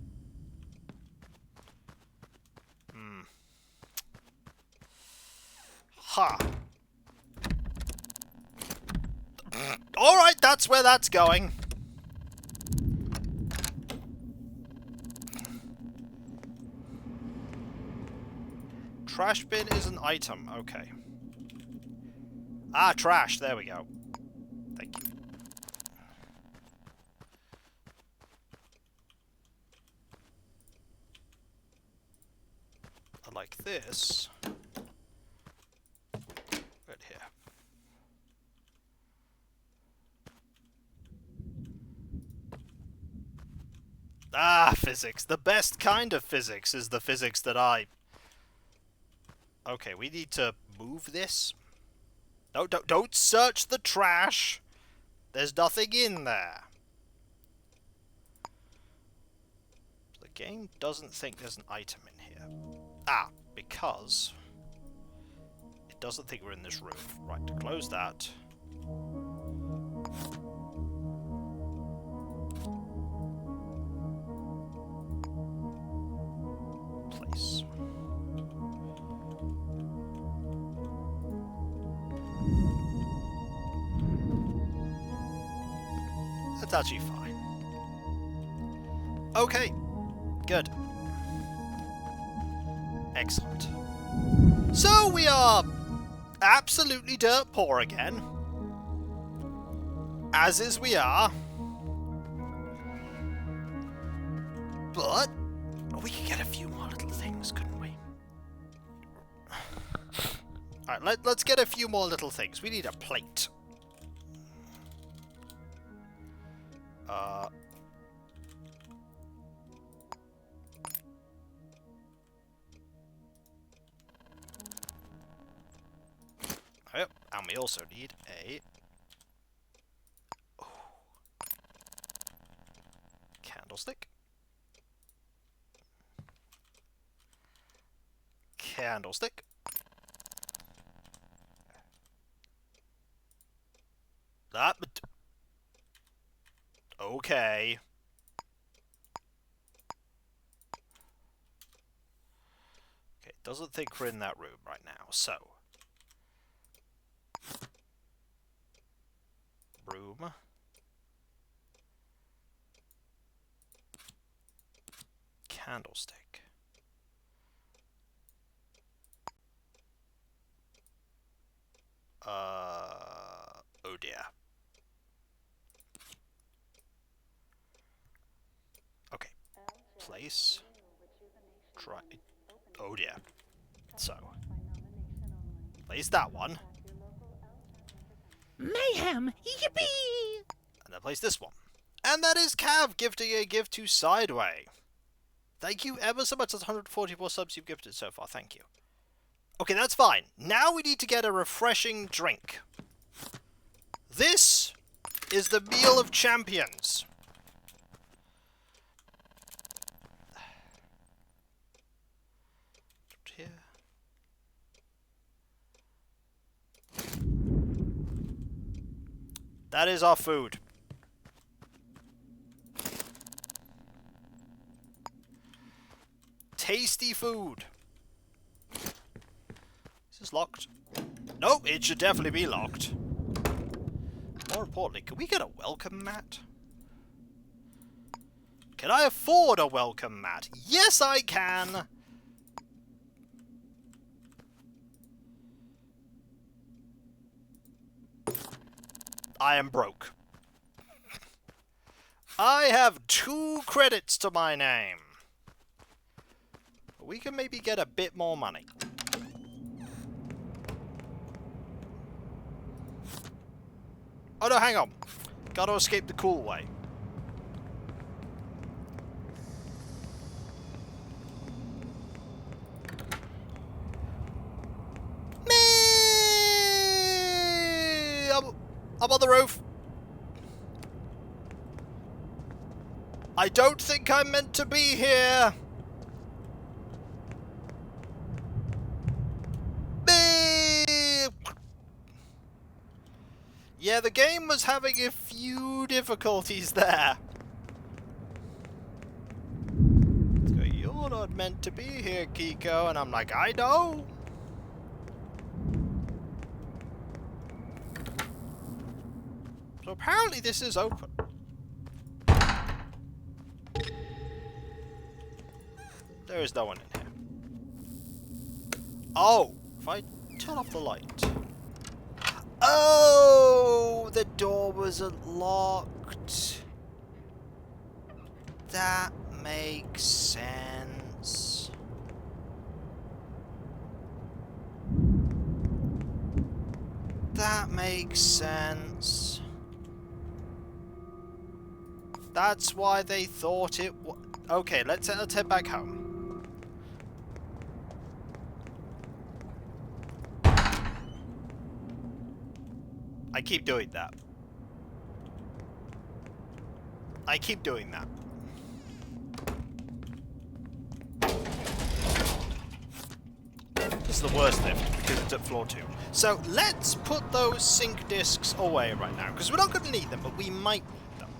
Ha. Alright, that's where that's going. Trash bin is an item. Okay. Ah, trash. There we go. Thank you. Like this. Right here. Ah, physics. The best kind of physics is the physics that I... Okay, we need to move this. No, don't search the trash. There's nothing in there. The game doesn't think there's an item in here. Ah, because it doesn't think we're in this room. Right, to close that. Place. That's actually fine. Okay, good. Excellent. So we are absolutely dirt poor again. As is we are. But we could get a few more little things, couldn't we? Alright, let's get a few more little things. We need a plate. Yep, and we also need a candlestick. Candlestick. That. Okay. Okay, Doesn't think we're in that room right now, so. Room. Candlestick. Oh dear. Okay. Place. Try. Oh dear. So. Place that one. Mayhem! Yippee! And then place this one. And that is Cav gifting a gift to Sideway. Thank you ever so much. That's 144 subs you've gifted so far. Thank you. Okay, that's fine. Now we need to get a refreshing drink. This is the meal of champions. Here. That is our food. Tasty food. Is this locked? Nope, it should definitely be locked. More importantly, can we get a welcome mat? Can I afford a welcome mat? Yes, I can! I am broke. I have 2 credits to my name. We can maybe get a bit more money. Oh no, hang on. Gotta escape the cool way. Me! I'm on the roof. I don't think I'm meant to be here. Yeah, the game was having a few difficulties there. So you're not meant to be here, Kiko. And I'm like, I know. So apparently this is open. There is no one in here. Oh, if I turn off the light. Oh, the door wasn't locked. That makes sense. That makes sense. That's why they thought it was... Okay, let's head back home. I keep doing that. I keep doing that. This is the worst lift because it's at floor 2. So let's put those sync discs away right now because we're not going to need them, but we might need them.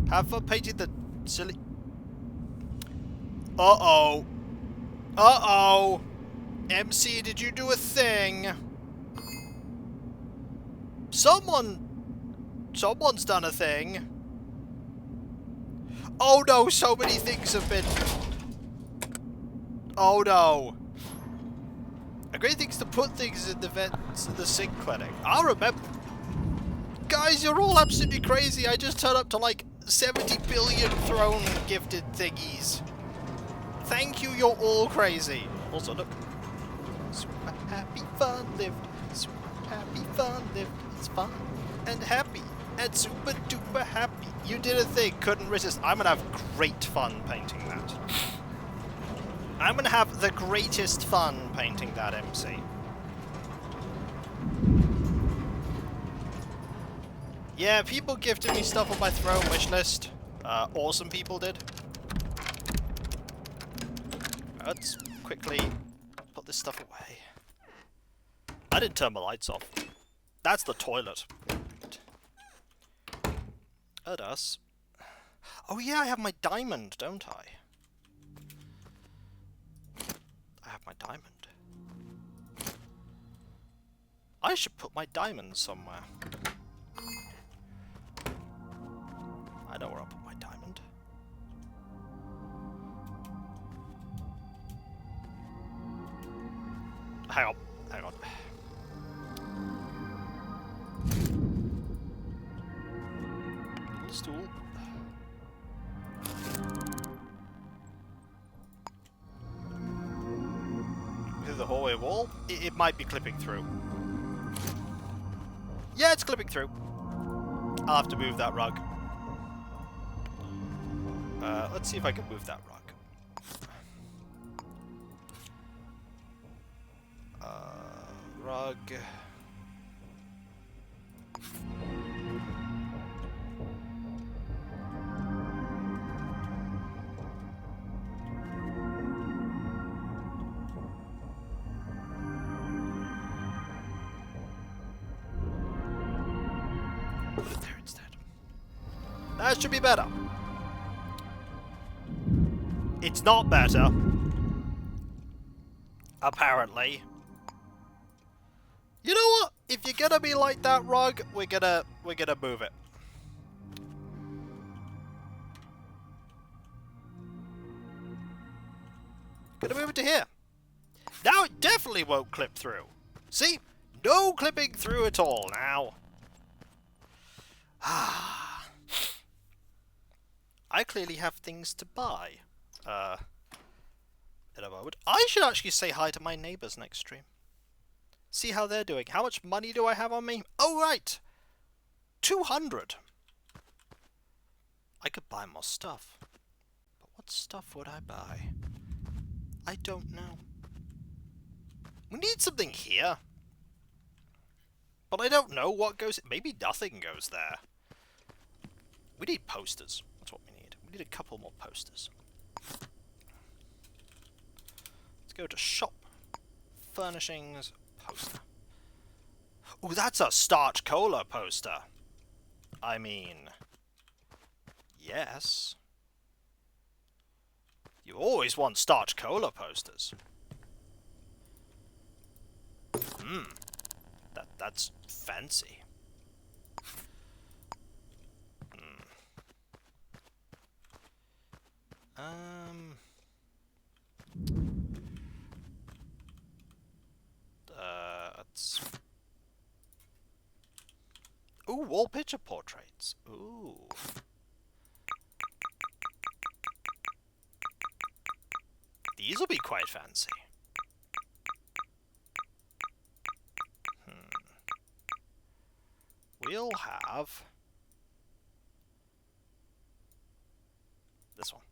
Have fun painting the silly... Uh-oh. Uh-oh. MC, did you do a thing? Someone's done a thing. Oh no, so many things have been... Oh no. A great thing is to put things in the vents in the sink clinic. I'll remember. Guys, you're all absolutely crazy. I just turned up to like 70 billion throne gifted thingies. Thank you, you're all crazy. Also, look. Super happy fun lift. Super happy fun lift. It's fun and happy and super duper happy. You did a thing, couldn't resist. I'm gonna have great fun painting that. I'm gonna have the greatest fun painting that, MC. Yeah, people gifted me stuff on my throne wish list. Awesome people did. Let's quickly put this stuff away. I didn't turn my lights off. That's the toilet. At us. Oh yeah, I have my diamond, don't I? I have my diamond. I should put my diamond somewhere. I know where I'll put my diamond. Hang on, hang on. Little stool. Through the hallway wall? It might be clipping through. Yeah, it's clipping through. I'll have to move that rug. Let's see if I can move that rug. Rug. Put it there instead. That should be better. It's not better. Apparently. You know what? If you're gonna be like that, rug, we're gonna move it. Gonna move it to here. Now it definitely won't clip through. See? No clipping through at all now. Ah. I clearly have things to buy. In a moment. I should actually say hi to my neighbours next stream. See how they're doing. How much money do I have on me? Oh, right. 200. I could buy more stuff. But what stuff would I buy? I don't know. We need something here. But I don't know what goes... Maybe nothing goes there. We need posters. That's what we need. We need a couple more posters. Let's go to shop. Furnishings. Poster. Ooh, that's a Starch Cola poster. I mean... Yes. You always want Starch Cola posters. That's fancy. Let's... Ooh, wall picture portraits. Ooh. These will be quite fancy. We'll have... this one.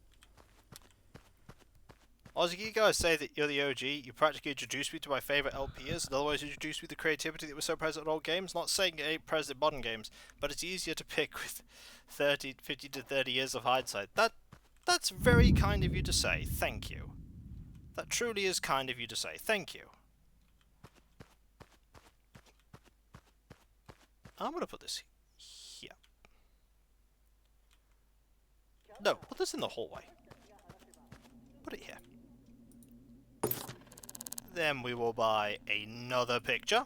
Ozzy, you guys say that you're the OG. You practically introduced me to my favourite LPs, and otherwise introduced me to the creativity that was so present in old games. Not saying it ain't present in modern games, but it's easier to pick with 50 to 30 years of hindsight. That's very kind of you to say. Thank you. That truly is kind of you to say. Thank you. I'm going to put this here. No, put this in the hallway. Put it here. Then we will buy another picture.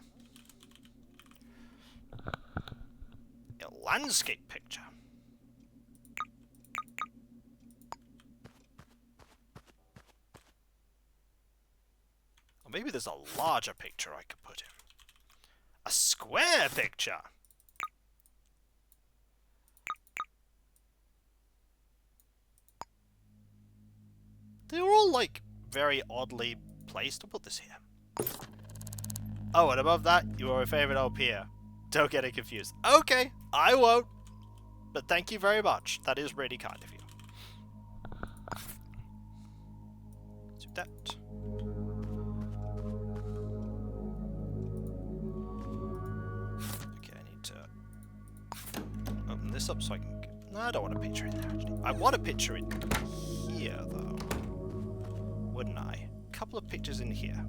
A landscape picture. Or maybe there's a larger picture I could put in. A square picture. They're all, like, very oddly placed. I'll put this here. Oh, and above that, you are a favourite up here. Don't get it confused. Okay, I won't. But thank you very much. That is really kind of you. Let's do that. Okay, I need to open this up so I can... No, I don't want a picture in there, actually. I want a picture in here, though. Wouldn't I? A couple of pictures in here.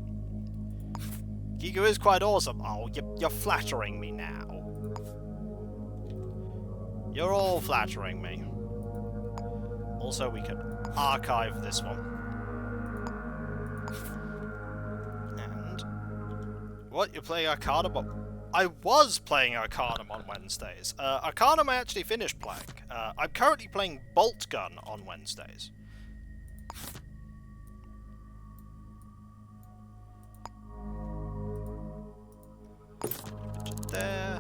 Gigo is quite awesome. Oh, you're flattering me now. You're all flattering me. Also, we can archive this one. And... What? You're playing Arcanum on... I was playing Arcanum on Wednesdays. Arcanum I actually finished playing. I'm currently playing Bolt Gun on Wednesdays. There.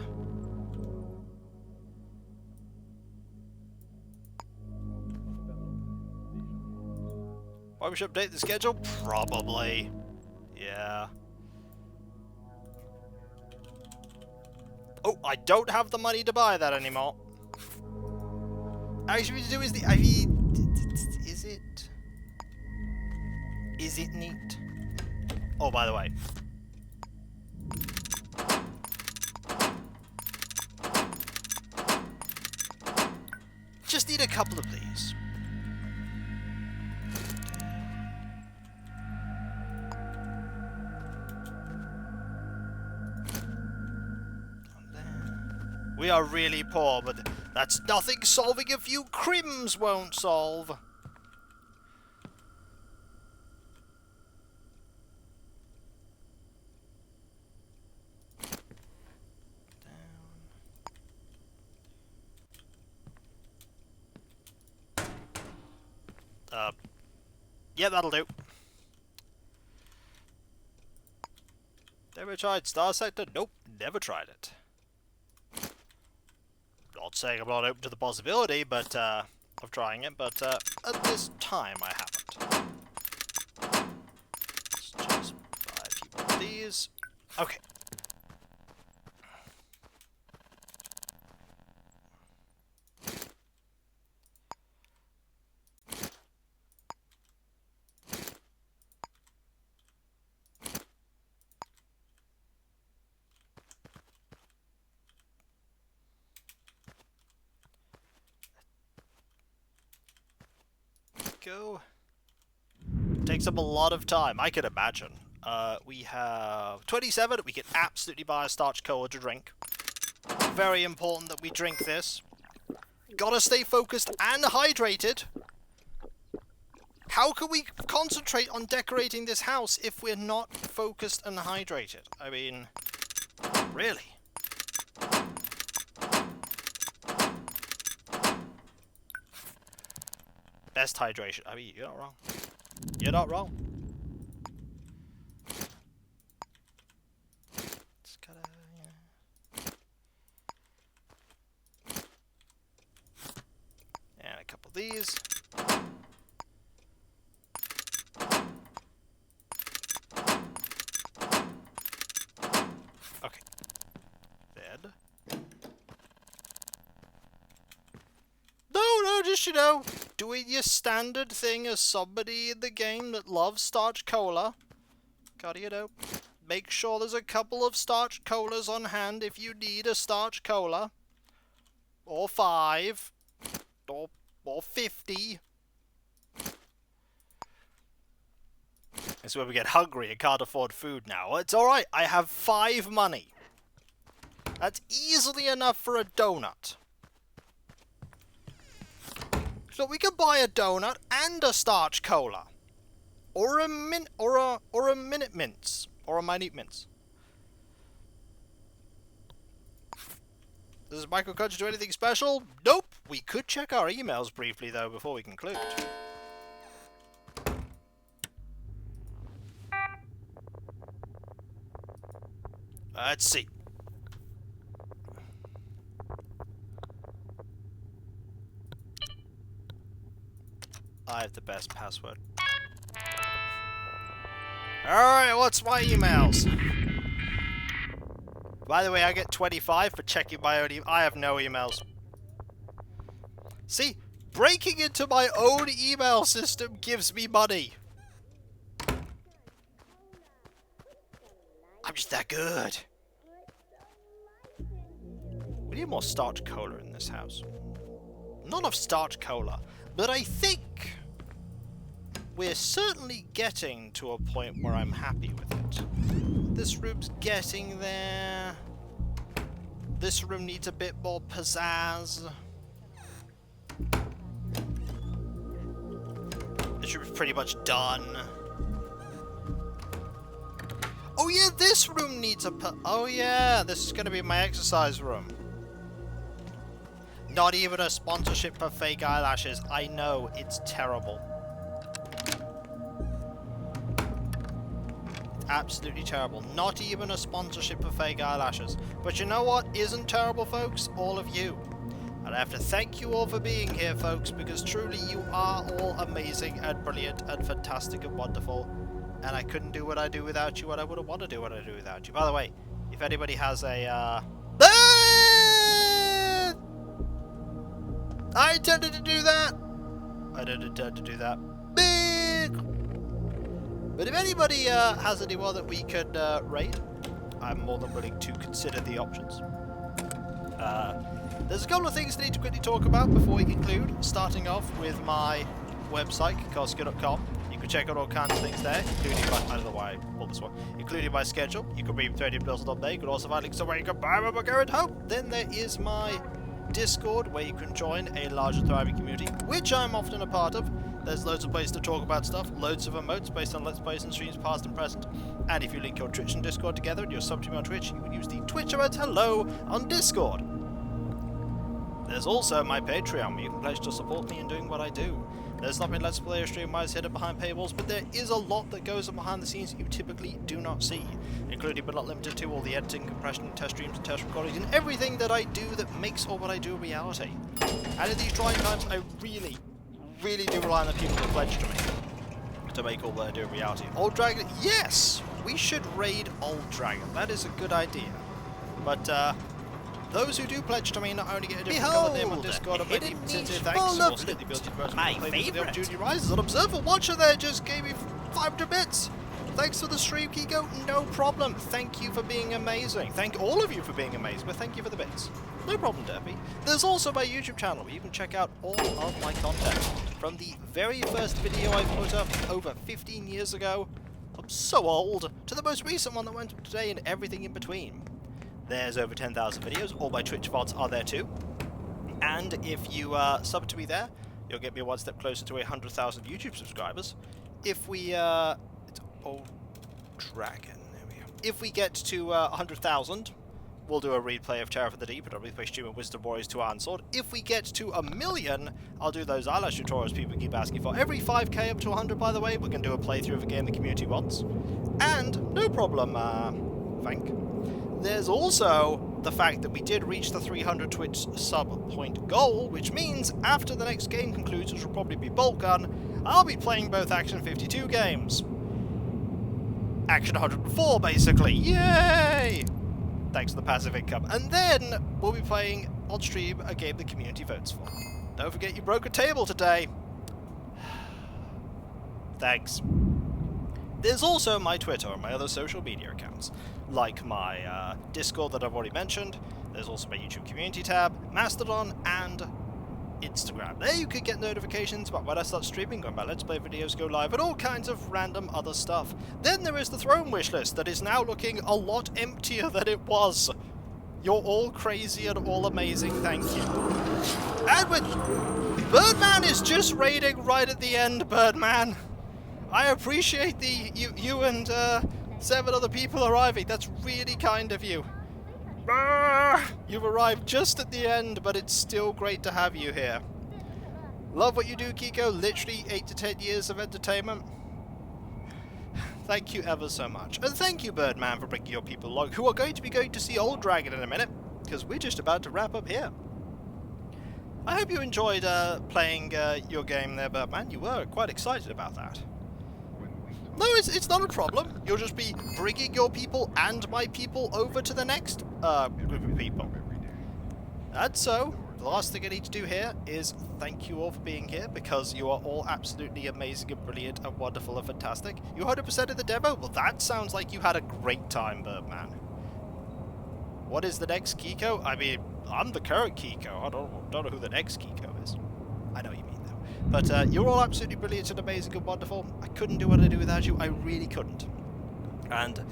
Why we should update the schedule? Probably. Yeah. Oh, I don't have the money to buy that anymore. Actually, what we do is the... I mean... Is it... Is it neat? Oh, by the way. Just need a couple of these. We are really poor, but that's nothing solving a few crims won't solve. Yeah, that'll do. Never tried Star Sector? Nope, never tried it. Not saying I'm not open to the possibility, but of trying it, but at this time I haven't. Let's just buy a few more of these. Okay. Go. Takes up a lot of time, I can imagine. We have 27. We can absolutely buy a starch cola to drink. Very important that we drink this. Gotta stay focused and hydrated. How can we concentrate on decorating this house if we're not focused and hydrated? I mean, really? Best hydration. I mean, you're not wrong. You're not wrong. Just gotta, and a couple of these. Okay. Then. No, just, you know, doing your standard thing as somebody in the game that loves starch cola. Gotta, you know, make sure there's a couple of starch colas on hand if you need a starch cola. Or 5. Or 50. That's where we get hungry and can't afford food now. It's alright, I have 5 money. That's easily enough for a donut. So we can buy a donut and a starch cola, or a minute mince, or a minute mince. Does Michael Crunch do anything special? Nope. We could check our emails briefly though before we conclude. Let's see. I have the best password. Alright, what's my emails? By the way, I get 25 for checking my own email. I have no emails. See, breaking into my own email system gives me money. I'm just that good. We need more starch cola in this house. Not enough starch cola. But I think we're certainly getting to a point where I'm happy with it. This room's getting there. This room needs a bit more pizzazz. It should be pretty much done. Oh yeah, this room needs a oh yeah, this is going to be my exercise room. Not even a sponsorship for fake eyelashes. I know, it's terrible. Absolutely terrible. Not even a sponsorship for fake eyelashes. But you know what isn't terrible, folks? All of you. And I have to thank you all for being here, folks, because truly you are all amazing and brilliant and fantastic and wonderful. And I couldn't do what I do without you, and I wouldn't want to do what I do without you. By the way, if anybody has a, I intended to do that! I didn't intend to do that. But if anybody has anyone that we could raid, I'm more than willing to consider the options. There's a couple of things I need to quickly talk about before we conclude, starting off with my website, Kikoskia.com. You can check out all kinds of things there, including my, I don't know why I pulled this one, including my schedule. You can read 30 bills on there. You can also find links to where you can buy my book at home. Then there is my Discord, where you can join a larger thriving community, which I'm often a part of. There's loads of places to talk about stuff, loads of emotes based on Let's Plays and streams past and present. And if you link your Twitch and Discord together and you're subbed to me on Twitch, you would use the Twitch emote hello on Discord. There's also my Patreon, where you can pledge to support me in doing what I do. There's not been Let's Play or stream wise hidden behind paywalls, but there is a lot that goes on behind the scenes that you typically do not see, including but not limited to all the editing, compression, test streams and test recordings, and everything that I do that makes all what I do a reality. And in these trying times, I really do rely on the people who pledge to me to make all that I do a reality. Old Dragon, yes! We should raid Old Dragon. That is a good idea. But, those who do pledge to me not only get a different colour name on Discord, but even sincere thanks, and also get the ability to My play with the favourite. opportunity rises. An observer watcher there just gave me 500 bits. Thanks for the stream, Kiko. No problem. Thank you for being amazing. Thank all of you for being amazing, but thank you for the bits. No problem, Derpy. There's also my YouTube channel where you can check out all of my content. From the very first video I put up over 15 years ago, I'm so old, to the most recent one that went up today and everything in between. There's over 10,000 videos. All my Twitch VODs are there too. And if you sub to me there, you'll get me one step closer to 100,000 YouTube subscribers. If we, it's Old Dragon, there we go. If we get to 100,000, we'll do a replay of Terror for the Deep and a replay stream of Wisdom Warriors 2 Iron Sword. If we get to 1 million, I'll do those eyelash tutorials people keep asking for. Every 5k up to 100, by the way, we're going to do a playthrough of a game the community wants. And, no problem, Frank. There's also the fact that we did reach the 300 Twitch sub point goal, which means after the next game concludes, which will probably be Bolt Gun, I'll be playing both Action 52 games. Action 104, basically. Yay! Thanks for the passive income. And then we'll be playing on stream a game the community votes for. Don't forget you broke a table today. Thanks. There's also my Twitter and my other social media accounts, like my Discord that I've already mentioned. There's also my YouTube community tab, Mastodon, and Instagram. There you can get notifications about when I start streaming, when my Let's Play videos go live, and all kinds of random other stuff. Then there is the throne wishlist that is now looking a lot emptier than it was. You're all crazy and all amazing, thank you. And with Birdman is just raiding right at the end, Birdman. I appreciate you and 7 other people arriving. That's really kind of you. You've arrived just at the end, but it's still great to have you here. Love what you do, Kiko. Literally 8 to 10 years of entertainment. Thank you ever so much. And thank you, Birdman, for bringing your people along, who are going to see Old Dragon in a minute, because we're just about to wrap up here. I hope you enjoyed playing your game there, Birdman. You were quite excited about that. No, it's not a problem. You'll just be bringing your people and my people over to the next group of people. And so, the last thing I need to do here is thank you all for being here, because you are all absolutely amazing and brilliant and wonderful and fantastic. You 100% of the demo? Well, that sounds like you had a great time, Birdman. What is the next Kiko? I mean, I'm the current Kiko. I don't know who the next Kiko is. I know what you mean. But you're all absolutely brilliant and amazing and wonderful. I couldn't do what I do without you. I really couldn't. And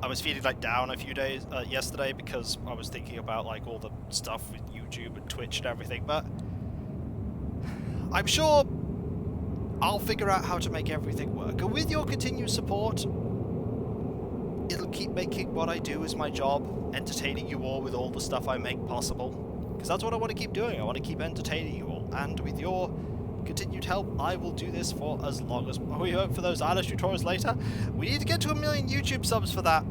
I was feeling like down a few days yesterday because I was thinking about like all the stuff with YouTube and Twitch and everything. But I'm sure I'll figure out how to make everything work. And with your continued support, it'll keep making what I do as my job, entertaining you all with all the stuff I make possible. Because that's what I want to keep doing. I want to keep entertaining you all. And with your continued help, I will do this for as long as... we hope for those Irish tutorials later. We need to get to 1 million YouTube subs for that.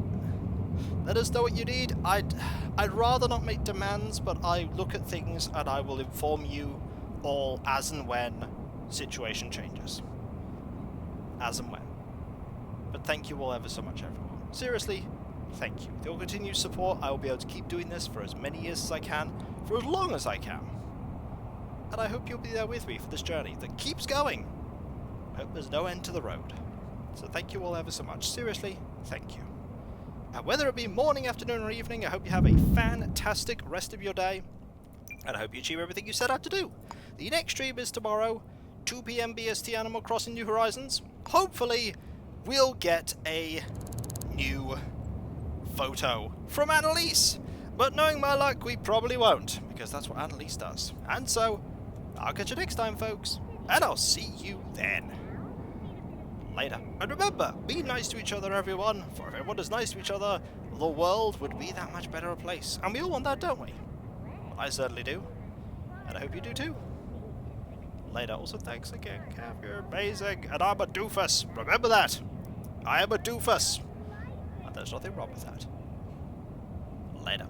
Let us know what you need. I'd rather not make demands, but I look at things and I will inform you all as and when situation changes. As and when. But thank you all ever so much, everyone. Seriously, thank you. With your continued support, I will be able to keep doing this for as many years as I can, for as long as I can. And I hope you'll be there with me for this journey that keeps going. I hope there's no end to the road. So thank you all ever so much. Seriously, thank you. And whether it be morning, afternoon, or evening, I hope you have a fantastic rest of your day. And I hope you achieve everything you set out to do. The next stream is tomorrow, 2 PM BST, Animal Crossing New Horizons. Hopefully, we'll get a new photo from Annalise. But knowing my luck, we probably won't, because that's what Annalise does. And so, I'll catch you next time, folks. And I'll see you then. Later. And remember, be nice to each other, everyone. For if everyone is nice to each other, the world would be that much better a place. And we all want that, don't we? Well, I certainly do. And I hope you do too. Later. Also, thanks again, Cav. You're amazing. And I'm a doofus. Remember that. I am a doofus. And there's nothing wrong with that. Later.